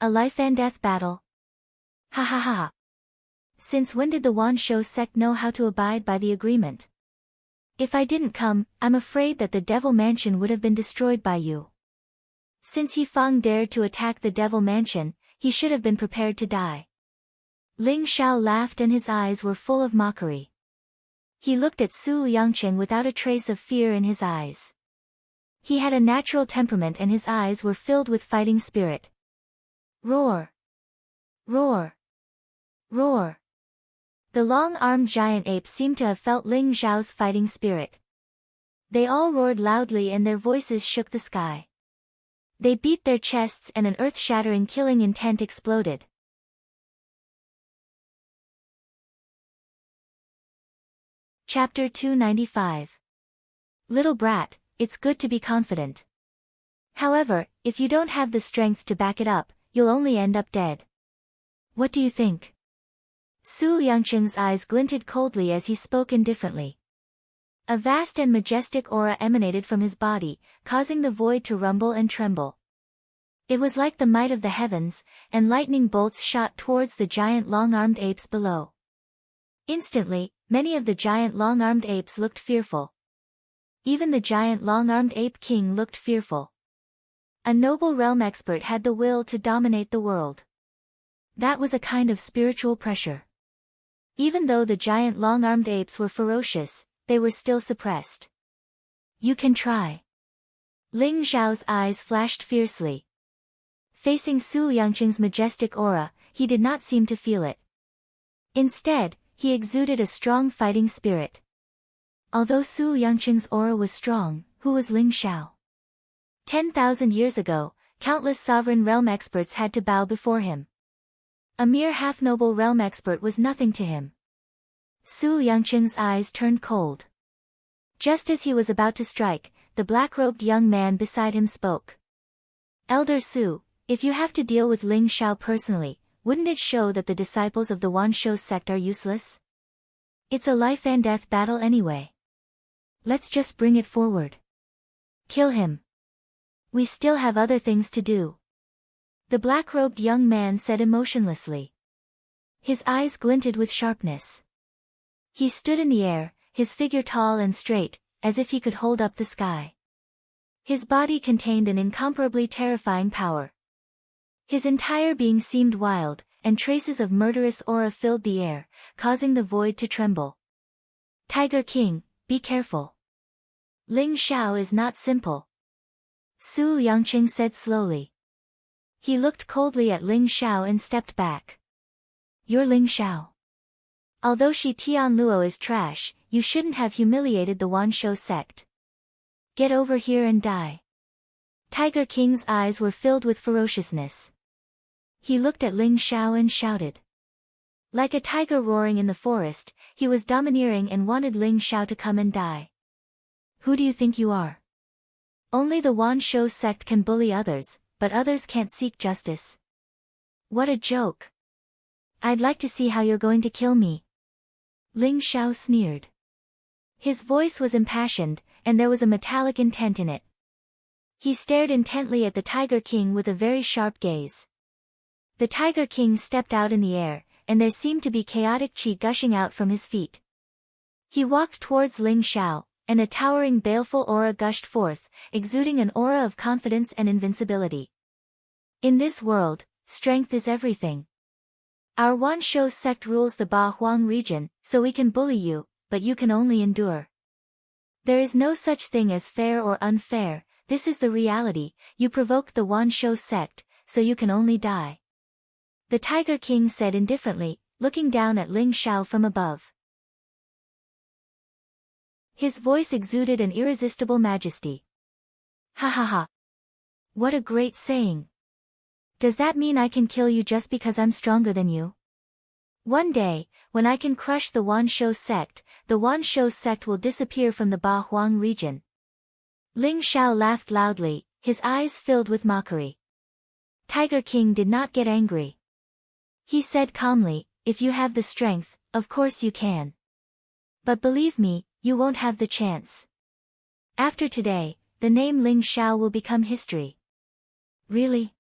A life and death battle? Ha ha ha. Since when did the Wanshou sect know how to abide by the agreement? If I didn't come, I'm afraid that the Devil Mansion would have been destroyed by you. Since He Fang dared to attack the Devil Mansion, he should have been prepared to die. Ling Xiao laughed and his eyes were full of mockery. He looked at Su Yangcheng without a trace of fear in his eyes. He had a natural temperament and his eyes were filled with fighting spirit. Roar! Roar! Roar! The long-armed giant apes seemed to have felt Ling Xiao's fighting spirit. They all roared loudly and their voices shook the sky. They beat their chests and an earth-shattering killing intent exploded. Chapter 295. Little brat, it's good to be confident. However, if you don't have the strength to back it up, you'll only end up dead. What do you think? Su Yangcheng's eyes glinted coldly as he spoke indifferently. A vast and majestic aura emanated from his body, causing the void to rumble and tremble. It was like the might of the heavens, and lightning bolts shot towards the giant long-armed apes below. Instantly, many of the giant long-armed apes looked fearful. Even the giant long-armed ape king looked fearful. A noble realm expert had the will to dominate the world. That was a kind of spiritual pressure. Even though the giant long-armed apes were ferocious, they were still suppressed. You can try. Ling Xiao's eyes flashed fiercely. Facing Su Yangcheng's majestic aura, he did not seem to feel it. Instead, he exuded a strong fighting spirit. Although Su Yangcheng's aura was strong, who was Ling Xiao? 10,000 years ago, countless sovereign realm experts had to bow before him. A mere half-noble realm expert was nothing to him. Su Yangcheng's eyes turned cold. Just as he was about to strike, the black-robed young man beside him spoke. Elder Su, if you have to deal with Ling Xiao personally, wouldn't it show that the disciples of the Wanshou sect are useless? It's a life and death battle anyway. Let's just bring it forward. Kill him. We still have other things to do. The black-robed young man said emotionlessly. His eyes glinted with sharpness. He stood in the air, his figure tall and straight, as if he could hold up the sky. His body contained an incomparably terrifying power. His entire being seemed wild, and traces of murderous aura filled the air, causing the void to tremble. Tiger King, be careful. Ling Xiao is not simple. Su Yangqing said slowly. He looked coldly at Ling Xiao and stepped back. You're Ling Xiao. Although Shi Tianluo is trash, you shouldn't have humiliated the Wanshou sect. Get over here and die. Tiger King's eyes were filled with ferociousness. He looked at Ling Xiao and shouted. Like a tiger roaring in the forest, he was domineering and wanted Ling Xiao to come and die. Who do you think you are? Only the Wanshou sect can bully others, but others can't seek justice. What a joke. I'd like to see how you're going to kill me. Ling Xiao sneered. His voice was impassioned, and there was a metallic intent in it. He stared intently at the Tiger King with a very sharp gaze. The Tiger King stepped out in the air, and there seemed to be chaotic qi gushing out from his feet. He walked towards Ling Xiao, and a towering baleful aura gushed forth, exuding an aura of confidence and invincibility. In this world, strength is everything. Our Wanshou sect rules the Ba Huang region, so we can bully you, but you can only endure. There is no such thing as fair or unfair, this is the reality, you provoked the Wanshou sect, so you can only die. The Tiger King said indifferently, looking down at Ling Xiao from above. His voice exuded an irresistible majesty. Ha ha ha. What a great saying. Does that mean I can kill you just because I'm stronger than you? One day, when I can crush the Wanshou sect will disappear from the Ba Huang region. Ling Xiao laughed loudly, his eyes filled with mockery. Tiger King did not get angry. He said calmly, if you have the strength, of course you can. But believe me, you won't have the chance. After today, the name Ling Xiao will become history. Really?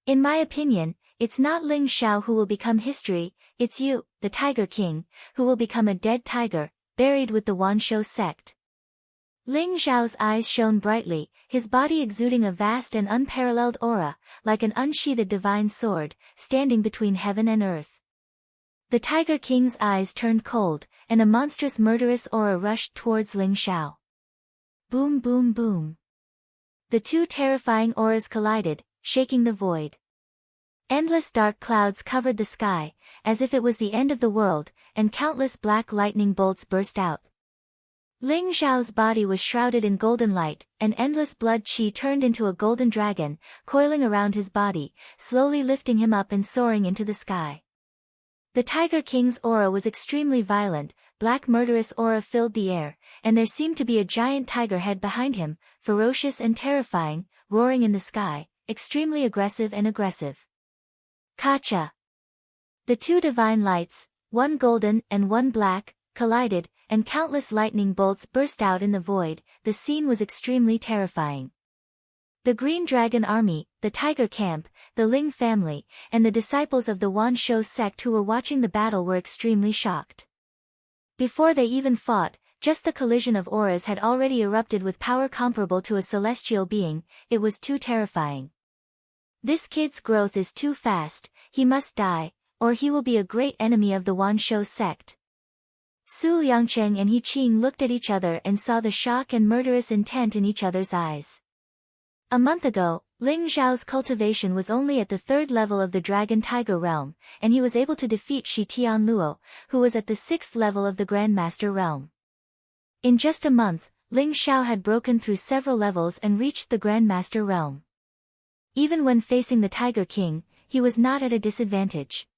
In my opinion, it's not Ling Xiao who will become history, it's you, the Tiger King, who will become a dead tiger, buried with the Wanshou sect. Ling Xiao's eyes shone brightly, his body exuding a vast and unparalleled aura, like an unsheathed divine sword, standing between heaven and earth. The Tiger King's eyes turned cold, and a monstrous murderous aura rushed towards Ling Xiao. Boom boom boom. The two terrifying auras collided, shaking the void. Endless dark clouds covered the sky, as if it was the end of the world, and countless black lightning bolts burst out. Ling Xiao's body was shrouded in golden light, and endless blood qi turned into a golden dragon, coiling around his body, slowly lifting him up and soaring into the sky. The Tiger King's aura was extremely violent, black murderous aura filled the air, and there seemed to be a giant tiger head behind him, ferocious and terrifying, roaring in the sky, extremely aggressive and aggressive. Kacha! The two divine lights, one golden and one black, collided, and countless lightning bolts burst out in the void. The scene was extremely terrifying. The Green Dragon Army, the Tiger Camp, the Ling family, and the disciples of the Wanshou sect who were watching the battle were extremely shocked. Before they even fought, just the collision of auras had already erupted with power comparable to a celestial being. It was too terrifying. This kid's growth is too fast, he must die, or he will be a great enemy of the Wanshou sect. Su Yangcheng and He Qing looked at each other and saw the shock and murderous intent in each other's eyes. A month ago, Ling Xiao's cultivation was only at the 3rd level of the Dragon Tiger realm, and he was able to defeat Shi Tianluo, who was at the 6th level of the Grandmaster realm. In just a month, Ling Xiao had broken through several levels and reached the Grandmaster realm. Even when facing the Tiger King, he was not at a disadvantage.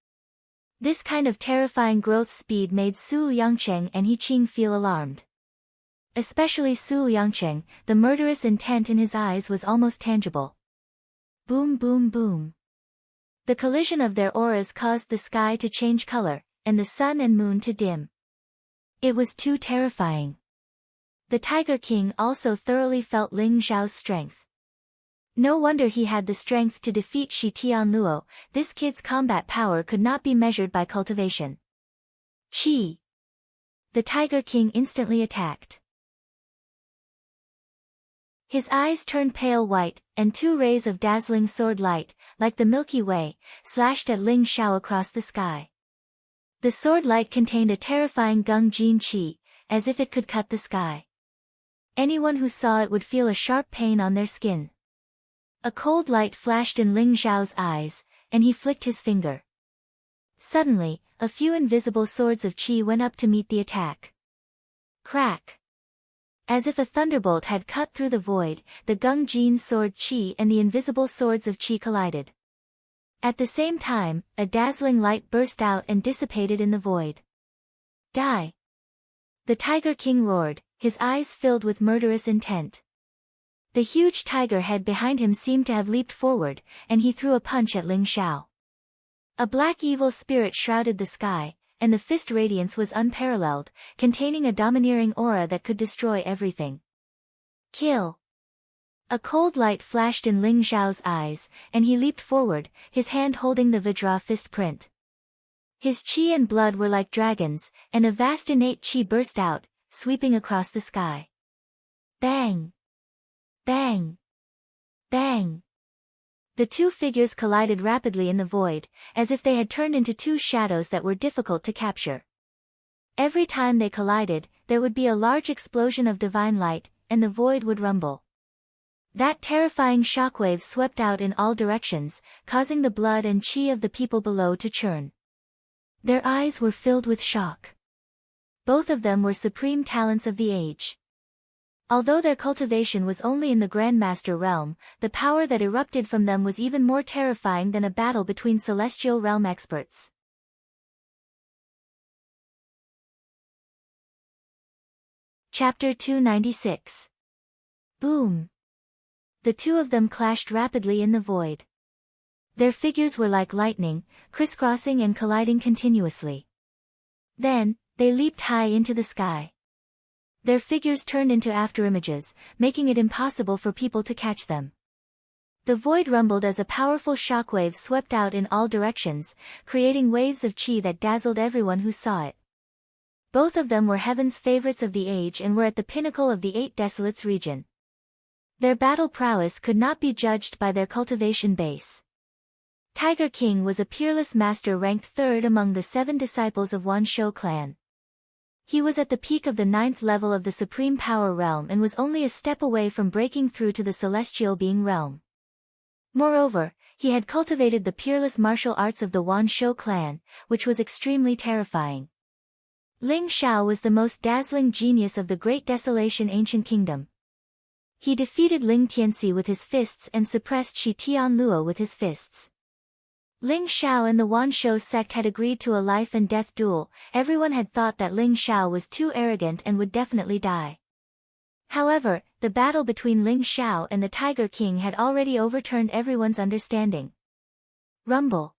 This kind of terrifying growth speed made Su Yangcheng and He Qing feel alarmed. Especially Su Yangcheng, the murderous intent in his eyes was almost tangible. Boom boom boom. The collision of their auras caused the sky to change color, and the sun and moon to dim. It was too terrifying. The Tiger King also thoroughly felt Ling Xiao's strength. No wonder he had the strength to defeat Shi Tianluo. This kid's combat power could not be measured by cultivation. Qi! The Tiger King instantly attacked. His eyes turned pale white, and two rays of dazzling sword light, like the Milky Way, slashed at Ling Xiao across the sky. The sword light contained a terrifying Gung Jin Qi, as if it could cut the sky. Anyone who saw it would feel a sharp pain on their skin. A cold light flashed in Ling Xiao's eyes, and he flicked his finger. Suddenly, a few invisible swords of Qi went up to meet the attack. Crack! As if a thunderbolt had cut through the void, the Gung Jin sword Qi and the invisible swords of Qi collided. At the same time, a dazzling light burst out and dissipated in the void. Die! The Tiger King roared, his eyes filled with murderous intent. The huge tiger head behind him seemed to have leaped forward, and he threw a punch at Ling Xiao. A black evil spirit shrouded the sky, and the fist radiance was unparalleled, containing a domineering aura that could destroy everything. Kill! A cold light flashed in Ling Xiao's eyes, and he leaped forward, his hand holding the Vajra fist print. His qi and blood were like dragons, and a vast innate qi burst out, sweeping across the sky. Bang! Bang! Bang! The two figures collided rapidly in the void, as if they had turned into two shadows that were difficult to capture. Every time they collided, there would be a large explosion of divine light, and the void would rumble. That terrifying shockwave swept out in all directions, causing the blood and qi of the people below to churn. Their eyes were filled with shock. Both of them were supreme talents of the age. Although their cultivation was only in the Grandmaster realm, the power that erupted from them was even more terrifying than a battle between celestial realm experts. Chapter 296. Boom! The two of them clashed rapidly in the void. Their figures were like lightning, crisscrossing and colliding continuously. Then, they leaped high into the sky. Their figures turned into afterimages, making it impossible for people to catch them. The void rumbled as a powerful shockwave swept out in all directions, creating waves of qi that dazzled everyone who saw it. Both of them were heaven's favorites of the age and were at the pinnacle of the Eight Desolates region. Their battle prowess could not be judged by their cultivation base. Tiger King was a peerless master ranked third among the 7 disciples of Wan Shou clan. He was at the peak of the 9th level of the Supreme Power Realm and was only a step away from breaking through to the Celestial Being Realm. Moreover, he had cultivated the peerless martial arts of the Wan Shou clan, which was extremely terrifying. Ling Xiao was the most dazzling genius of the Great Desolation Ancient Kingdom. He defeated Ling Tianxi with his fists and suppressed Shi Tianluo with his fists. Ling Xiao and the Wan Shou sect had agreed to a life and death duel. Everyone had thought that Ling Xiao was too arrogant and would definitely die. However, the battle between Ling Xiao and the Tiger King had already overturned everyone's understanding. Rumble.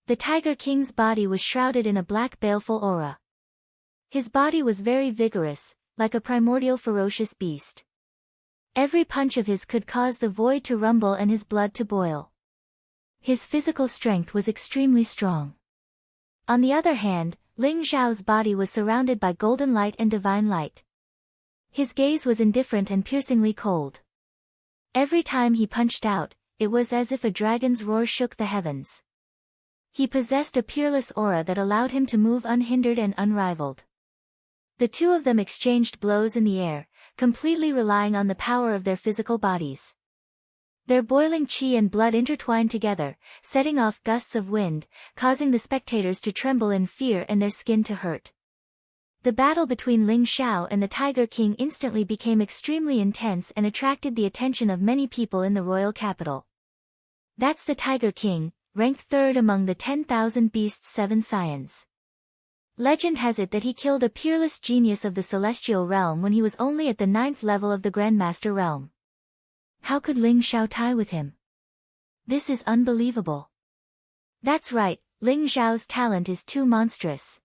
The Tiger King's body was shrouded in a black baleful aura. His body was very vigorous, like a primordial ferocious beast. Every punch of his could cause the void to rumble and his blood to boil. His physical strength was extremely strong. On the other hand, Ling Xiao's body was surrounded by golden light and divine light. His gaze was indifferent and piercingly cold. Every time he punched out, it was as if a dragon's roar shook the heavens. He possessed a peerless aura that allowed him to move unhindered and unrivaled. The two of them exchanged blows in the air, completely relying on the power of their physical bodies. Their boiling qi and blood intertwined together, setting off gusts of wind, causing the spectators to tremble in fear and their skin to hurt. The battle between Ling Xiao and the Tiger King instantly became extremely intense and attracted the attention of many people in the royal capital. That's the Tiger King, ranked third among the 10,000 beasts' 7 scions. Legend has it that he killed a peerless genius of the celestial realm when he was only at the 9th level of the Grandmaster realm. How could Ling Xiao tie with him? This is unbelievable. That's right, Ling Xiao's talent is too monstrous.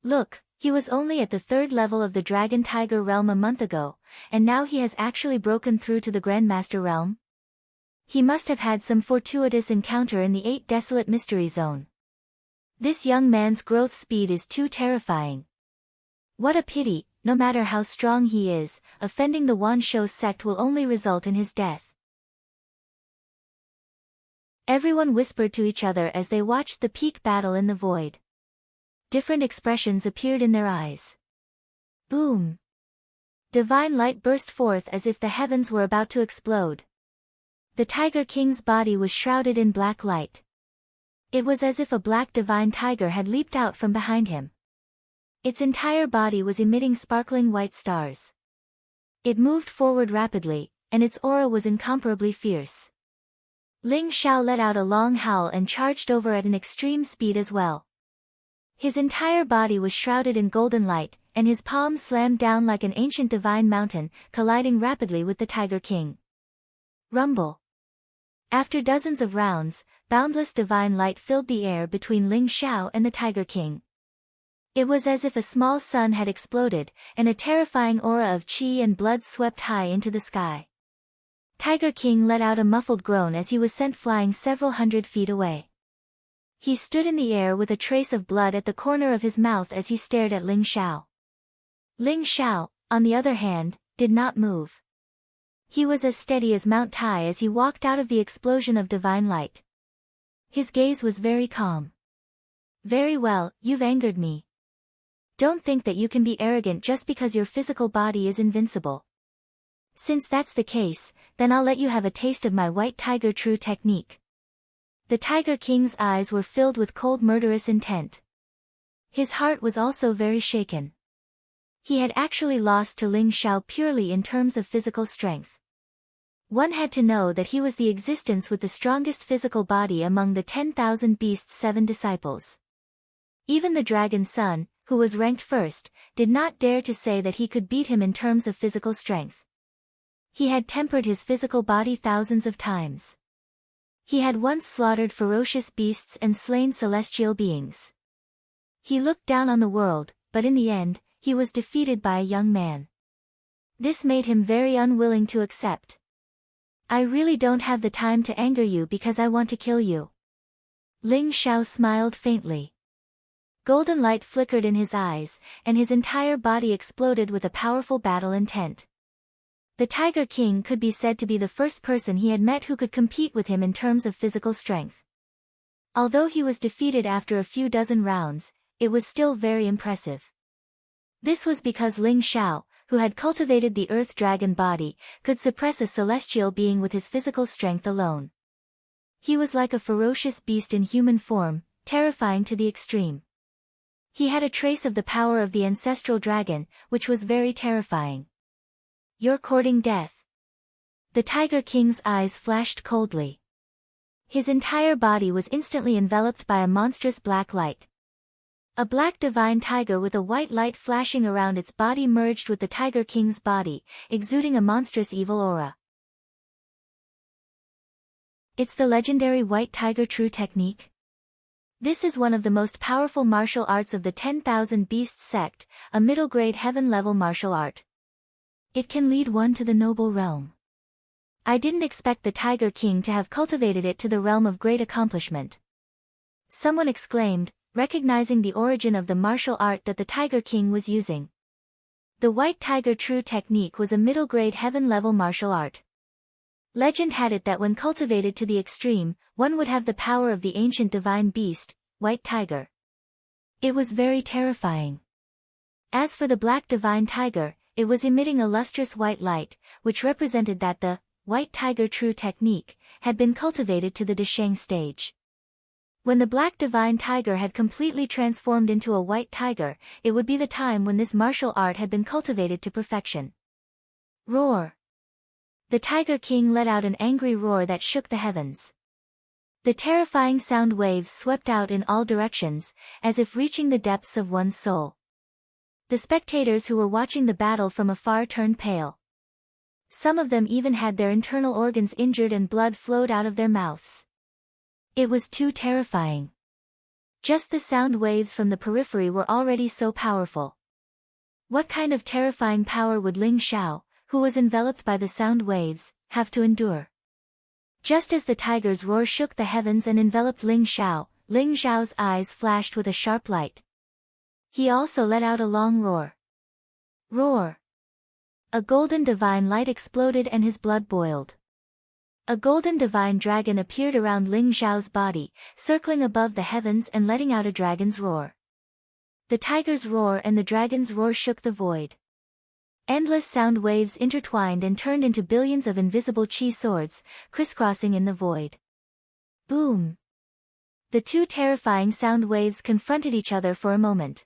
Look, He was only at the 3rd level of the Dragon-Tiger realm a month ago, and now he has actually broken through to the Grandmaster realm? He must have had some fortuitous encounter in the 8 Desolate Mystery Zone. This young man's growth speed is too terrifying. What a pity, no matter how strong he is, offending the Wanshou sect will only result in his death. Everyone whispered to each other as they watched the peak battle in the void. Different expressions appeared in their eyes. Boom! Divine light burst forth as if the heavens were about to explode. The Tiger King's body was shrouded in black light. It was as if a black divine tiger had leaped out from behind him. Its entire body was emitting sparkling white stars. It moved forward rapidly, and its aura was incomparably fierce. Ling Xiao let out a long howl and charged over at an extreme speed as well. His entire body was shrouded in golden light, and his palms slammed down like an ancient divine mountain, colliding rapidly with the Tiger King. Rumble. After dozens of rounds, boundless divine light filled the air between Ling Xiao and the Tiger King. It was as if a small sun had exploded, and a terrifying aura of qi and blood swept high into the sky. Tiger King let out a muffled groan as he was sent flying several hundred feet away. He stood in the air with a trace of blood at the corner of his mouth as he stared at Ling Xiao. Ling Xiao, on the other hand, did not move. He was as steady as Mount Tai as he walked out of the explosion of divine light. His gaze was very calm. Very well, you've angered me. Don't think that you can be arrogant just because your physical body is invincible. Since that's the case, then I'll let you have a taste of my White Tiger True technique. The Tiger King's eyes were filled with cold murderous intent. His heart was also very shaken. He had actually lost to Ling Xiao purely in terms of physical strength. One had to know that he was the existence with the strongest physical body among the 10,000 Beasts' 7 disciples. Even the Dragon Son, who was ranked first, did not dare to say that he could beat him in terms of physical strength. He had tempered his physical body thousands of times. He had once slaughtered ferocious beasts and slain celestial beings. He looked down on the world, but in the end, he was defeated by a young man. This made him very unwilling to accept. I really don't have the time to anger you because I want to kill you. Ling Xiao smiled faintly. Golden light flickered in his eyes, and his entire body exploded with a powerful battle intent. The Tiger King could be said to be the first person he had met who could compete with him in terms of physical strength. Although he was defeated after a few dozen rounds, it was still very impressive. This was because Ling Xiao, who had cultivated the Earth Dragon body, could suppress a celestial being with his physical strength alone. He was like a ferocious beast in human form, terrifying to the extreme. He had a trace of the power of the ancestral dragon, which was very terrifying. You're courting death. The Tiger King's eyes flashed coldly. His entire body was instantly enveloped by a monstrous black light. A black divine tiger with a white light flashing around its body merged with the Tiger King's body, exuding a monstrous evil aura. It's the legendary White Tiger True technique. This is one of the most powerful martial arts of the 10,000 Beasts sect, a middle-grade heaven-level martial art. It can lead one to the noble realm. I didn't expect the Tiger King to have cultivated it to the realm of great accomplishment. Someone exclaimed, recognizing the origin of the martial art that the Tiger King was using. The White Tiger True technique was a middle-grade heaven-level martial art. Legend had it that when cultivated to the extreme, one would have the power of the ancient divine beast, White Tiger. It was very terrifying. As for the black divine tiger, it was emitting a lustrous white light, which represented that the White Tiger True technique had been cultivated to the Desheng stage. When the black divine tiger had completely transformed into a white tiger, it would be the time when this martial art had been cultivated to perfection. Roar! The Tiger King let out an angry roar that shook the heavens. The terrifying sound waves swept out in all directions, as if reaching the depths of one's soul. The spectators who were watching the battle from afar turned pale. Some of them even had their internal organs injured and blood flowed out of their mouths. It was too terrifying. Just the sound waves from the periphery were already so powerful. What kind of terrifying power would Ling Xiao, who was enveloped by the sound waves, have to endure? Just as the tiger's roar shook the heavens and enveloped Ling Xiao's eyes flashed with a sharp light. He also let out a long roar. Roar! A golden divine light exploded and his blood boiled. A golden divine dragon appeared around Ling Xiao's body, circling above the heavens and letting out a dragon's roar. The tiger's roar and the dragon's roar shook the void. Endless sound waves intertwined and turned into billions of invisible chi swords, crisscrossing in the void. Boom! The two terrifying sound waves confronted each other for a moment.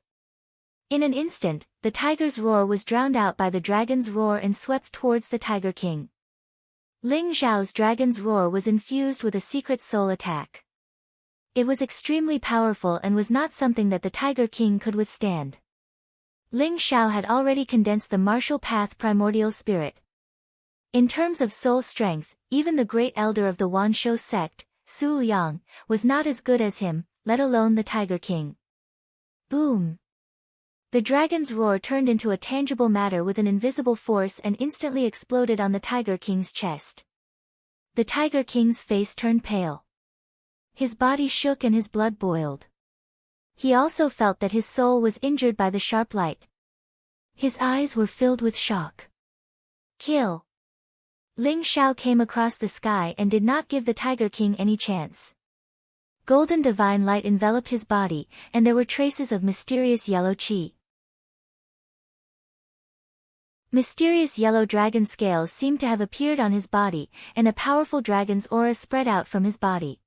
In an instant, the tiger's roar was drowned out by the dragon's roar and swept towards the Tiger King. Ling Xiao's dragon's roar was infused with a secret soul attack. It was extremely powerful and was not something that the Tiger King could withstand. Ling Xiao had already condensed the martial path primordial spirit. In terms of soul strength, even the great elder of the Wanshou sect, Su Liang, was not as good as him, let alone the Tiger King. Boom! The dragon's roar turned into a tangible matter with an invisible force and instantly exploded on the Tiger King's chest. The Tiger King's face turned pale. His body shook and his blood boiled. He also felt that his soul was injured by the sharp light. His eyes were filled with shock. Kill! Ling Xiao came across the sky and did not give the Tiger King any chance. Golden divine light enveloped his body, and there were traces of mysterious yellow qi. Mysterious yellow dragon scales seemed to have appeared on his body, and a powerful dragon's aura spread out from his body.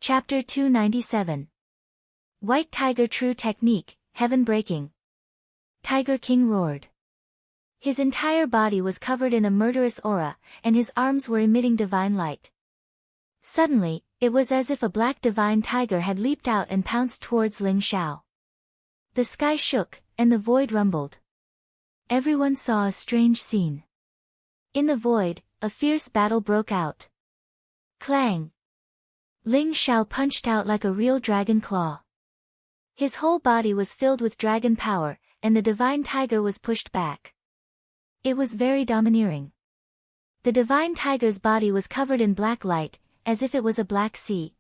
Chapter 297. White Tiger True Technique, Heaven Breaking. Tiger King roared. His entire body was covered in a murderous aura, and his arms were emitting divine light. Suddenly, it was as if a black divine tiger had leaped out and pounced towards Ling Xiao. The sky shook, and the void rumbled. Everyone saw a strange scene. In the void, a fierce battle broke out. Clang! Ling Xiao punched out like a real dragon claw. His whole body was filled with dragon power, and the divine tiger was pushed back. It was very domineering. The divine tiger's body was covered in black light, as if it was a black sea.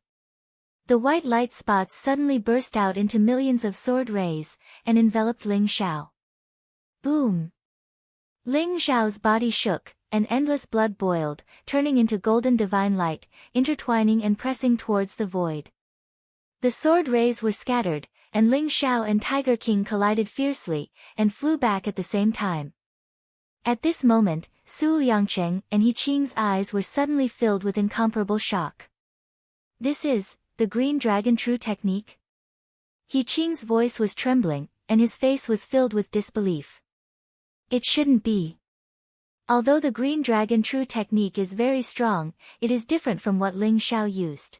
The white light spots suddenly burst out into millions of sword rays, and enveloped Ling Xiao. Boom! Ling Xiao's body shook, and endless blood boiled, turning into golden divine light, intertwining and pressing towards the void. The sword rays were scattered, and Ling Xiao and Tiger King collided fiercely, and flew back at the same time. At this moment, Su Liangcheng and He Qing's eyes were suddenly filled with incomparable shock. This is the Green Dragon True Technique? He Qing's voice was trembling, and his face was filled with disbelief. It shouldn't be. Although the Green Dragon True Technique is very strong, it is different from what Ling Xiao used.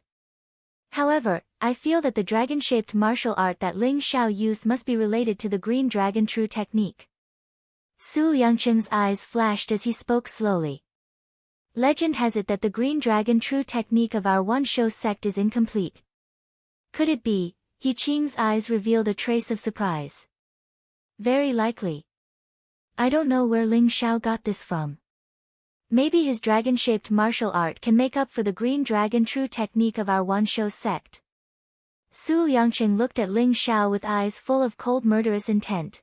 However, I feel that the dragon-shaped martial art that Ling Xiao used must be related to the Green Dragon True Technique. Su Liangcheng's eyes flashed as he spoke slowly. Legend has it that the Green Dragon True Technique of our Wanshou sect is incomplete. Could it be? He Qing's eyes revealed a trace of surprise. Very likely. I don't know where Ling Xiao got this from. Maybe his dragon-shaped martial art can make up for the Green Dragon True Technique of our Wanshou sect. Su Liangcheng looked at Ling Xiao with eyes full of cold murderous intent.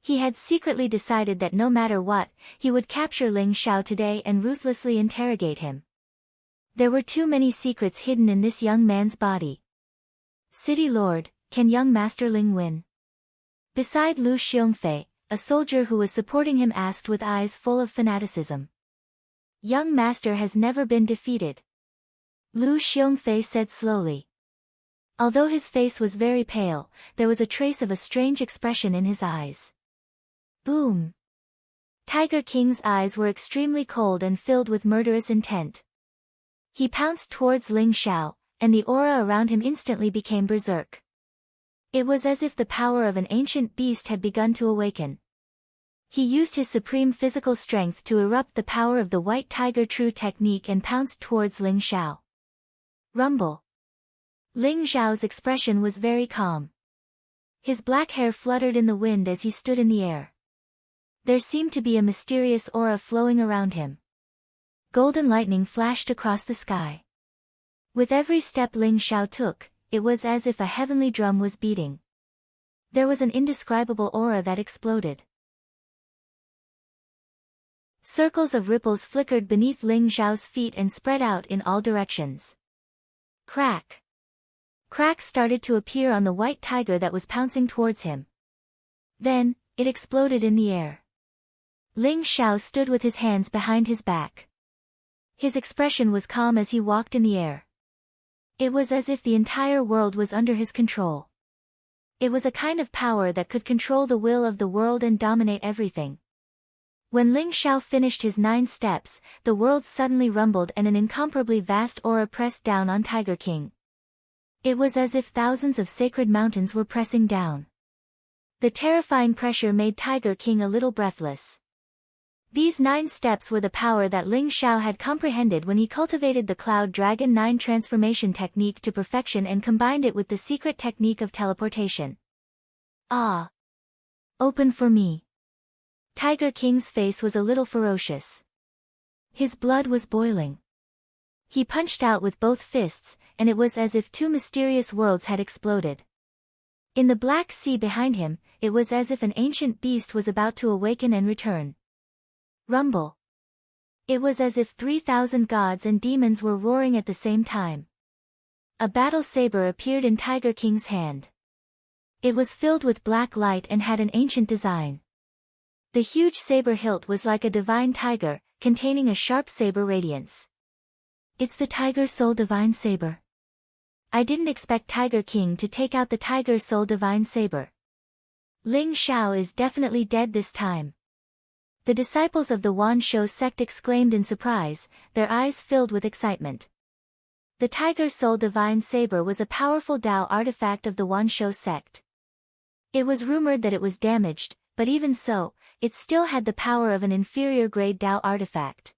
He had secretly decided that no matter what, he would capture Ling Xiao today and ruthlessly interrogate him. There were too many secrets hidden in this young man's body. City Lord, can young Master Ling win? Beside Lu Xiongfei, a soldier who was supporting him asked with eyes full of fanaticism. Young Master has never been defeated. Lu Xiongfei said slowly. Although his face was very pale, there was a trace of a strange expression in his eyes. Boom! Tiger King's eyes were extremely cold and filled with murderous intent. He pounced towards Ling Xiao, and the aura around him instantly became berserk. It was as if the power of an ancient beast had begun to awaken. He used his supreme physical strength to erupt the power of the White Tiger True technique and pounced towards Ling Xiao. Rumble. Ling Xiao's expression was very calm. His black hair fluttered in the wind as he stood in the air. There seemed to be a mysterious aura flowing around him. Golden lightning flashed across the sky. With every step Ling Xiao took, it was as if a heavenly drum was beating. There was an indescribable aura that exploded. Circles of ripples flickered beneath Ling Xiao's feet and spread out in all directions. Crack! Cracks started to appear on the white tiger that was pouncing towards him. Then, it exploded in the air. Ling Xiao stood with his hands behind his back. His expression was calm as he walked in the air. It was as if the entire world was under his control. It was a kind of power that could control the will of the world and dominate everything. When Ling Xiao finished his 9 steps, the world suddenly rumbled and an incomparably vast aura pressed down on Tiger King. It was as if thousands of sacred mountains were pressing down. The terrifying pressure made Tiger King a little breathless. These 9 steps were the power that Ling Xiao had comprehended when he cultivated the Cloud Dragon 9 transformation technique to perfection and combined it with the secret technique of teleportation. Ah! Open for me. Tiger King's face was a little ferocious. His blood was boiling. He punched out with both fists, and it was as if 2 mysterious worlds had exploded. In the Black Sea behind him, it was as if an ancient beast was about to awaken and return. Rumble. It was as if 3,000 gods and demons were roaring at the same time. A battle saber appeared in Tiger King's hand. It was filled with black light and had an ancient design. The huge saber hilt was like a divine tiger, containing a sharp saber radiance. It's the Tiger Soul Divine Saber. I didn't expect Tiger King to take out the Tiger Soul Divine Saber. Ling Xiao is definitely dead this time. The disciples of the Wan Shou sect exclaimed in surprise, their eyes filled with excitement. The Tiger Soul Divine Saber was a powerful Dao artifact of the Wan Shou sect. It was rumored that it was damaged, but even so, it still had the power of an inferior grade Dao artifact.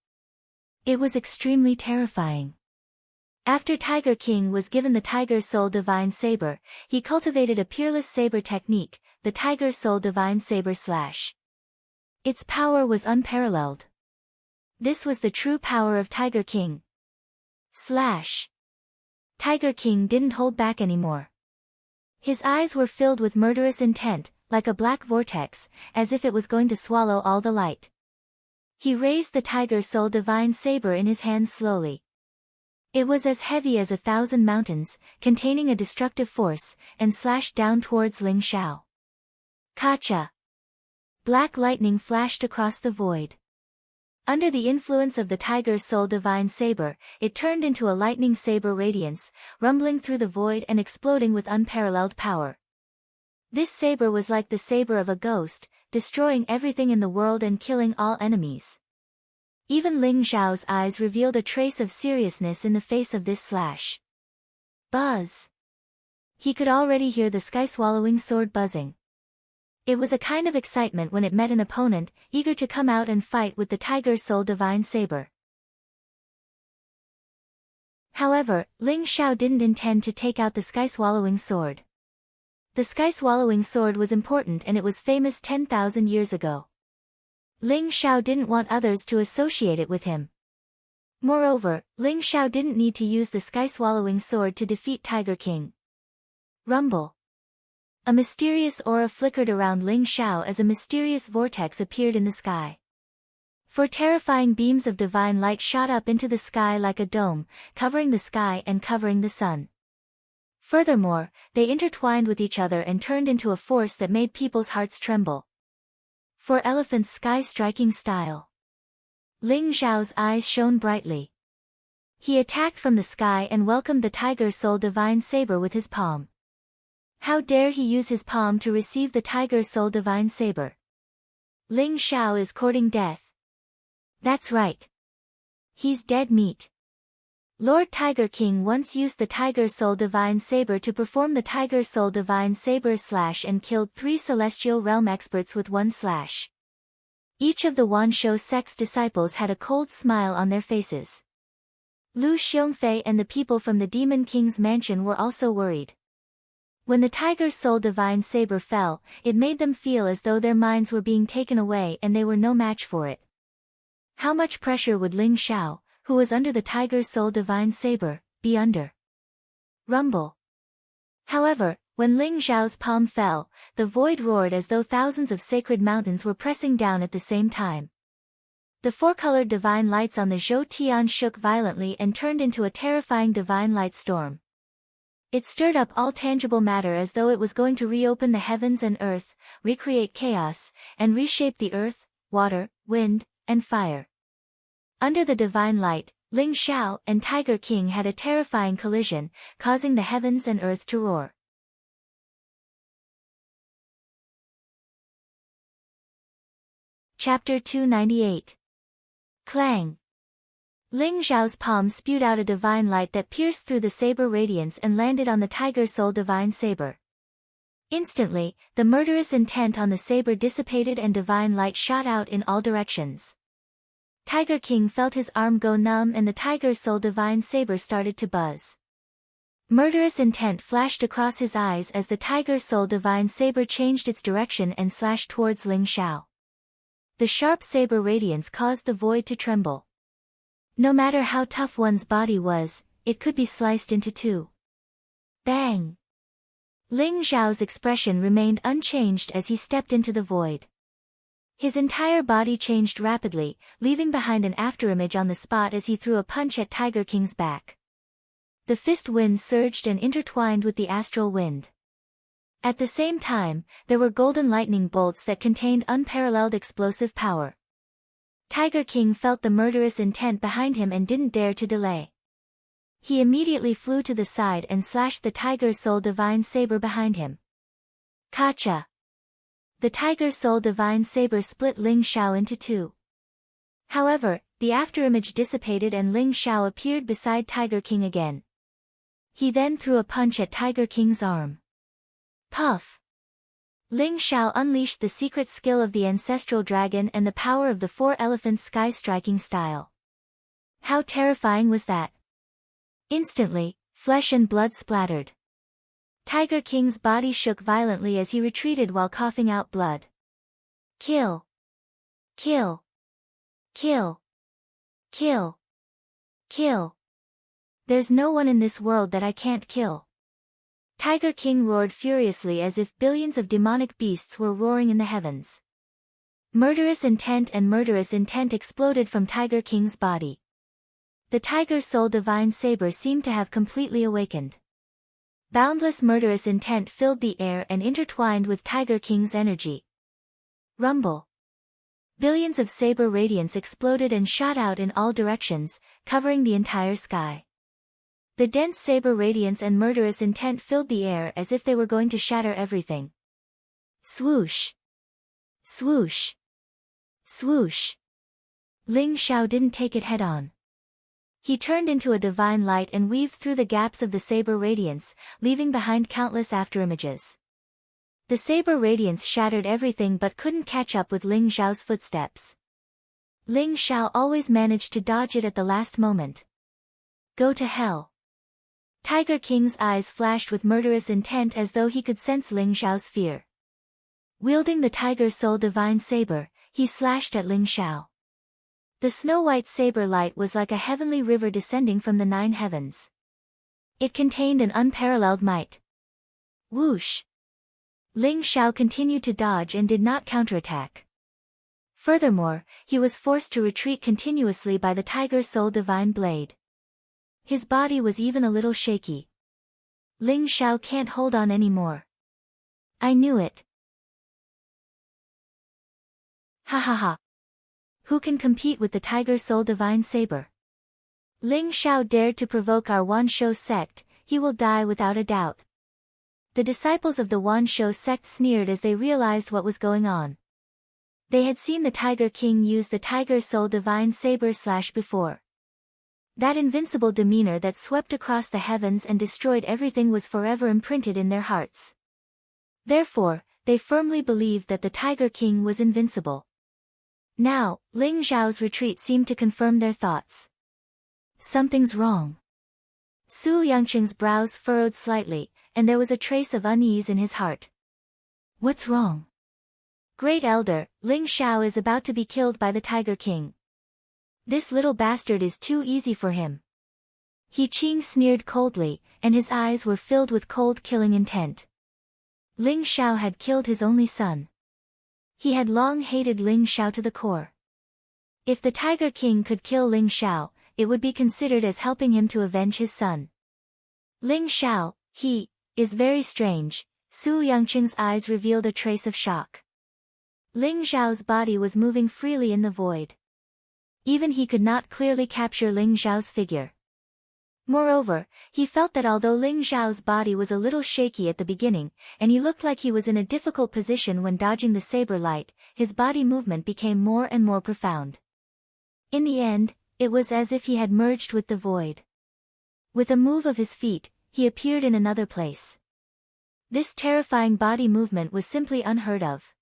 It was extremely terrifying. After Tiger King was given the Tiger Soul Divine Saber, he cultivated a peerless saber technique, the Tiger Soul Divine Saber Slash. Its power was unparalleled. This was the true power of Tiger King. Slash. Tiger King didn't hold back anymore. His eyes were filled with murderous intent, like a black vortex, as if it was going to swallow all the light. He raised the Tiger Soul Divine Saber in his hands slowly. It was as heavy as 1,000 mountains, containing a destructive force, and slashed down towards Ling Xiao. Kacha! Black lightning flashed across the void. Under the influence of the Tiger Soul Divine Saber, it turned into a lightning saber radiance, rumbling through the void and exploding with unparalleled power. This saber was like the saber of a ghost, destroying everything in the world and killing all enemies. Even Ling Xiao's eyes revealed a trace of seriousness in the face of this slash. Buzz! He could already hear the sky-swallowing sword buzzing. It was a kind of excitement when it met an opponent, eager to come out and fight with the Tiger Soul Divine Saber. However, Ling Xiao didn't intend to take out the sky-swallowing sword. The sky-swallowing sword was important and it was famous 10,000 years ago. Ling Xiao didn't want others to associate it with him. Moreover, Ling Xiao didn't need to use the sky-swallowing sword to defeat Tiger King. Rumble. A mysterious aura flickered around Ling Xiao as a mysterious vortex appeared in the sky. 4 terrifying beams of divine light shot up into the sky like a dome, covering the sky and covering the sun. Furthermore, they intertwined with each other and turned into a force that made people's hearts tremble. 4 elephants sky-striking style. Ling Xiao's eyes shone brightly. He attacked from the sky and welcomed the Tiger Soul Divine Saber with his palm. How dare he use his palm to receive the Tiger Soul Divine Saber? Ling Xiao is courting death. That's right. He's dead meat. Lord Tiger King once used the Tiger Soul Divine Saber to perform the Tiger Soul Divine Saber Slash and killed 3 celestial realm experts with 1 slash. Each of the Wanshou sect's disciples had a cold smile on their faces. Lu Xiongfei and the people from the Demon King's mansion were also worried. When the Tiger Soul Divine Saber fell, it made them feel as though their minds were being taken away and they were no match for it. How much pressure would Ling Xiao, who was under the Tiger Soul Divine Saber, be under? Rumble. However, when Ling Xiao's palm fell, the void roared as though thousands of sacred mountains were pressing down at the same time. The four-colored divine lights on the Zhou Tian shook violently and turned into a terrifying divine light storm. It stirred up all tangible matter as though it was going to reopen the heavens and earth, recreate chaos, and reshape the earth, water, wind, and fire. Under the divine light, Ling Xiao and Tiger King had a terrifying collision, causing the heavens and earth to roar. Chapter 298. Clang. Ling Xiao's palm spewed out a divine light that pierced through the saber radiance and landed on the Tiger Soul Divine Saber. Instantly, the murderous intent on the saber dissipated and divine light shot out in all directions. Tiger King felt his arm go numb and the Tiger Soul Divine Saber started to buzz. Murderous intent flashed across his eyes as the Tiger Soul Divine Saber changed its direction and slashed towards Ling Xiao. The sharp saber radiance caused the void to tremble. No matter how tough one's body was, it could be sliced into two. Bang! Ling Xiao's expression remained unchanged as he stepped into the void. His entire body changed rapidly, leaving behind an afterimage on the spot as he threw a punch at Tiger King's back. The fist wind surged and intertwined with the astral wind. At the same time, there were golden lightning bolts that contained unparalleled explosive power. Tiger King felt the murderous intent behind him and didn't dare to delay. He immediately flew to the side and slashed the Tiger Soul Divine Saber behind him. Kacha! The Tiger Soul Divine Saber split Ling Xiao into two. However, the afterimage dissipated and Ling Xiao appeared beside Tiger King again. He then threw a punch at Tiger King's arm. Puff! Ling Xiao unleashed the secret skill of the ancestral dragon and the power of the four elephants sky-striking style. How terrifying was that? Instantly, flesh and blood splattered. Tiger King's body shook violently as he retreated while coughing out blood. Kill! Kill! Kill! Kill! Kill! There's no one in this world that I can't kill. Tiger King roared furiously as if billions of demonic beasts were roaring in the heavens. Murderous intent exploded from Tiger King's body. The Tiger Soul Divine Saber seemed to have completely awakened. Boundless murderous intent filled the air and intertwined with Tiger King's energy. Rumble. Billions of saber radiance exploded and shot out in all directions, covering the entire sky. The dense saber radiance and murderous intent filled the air as if they were going to shatter everything. Swoosh! Swoosh! Swoosh! Ling Xiao didn't take it head-on. He turned into a divine light and weaved through the gaps of the saber radiance, leaving behind countless afterimages. The saber radiance shattered everything but couldn't catch up with Ling Xiao's footsteps. Ling Xiao always managed to dodge it at the last moment. Go to hell! Tiger King's eyes flashed with murderous intent as though he could sense Ling Xiao's fear. Wielding the Tiger Soul Divine Saber, he slashed at Ling Xiao. The snow-white saber light was like a heavenly river descending from the 9 heavens. It contained an unparalleled might. Whoosh! Ling Xiao continued to dodge and did not counterattack. Furthermore, he was forced to retreat continuously by the Tiger Soul Divine Blade. His body was even a little shaky. Ling Xiao can't hold on anymore. I knew it. Ha ha ha. Who can compete with the Tiger Soul Divine Saber? Ling Xiao dared to provoke our Wanshou sect, he will die without a doubt. The disciples of the Wanshou sect sneered as they realized what was going on. They had seen the Tiger King use the Tiger Soul Divine Saber slash before. That invincible demeanor that swept across the heavens and destroyed everything was forever imprinted in their hearts. Therefore, they firmly believed that the Tiger King was invincible. Now, Ling Zhao's retreat seemed to confirm their thoughts. Something's wrong. Su Yangqing's brows furrowed slightly, and there was a trace of unease in his heart. What's wrong? Great Elder, Ling Zhao is about to be killed by the Tiger King. This little bastard is too easy for him. He Qing sneered coldly, and his eyes were filled with cold killing intent. Ling Zhao had killed his only son. He had long hated Ling Zhao to the core. If the Tiger King could kill Ling Zhao, it would be considered as helping him to avenge his son. Ling Zhao, he, is very strange. Su Yangqing's eyes revealed a trace of shock. Ling Zhao's body was moving freely in the void. Even he could not clearly capture Ling Zhao's figure. Moreover, he felt that although Ling Zhao's body was a little shaky at the beginning, and he looked like he was in a difficult position when dodging the saber light, his body movement became more and more profound. In the end, it was as if he had merged with the void. With a move of his feet, he appeared in another place. This terrifying body movement was simply unheard of.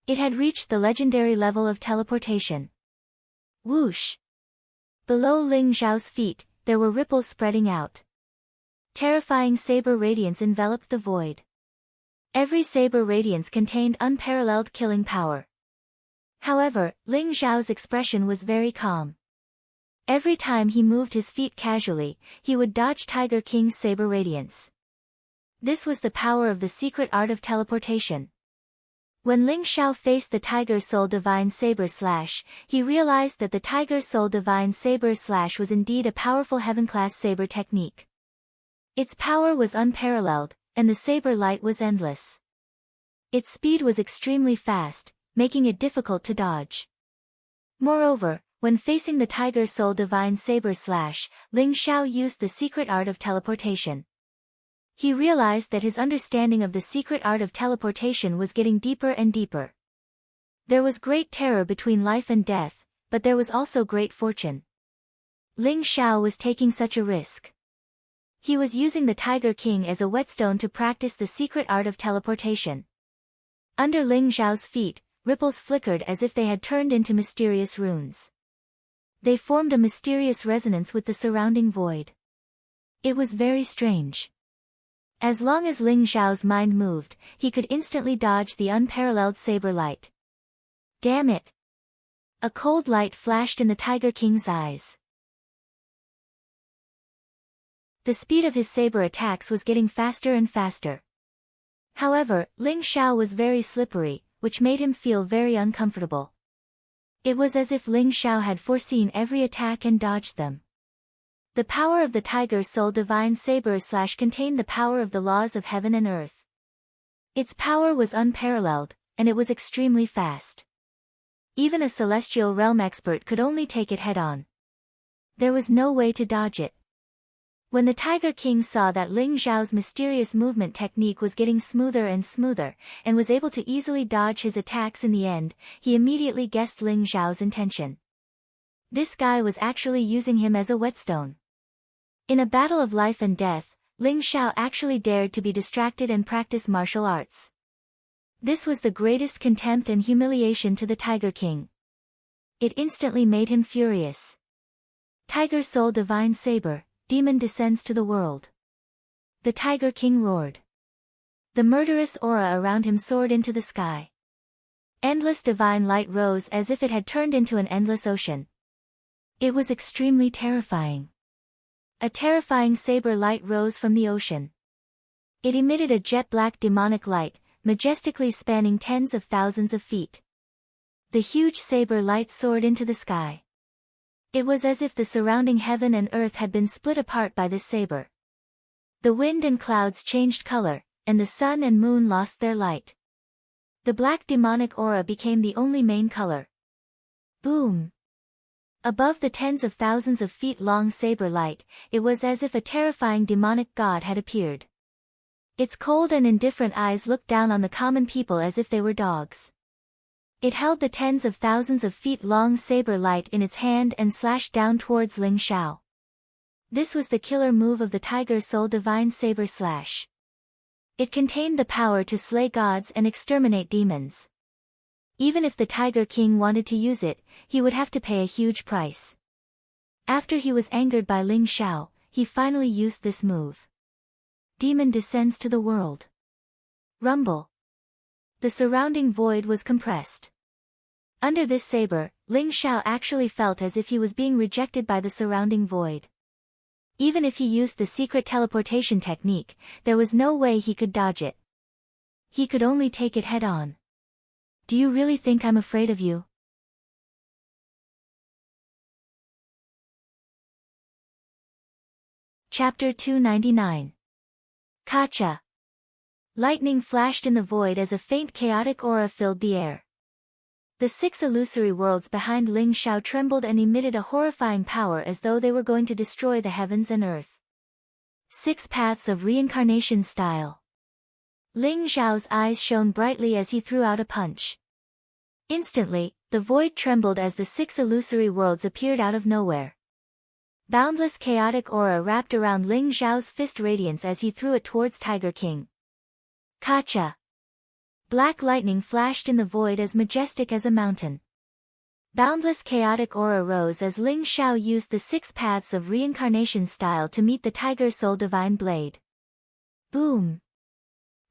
It had reached the legendary level of teleportation. Whoosh! Below Ling Zhao's feet, there were ripples spreading out. Terrifying saber radiance enveloped the void. Every saber radiance contained unparalleled killing power. However, Ling Zhao's expression was very calm. Every time he moved his feet casually, he would dodge Tiger King's saber radiance. This was the power of the secret art of teleportation. When Ling Zhao faced the Tiger Soul Divine Saber Slash, he realized that the Tiger Soul Divine Saber Slash was indeed a powerful heaven-class saber technique. Its power was unparalleled, and the saber light was endless. Its speed was extremely fast, making it difficult to dodge. Moreover, when facing the Tiger Soul Divine Saber Slash, Ling Zhao used the secret art of teleportation. He realized that his understanding of the secret art of teleportation was getting deeper and deeper. There was great terror between life and death, but there was also great fortune. Ling Zhao was taking such a risk. He was using the Tiger King as a whetstone to practice the secret art of teleportation. Under Ling Zhao's feet, ripples flickered as if they had turned into mysterious runes. They formed a mysterious resonance with the surrounding void. It was very strange. As long as Ling Zhao's mind moved, he could instantly dodge the unparalleled saber light. Damn it! A cold light flashed in the Tiger King's eyes. The speed of his saber attacks was getting faster and faster. However, Ling Zhao was very slippery, which made him feel very uncomfortable. It was as if Ling Zhao had foreseen every attack and dodged them. The power of the Tiger Soul Divine Saber Slash contained the power of the laws of heaven and earth. Its power was unparalleled, and it was extremely fast. Even a celestial realm expert could only take it head-on. There was no way to dodge it. When the Tiger King saw that Ling Zhao's mysterious movement technique was getting smoother and smoother, and was able to easily dodge his attacks in the end, he immediately guessed Ling Zhao's intention. This guy was actually using him as a whetstone. In a battle of life and death, Ling Zhao actually dared to be distracted and practice martial arts. This was the greatest contempt and humiliation to the Tiger King. It instantly made him furious. Tiger Soul Divine Saber, demon descends to the world. The Tiger King roared. The murderous aura around him soared into the sky. Endless divine light rose as if it had turned into an endless ocean. It was extremely terrifying. A terrifying saber light rose from the ocean. It emitted a jet-black demonic light, majestically spanning tens of thousands of feet. The huge saber light soared into the sky. It was as if the surrounding heaven and earth had been split apart by this saber. The wind and clouds changed color, and the sun and moon lost their light. The black demonic aura became the only main color. Boom! Above the tens of thousands of feet long saber light, it was as if a terrifying demonic god had appeared. Its cold and indifferent eyes looked down on the common people as if they were dogs. It held the tens of thousands of feet long saber light in its hand and slashed down towards Ling Zhao. This was the killer move of the Tiger Soul Divine Saber Slash. It contained the power to slay gods and exterminate demons. Even if the Tiger King wanted to use it, he would have to pay a huge price. After he was angered by Ling Xiao, he finally used this move. Demon descends to the world. Rumble. The surrounding void was compressed. Under this saber, Ling Xiao actually felt as if he was being rejected by the surrounding void. Even if he used the secret teleportation technique, there was no way he could dodge it. He could only take it head-on. Do you really think I'm afraid of you? Chapter 299. Kacha. Lightning flashed in the void as a faint chaotic aura filled the air. The 6 illusory worlds behind Ling Xiao trembled and emitted a horrifying power as though they were going to destroy the heavens and earth. 6 paths of reincarnation style. Ling Xiao's eyes shone brightly as he threw out a punch. Instantly, the void trembled as the 6 illusory worlds appeared out of nowhere. Boundless chaotic aura wrapped around Ling Xiao's fist radiance as he threw it towards Tiger King. Kacha. Black lightning flashed in the void as majestic as a mountain. Boundless chaotic aura rose as Ling Xiao used the 6 paths of reincarnation style to meet the Tiger Soul Divine Blade. Boom!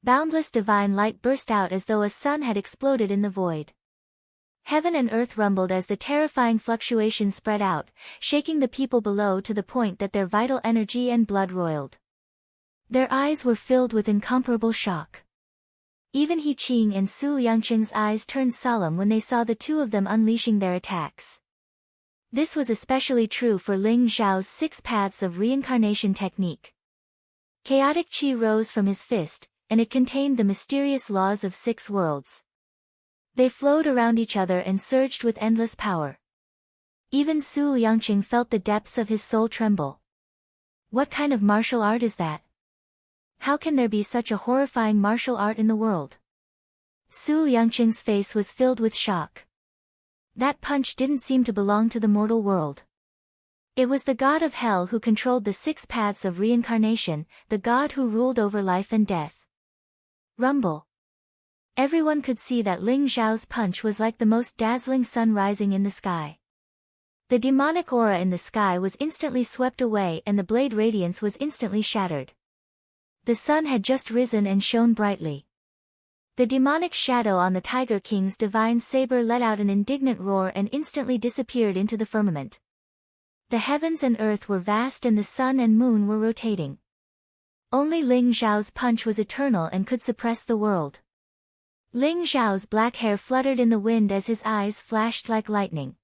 Boundless divine light burst out as though a sun had exploded in the void. Heaven and earth rumbled as the terrifying fluctuation spread out, shaking the people below to the point that their vital energy and blood roiled. Their eyes were filled with incomparable shock. Even He Qing and Su Yangqing's eyes turned solemn when they saw the two of them unleashing their attacks. This was especially true for Ling Xiao's 6 paths of reincarnation technique. Chaotic qi rose from his fist, and it contained the mysterious laws of 6 worlds. They flowed around each other and surged with endless power. Even Su Yangqing felt the depths of his soul tremble. What kind of martial art is that? How can there be such a horrifying martial art in the world? Su Yangqing's face was filled with shock. That punch didn't seem to belong to the mortal world. It was the god of hell who controlled the 6 paths of reincarnation, the god who ruled over life and death. Rumble. Everyone could see that Ling Xiao's punch was like the most dazzling sun rising in the sky. The demonic aura in the sky was instantly swept away and the blade radiance was instantly shattered. The sun had just risen and shone brightly. The demonic shadow on the Tiger King's divine saber let out an indignant roar and instantly disappeared into the firmament. The heavens and earth were vast and the sun and moon were rotating. Only Ling Xiao's punch was eternal and could suppress the world. Ling Xiao's black hair fluttered in the wind as his eyes flashed like lightning.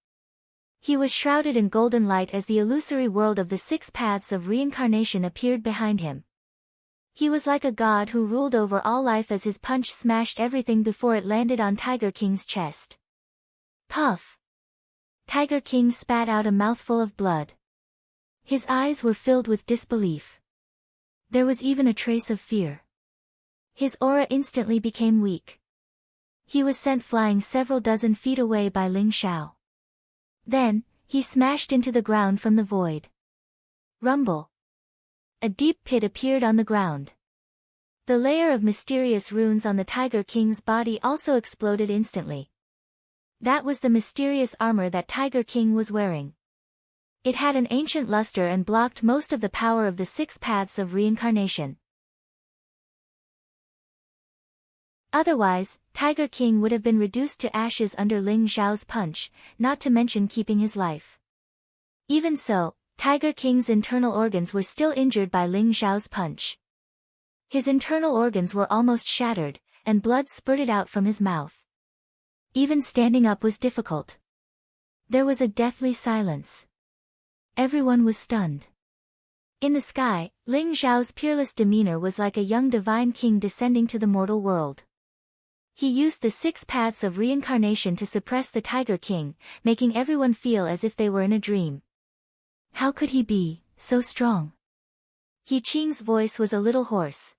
He was shrouded in golden light as the illusory world of the 6 paths of reincarnation appeared behind him. He was like a god who ruled over all life as his punch smashed everything before it landed on Tiger King's chest. Puff! Tiger King spat out a mouthful of blood. His eyes were filled with disbelief. There was even a trace of fear. His aura instantly became weak. He was sent flying several dozen feet away by Ling Xiao. Then, he smashed into the ground from the void. Rumble. A deep pit appeared on the ground. The layer of mysterious runes on the Tiger King's body also exploded instantly. That was the mysterious armor that Tiger King was wearing. It had an ancient luster and blocked most of the power of the 6 paths of reincarnation. Otherwise, Tiger King would have been reduced to ashes under Ling Xiao's punch, not to mention keeping his life. Even so, Tiger King's internal organs were still injured by Ling Xiao's punch. His internal organs were almost shattered, and blood spurted out from his mouth. Even standing up was difficult. There was a deathly silence. Everyone was stunned. In the sky, Ling Xiao's peerless demeanor was like a young divine king descending to the mortal world. He used the 6 paths of reincarnation to suppress the Tiger King, making everyone feel as if they were in a dream. How could he be so strong? He Qing's voice was a little hoarse.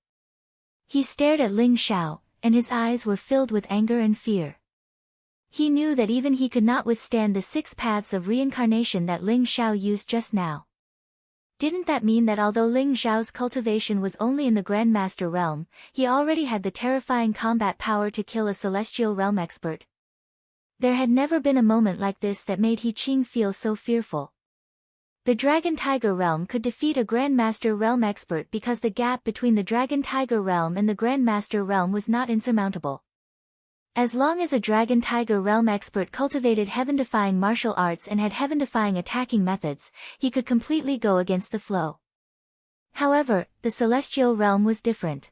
He stared at Ling Xiao, and his eyes were filled with anger and fear. He knew that even he could not withstand the 6 paths of reincarnation that Ling Xiao used just now. Didn't that mean that although Ling Xiao's cultivation was only in the Grandmaster realm, he already had the terrifying combat power to kill a celestial realm expert? There had never been a moment like this that made He Qing feel so fearful. The Dragon Tiger Realm could defeat a Grandmaster Realm expert because the gap between the Dragon Tiger Realm and the Grandmaster Realm was not insurmountable. As long as a Dragon Tiger Realm expert cultivated heaven-defying martial arts and had heaven-defying attacking methods, he could completely go against the flow. However, the Celestial Realm was different.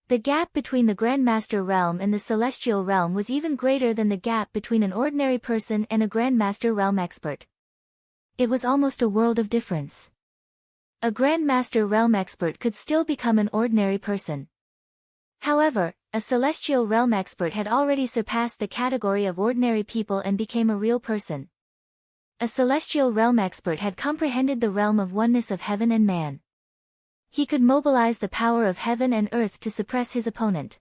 The gap between the Grandmaster Realm and the Celestial Realm was even greater than the gap between an ordinary person and a Grandmaster Realm expert. It was almost a world of difference. A Grandmaster Realm expert could still become an ordinary person. However, a Celestial Realm expert had already surpassed the category of ordinary people and became a real person. A Celestial Realm expert had comprehended the realm of oneness of heaven and man. He could mobilize the power of heaven and earth to suppress his opponent.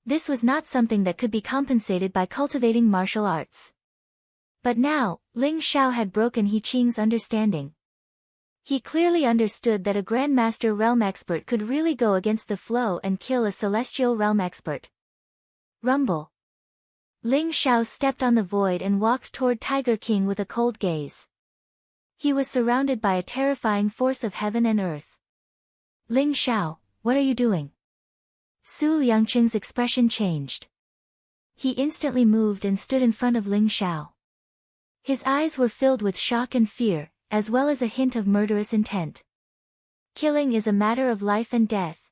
This was not something that could be compensated by cultivating martial arts. But now, Ling Xiao had broken He Qing's understanding. He clearly understood that a Grandmaster Realm expert could really go against the flow and kill a Celestial Realm expert. Rumble. Ling Xiao stepped on the void and walked toward Tiger King with a cold gaze. He was surrounded by a terrifying force of heaven and earth. Ling Xiao, what are you doing? Su Yangqing's expression changed. He instantly moved and stood in front of Ling Xiao. His eyes were filled with shock and fear, as well as a hint of murderous intent. Killing is a matter of life and death.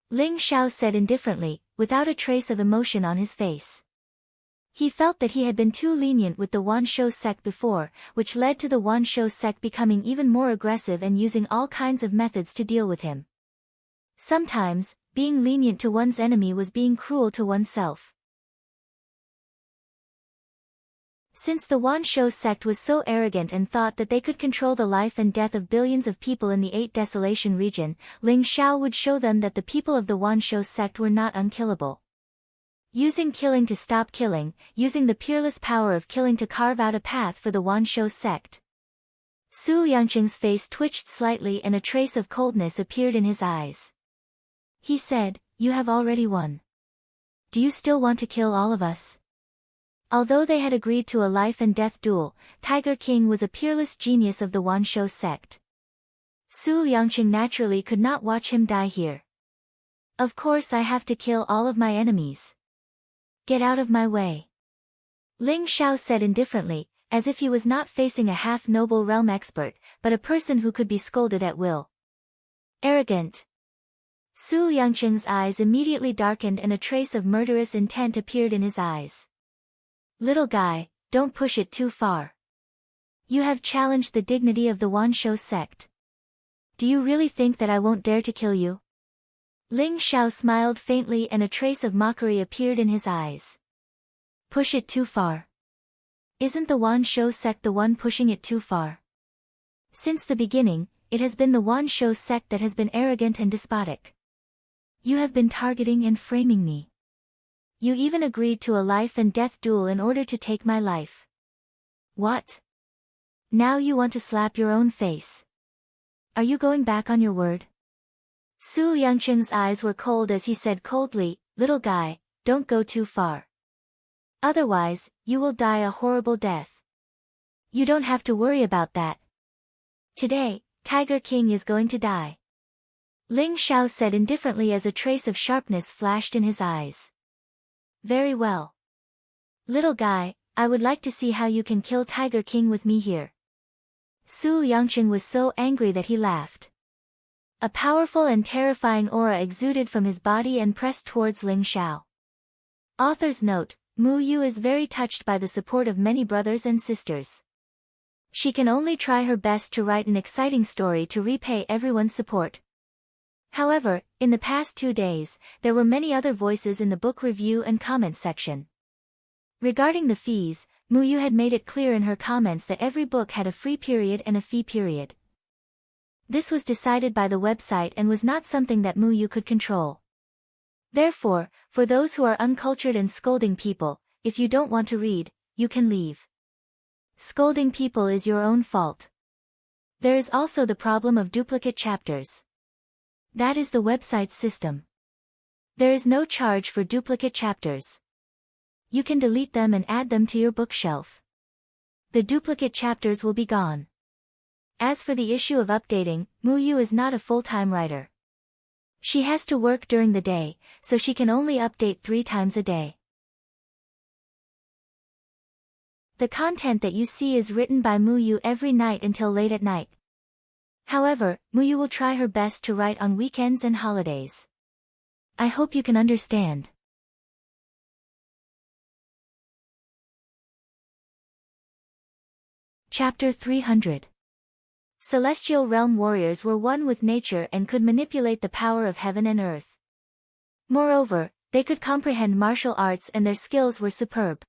Ling Xiao said indifferently, without a trace of emotion on his face. He felt that he had been too lenient with the Wanshou sect before, which led to the Wanshou sect becoming even more aggressive and using all kinds of methods to deal with him. Sometimes, being lenient to one's enemy was being cruel to oneself. Since the Wanshou sect was so arrogant and thought that they could control the life and death of billions of people in the 8 Desolation region, Ling Xiao would show them that the people of the Wanshou sect were not unkillable. Using killing to stop killing, using the peerless power of killing to carve out a path for the Wanshou sect. Su Yangqing's face twitched slightly and a trace of coldness appeared in his eyes. He said, "You have already won. Do you still want to kill all of us?" Although they had agreed to a life and death duel, Tiger King was a peerless genius of the Wanshou sect. Su Yangqing naturally could not watch him die here. "Of course I have to kill all of my enemies. Get out of my way." Ling Xiao said indifferently, as if he was not facing a half-noble realm expert, but a person who could be scolded at will. Arrogant. Su Yangqing's eyes immediately darkened and a trace of murderous intent appeared in his eyes. "Little guy, don't push it too far. You have challenged the dignity of the Wanshou sect. Do you really think that I won't dare to kill you?" Ling Xiao smiled faintly and a trace of mockery appeared in his eyes. "Push it too far? Isn't the Wanshou sect the one pushing it too far? Since the beginning, it has been the Wanshou sect that has been arrogant and despotic. You have been targeting and framing me. You even agreed to a life and death duel in order to take my life. What? Now you want to slap your own face. Are you going back on your word?" Su Yangqing's eyes were cold as he said coldly, "Little guy, don't go too far. Otherwise, you will die a horrible death. You don't have to worry about that. Today, Tiger King is going to die." Ling Xiao said indifferently as a trace of sharpness flashed in his eyes. "Very well. Little guy, I would like to see how you can kill Tiger King with me here." Su Yangqing was so angry that he laughed. A powerful and terrifying aura exuded from his body and pressed towards Ling Xiao. Author's note: Mu Yu is very touched by the support of many brothers and sisters. She can only try her best to write an exciting story to repay everyone's support. However, in the past 2 days, there were many other voices in the book review and comment section. Regarding the fees, Mu Yu had made it clear in her comments that every book had a free period and a fee period. This was decided by the website and was not something that Mu Yu could control. Therefore, for those who are uncultured and scolding people, if you don't want to read, you can leave. Scolding people is your own fault. There is also the problem of duplicate chapters. That is the website's system. There is no charge for duplicate chapters. you can delete them and add them to your bookshelf. The duplicate chapters will be gone. As for the issue of updating, Muyu is not a full-time writer. She has to work during the day, so she can only update 3 times a day. The content that you see is written by Muyu every night until late at night. However, Muyu will try her best to write on weekends and holidays. I hope you can understand. Chapter 300. Celestial realm warriors were one with nature and could manipulate the power of heaven and earth. Moreover, they could comprehend martial arts and their skills were superb.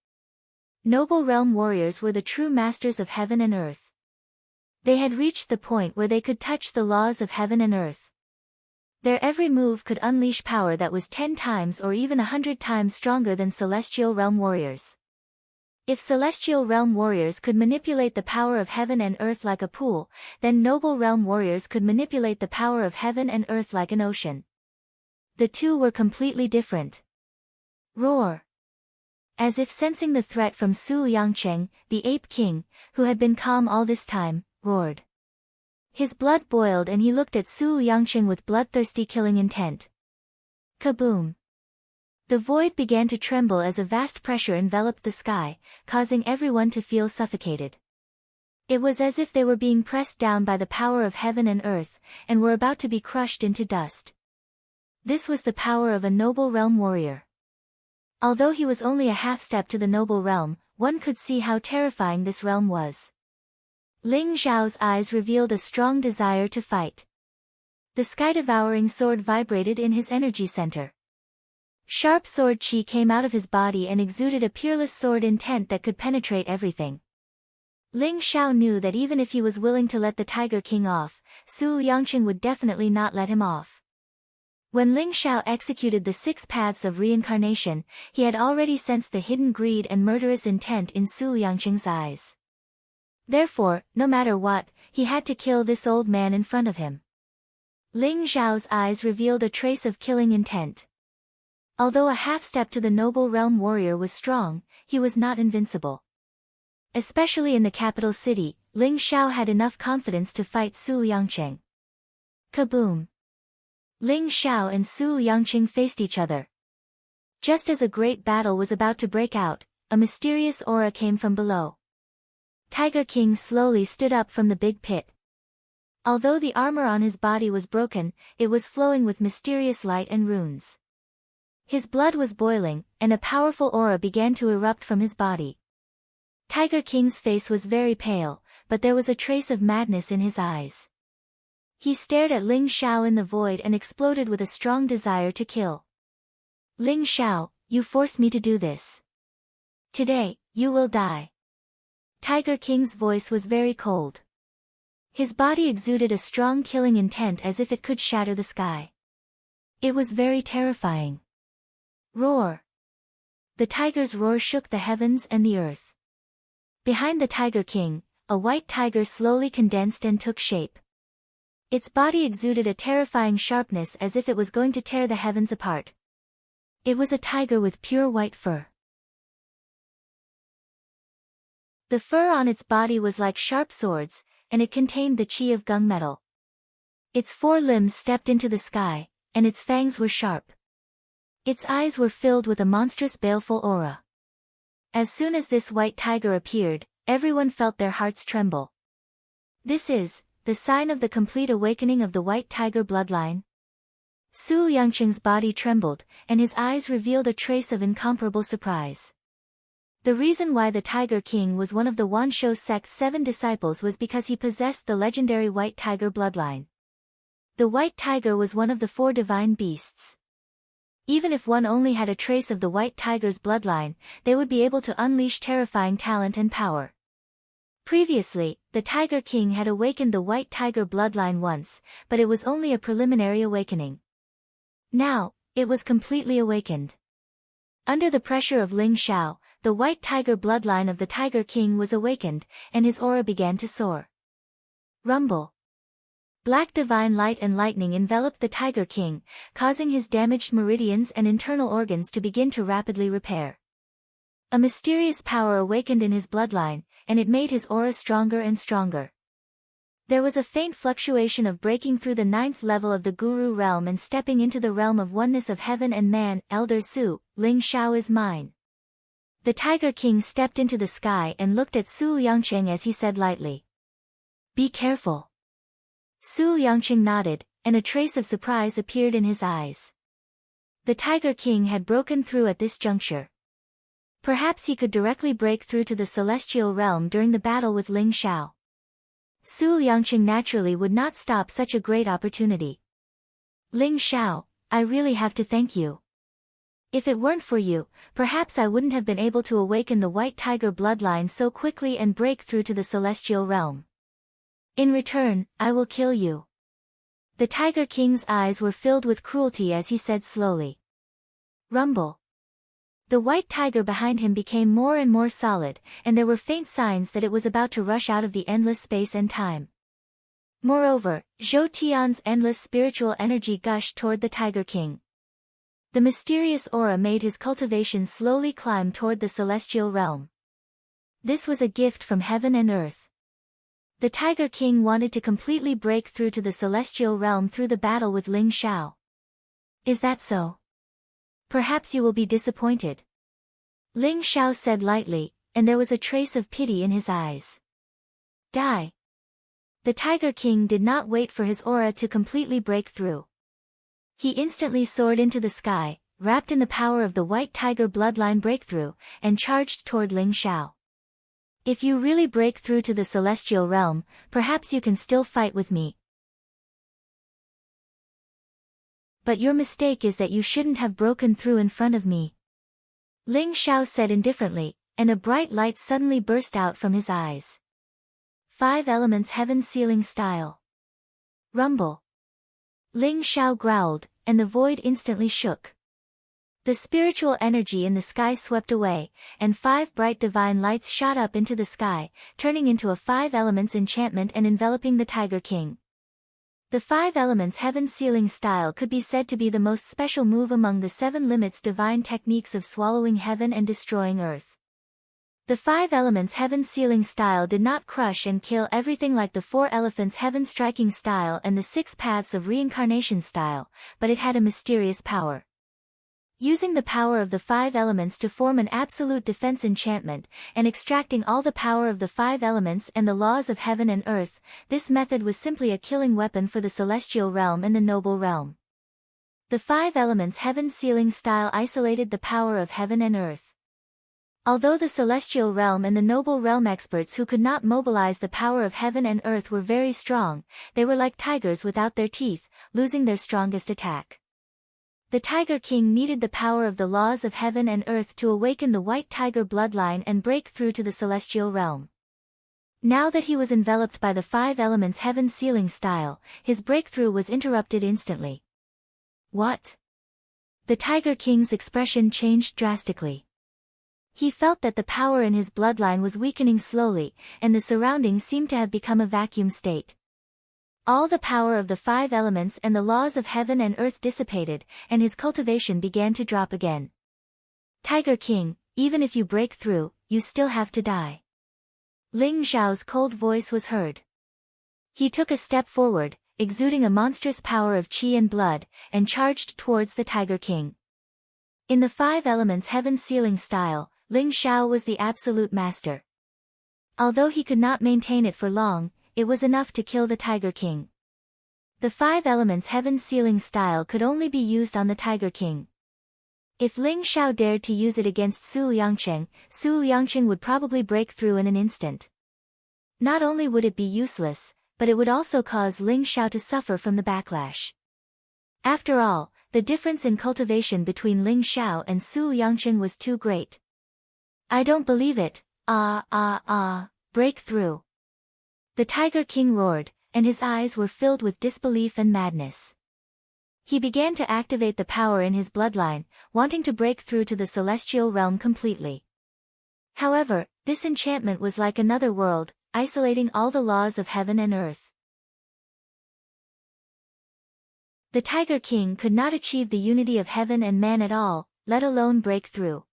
Noble realm warriors were the true masters of heaven and earth. They had reached the point where they could touch the laws of heaven and earth. Their every move could unleash power that was 10 times or even 100 times stronger than celestial realm warriors. If celestial realm warriors could manipulate the power of heaven and earth like a pool, then noble realm warriors could manipulate the power of heaven and earth like an ocean. The two were completely different. Roar! As if sensing the threat from Su Yangcheng, the ape king, who had been calm all this time, roared. His blood boiled and he looked at Su Yangcheng with bloodthirsty killing intent. Kaboom! The void began to tremble as a vast pressure enveloped the sky, causing everyone to feel suffocated. It was as if they were being pressed down by the power of heaven and earth, and were about to be crushed into dust. This was the power of a noble realm warrior. Although he was only a half-step to the noble realm, one could see how terrifying this realm was. Ling Zhao's eyes revealed a strong desire to fight. The sky-devouring sword vibrated in his energy center. Sharp sword chi came out of his body and exuded a peerless sword intent that could penetrate everything. Ling Zhao knew that even if he was willing to let the Tiger King off, Su Yangcheng would definitely not let him off. When Ling Zhao executed the 6 paths of reincarnation, he had already sensed the hidden greed and murderous intent in Su Yangcheng's eyes. Therefore, no matter what, he had to kill this old man in front of him. Ling Zhao's eyes revealed a trace of killing intent. Although a half-step to the noble realm warrior was strong, he was not invincible. Especially in the capital city, Ling Zhao had enough confidence to fight Su Yangcheng. Kaboom! Ling Zhao and Su Yangcheng faced each other. Just as a great battle was about to break out, a mysterious aura came from below. Tiger King slowly stood up from the big pit. Although the armor on his body was broken, it was flowing with mysterious light and runes. His blood was boiling, and a powerful aura began to erupt from his body. Tiger King's face was very pale, but there was a trace of madness in his eyes. He stared at Ling Zhao in the void and exploded with a strong desire to kill. Ling Zhao, you forced me to do this. Today, you will die. Tiger King's voice was very cold. His body exuded a strong killing intent as if it could shatter the sky. It was very terrifying. Roar! The tiger's roar shook the heavens and the earth. Behind the Tiger King, a white tiger slowly condensed and took shape. Its body exuded a terrifying sharpness as if it was going to tear the heavens apart. It was a tiger with pure white fur. The fur on its body was like sharp swords, and it contained the chi of gunmetal. Its 4 limbs stepped into the sky, and its fangs were sharp. Its eyes were filled with a monstrous baleful aura. As soon as this white tiger appeared, everyone felt their hearts tremble. This is the sign of the complete awakening of the white tiger bloodline. Su Yangcheng's body trembled, and his eyes revealed a trace of incomparable surprise. The reason why the Tiger King was one of the Wanshou sect's 7 disciples was because he possessed the legendary white tiger bloodline. The white tiger was one of the 4 divine beasts. Even if one only had a trace of the white tiger's bloodline, they would be able to unleash terrifying talent and power. Previously, the Tiger King had awakened the white tiger bloodline once, but it was only a preliminary awakening. Now, it was completely awakened. Under the pressure of Ling Zhao, the white tiger bloodline of the Tiger King was awakened, and his aura began to soar. Rumble! Black divine light and lightning enveloped the Tiger King, causing his damaged meridians and internal organs to begin to rapidly repair. A mysterious power awakened in his bloodline, and it made his aura stronger and stronger. There was a faint fluctuation of breaking through the 9th level of the Guru realm and stepping into the realm of oneness of heaven and man. Elder Su, Ling Xiao is mine. The Tiger King stepped into the sky and looked at Su Yangqing as he said lightly. Be careful. Su Yangqing nodded, and a trace of surprise appeared in his eyes. The Tiger King had broken through at this juncture. Perhaps he could directly break through to the celestial realm during the battle with Ling Xiao. Su Yangqing naturally would not stop such a great opportunity. Ling Xiao, I really have to thank you. If it weren't for you, perhaps I wouldn't have been able to awaken the White Tiger bloodline so quickly and break through to the celestial realm. In return, I will kill you. The Tiger King's eyes were filled with cruelty as he said slowly. Rumble. The white tiger behind him became more and more solid, and there were faint signs that it was about to rush out of the endless space and time. Moreover, Zhou Tian's endless spiritual energy gushed toward the Tiger King. The mysterious aura made his cultivation slowly climb toward the celestial realm. This was a gift from heaven and earth. The Tiger King wanted to completely break through to the celestial realm through the battle with Ling Xiao. Is that so? Perhaps you will be disappointed. Ling Xiao said lightly, and there was a trace of pity in his eyes. Die. The Tiger King did not wait for his aura to completely break through. He instantly soared into the sky, wrapped in the power of the White Tiger bloodline breakthrough, and charged toward Ling Xiao. If you really break through to the celestial realm, perhaps you can still fight with me. But your mistake is that you shouldn't have broken through in front of me. Ling Xiao said indifferently, and a bright light suddenly burst out from his eyes. 5 elements heaven sealing style. Rumble. Ling Xiao growled, and the void instantly shook. The spiritual energy in the sky swept away, and 5 bright divine lights shot up into the sky, turning into a 5 elements enchantment and enveloping the Tiger King. The 5 elements heaven sealing style could be said to be the most special move among the 7 limits divine techniques of swallowing heaven and destroying earth. The 5 elements heaven sealing style did not crush and kill everything like the 4 elephants heaven striking style and the 6 paths of reincarnation style, but it had a mysterious power. Using the power of the 5 elements to form an absolute defense enchantment, and extracting all the power of the 5 elements and the laws of heaven and earth, this method was simply a killing weapon for the celestial realm and the noble realm. The 5 elements heaven sealing style isolated the power of heaven and earth. Although the celestial realm and the noble realm experts who could not mobilize the power of heaven and earth were very strong, they were like tigers without their teeth, losing their strongest attack. The Tiger King needed the power of the laws of heaven and earth to awaken the White Tiger bloodline and break through to the celestial realm. Now that he was enveloped by the 5 elements heaven sealing style, his breakthrough was interrupted instantly. What? The Tiger King's expression changed drastically. He felt that the power in his bloodline was weakening slowly, and the surroundings seemed to have become a vacuum state. All the power of the 5 elements and the laws of heaven and earth dissipated, and his cultivation began to drop again. Tiger King, even if you break through, you still have to die. Ling Xiao's cold voice was heard. He took a step forward, exuding a monstrous power of qi and blood, and charged towards the Tiger King. In the 5 elements heaven sealing style, Ling Xiao was the absolute master. Although he could not maintain it for long, it was enough to kill the Tiger King. The 5 elements heaven sealing style could only be used on the Tiger King. If Ling Xiao dared to use it against Su Liangqing would probably break through in an instant. Not only would it be useless, but it would also cause Ling Xiao to suffer from the backlash. After all, the difference in cultivation between Ling Xiao and Su Liangqing was too great. I don't believe it, break through. The Tiger King roared, and his eyes were filled with disbelief and madness. He began to activate the power in his bloodline, wanting to break through to the celestial realm completely. However, this enchantment was like another world, isolating all the laws of heaven and earth. The Tiger King could not achieve the unity of heaven and man at all, let alone break through.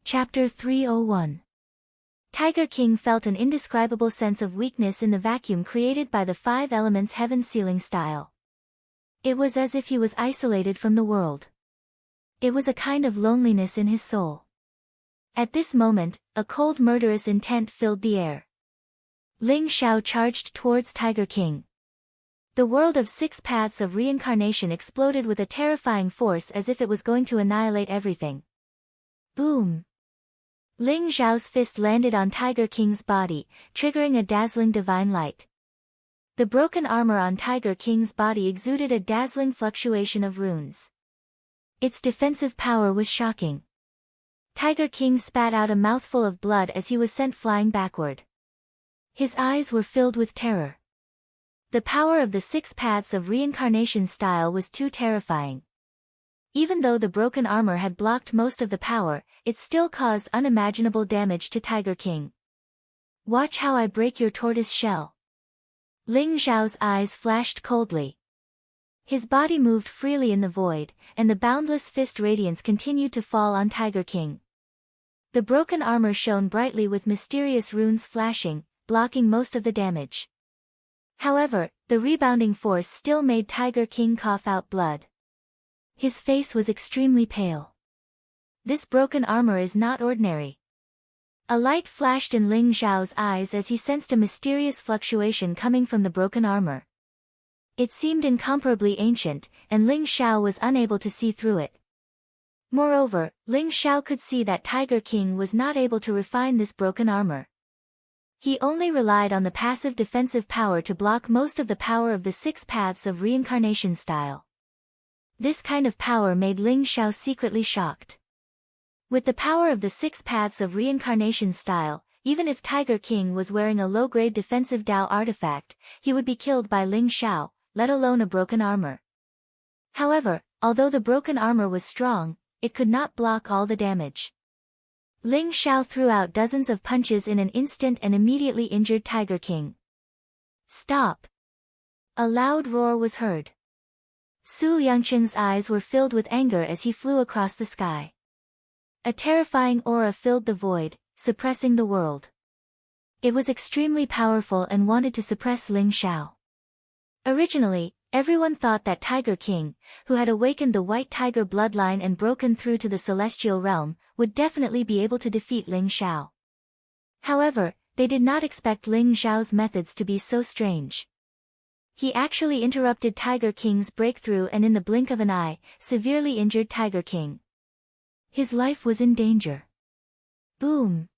Chapter 301. Tiger King felt an indescribable sense of weakness in the vacuum created by the 5 elements heaven ceiling style. It was as if he was isolated from the world. It was a kind of loneliness in his soul. At this moment, a cold murderous intent filled the air. Ling Xiao charged towards Tiger King. The world of 6 paths of reincarnation exploded with a terrifying force as if it was going to annihilate everything. Boom! Ling Xiao's fist landed on Tiger King's body, triggering a dazzling divine light. The broken armor on Tiger King's body exuded a dazzling fluctuation of runes. Its defensive power was shocking. Tiger King spat out a mouthful of blood as he was sent flying backward. His eyes were filled with terror. The power of the 6 paths of reincarnation style was too terrifying. Even though the broken armor had blocked most of the power, it still caused unimaginable damage to Tiger King. Watch how I break your tortoise shell. Ling Xiao's eyes flashed coldly. His body moved freely in the void, and the boundless fist radiance continued to fall on Tiger King. The broken armor shone brightly with mysterious runes flashing, blocking most of the damage. However, the rebounding force still made Tiger King cough out blood. His face was extremely pale. This broken armor is not ordinary. A light flashed in Ling Xiao's eyes as he sensed a mysterious fluctuation coming from the broken armor. It seemed incomparably ancient, and Ling Xiao was unable to see through it. Moreover, Ling Xiao could see that Tiger King was not able to refine this broken armor. He only relied on the passive defensive power to block most of the power of the 6 paths of reincarnation style. This kind of power made Ling Xiao secretly shocked. With the power of the 6 paths of reincarnation style, even if Tiger King was wearing a low-grade defensive Dao artifact, he would be killed by Ling Xiao, let alone a broken armor. However, although the broken armor was strong, it could not block all the damage. Ling Xiao threw out dozens of punches in an instant and immediately injured Tiger King. Stop! A loud roar was heard. Su Yangqing's eyes were filled with anger as he flew across the sky. A terrifying aura filled the void, suppressing the world. It was extremely powerful and wanted to suppress Ling Xiao. Originally, everyone thought that Tiger King, who had awakened the White Tiger bloodline and broken through to the celestial realm, would definitely be able to defeat Ling Xiao. However, they did not expect Ling Xiao's methods to be so strange. He actually interrupted Tiger King's breakthrough and in the blink of an eye, severely injured Tiger King. His life was in danger. Boom!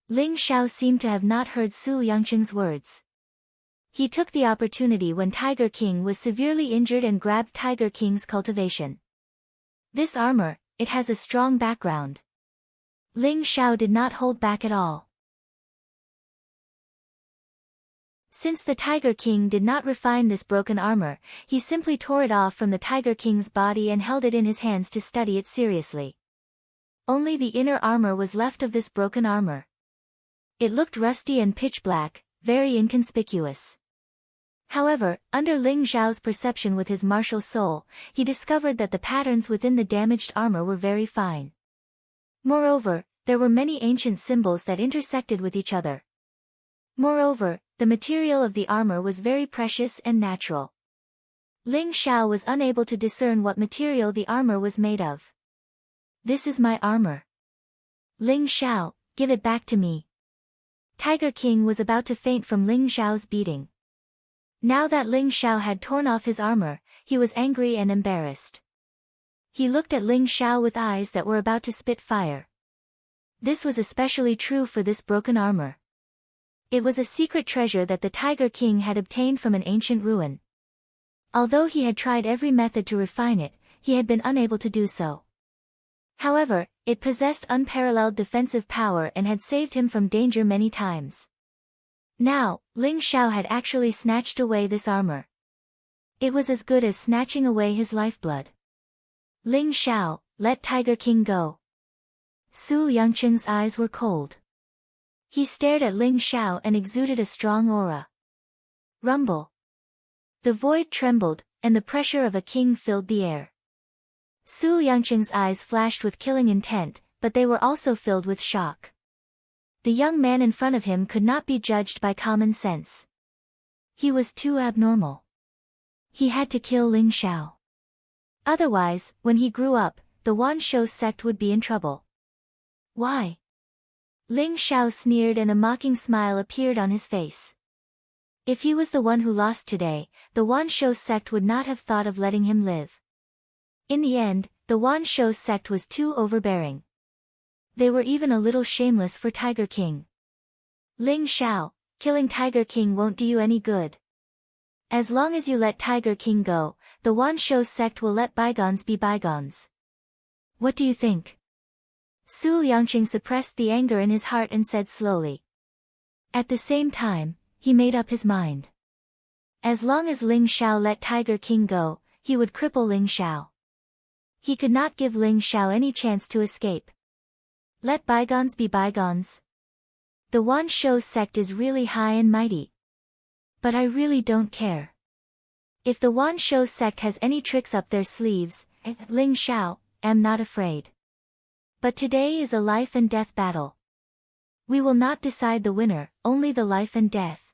Ling Xiao seemed to have not heard Su Yangqing's words. He took the opportunity when Tiger King was severely injured and grabbed Tiger King's cultivation. This armor, it has a strong background. Ling Xiao did not hold back at all. Since the Tiger King did not refine this broken armor, he simply tore it off from the Tiger King's body and held it in his hands to study it seriously. Only the inner armor was left of this broken armor. It looked rusty and pitch black, very inconspicuous. However, under Ling Xiao's perception with his martial soul, he discovered that the patterns within the damaged armor were very fine. Moreover, there were many ancient symbols that intersected with each other. Moreover, the material of the armor was very precious and natural. Ling Xiao was unable to discern what material the armor was made of. This is my armor. Ling Xiao, give it back to me. Tiger King was about to faint from Ling Xiao's beating. Now that Ling Xiao had torn off his armor, he was angry and embarrassed. He looked at Ling Xiao with eyes that were about to spit fire. This was especially true for this broken armor. It was a secret treasure that the Tiger King had obtained from an ancient ruin. Although he had tried every method to refine it, he had been unable to do so. However, it possessed unparalleled defensive power and had saved him from danger many times. Now, Ling Xiao had actually snatched away this armor. It was as good as snatching away his lifeblood. Ling Xiao, let Tiger King go. Su Yangqing's eyes were cold. He stared at Ling Xiao and exuded a strong aura. Rumble. The void trembled, and the pressure of a king filled the air. Su Yangqing's eyes flashed with killing intent, but they were also filled with shock. The young man in front of him could not be judged by common sense. He was too abnormal. He had to kill Ling Xiao. Otherwise, when he grew up, the Wan Shou sect would be in trouble. Why? Ling Xiao sneered and a mocking smile appeared on his face. If he was the one who lost today, the Wan Shou sect would not have thought of letting him live. In the end, the Wan Shou sect was too overbearing. They were even a little shameless for Tiger King. Ling Xiao, killing Tiger King won't do you any good. As long as you let Tiger King go, the Wan Shou sect will let bygones be bygones. What do you think? Su Liangqing suppressed the anger in his heart and said slowly. At the same time, he made up his mind. As long as Ling Xiao let Tiger King go, he would cripple Ling Xiao. He could not give Ling Xiao any chance to escape. Let bygones be bygones. The Wan Shou sect is really high and mighty. But I really don't care. If the Wan Shou sect has any tricks up their sleeves, Ling Xiao, am not afraid. But today is a life and death battle. We will not decide the winner, only the life and death.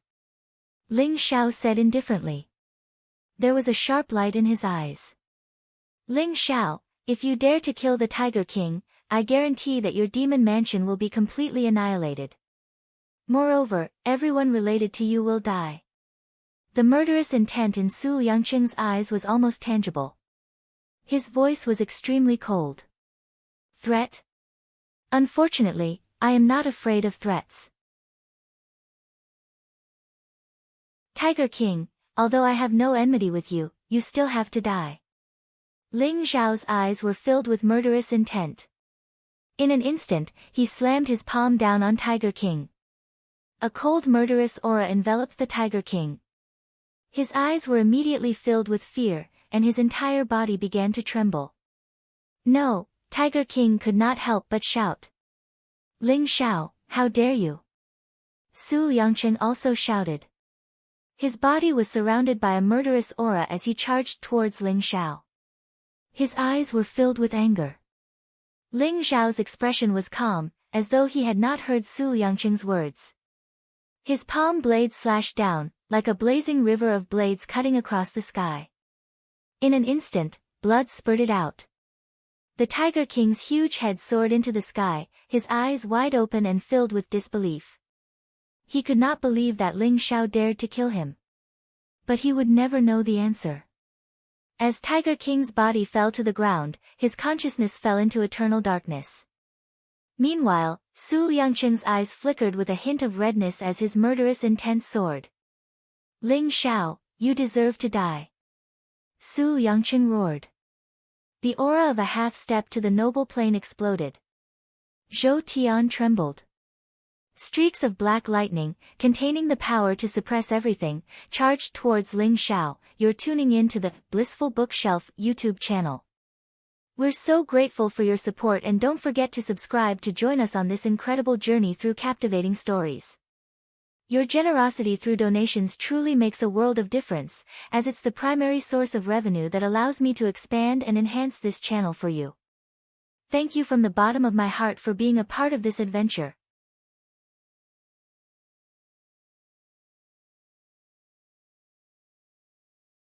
Ling Xiao said indifferently. There was a sharp light in his eyes. Ling Xiao, if you dare to kill the Tiger King, I guarantee that your demon mansion will be completely annihilated. Moreover, everyone related to you will die. The murderous intent in Su Liangqing's eyes was almost tangible. His voice was extremely cold. Threat? Unfortunately, I am not afraid of threats. Tiger King, although I have no enmity with you, you still have to die. Ling Xiao's eyes were filled with murderous intent. In an instant, he slammed his palm down on Tiger King. A cold murderous aura enveloped the Tiger King. His eyes were immediately filled with fear, and his entire body began to tremble. No, Tiger King could not help but shout. Ling Xiao, how dare you? Su Liangqing also shouted. His body was surrounded by a murderous aura as he charged towards Ling Xiao. His eyes were filled with anger. Ling Xiao's expression was calm, as though he had not heard Su Liangqing's words. His palm blade slashed down, like a blazing river of blades cutting across the sky. In an instant, blood spurted out. The Tiger King's huge head soared into the sky, his eyes wide open and filled with disbelief. He could not believe that Ling Xiao dared to kill him. But he would never know the answer. As Tiger King's body fell to the ground, his consciousness fell into eternal darkness. Meanwhile, Su Liangqing's eyes flickered with a hint of redness as his murderous intent soared. Ling Xiao, you deserve to die. Su Liangqing roared. The aura of a half-step to the noble plane exploded. Zhou Tian trembled. Streaks of black lightning, containing the power to suppress everything, charged towards Ling Xiao. You're tuning in to the Blissful Bookshelf YouTube channel. We're so grateful for your support and don't forget to subscribe to join us on this incredible journey through captivating stories. Your generosity through donations truly makes a world of difference, as it's the primary source of revenue that allows me to expand and enhance this channel for you. Thank you from the bottom of my heart for being a part of this adventure.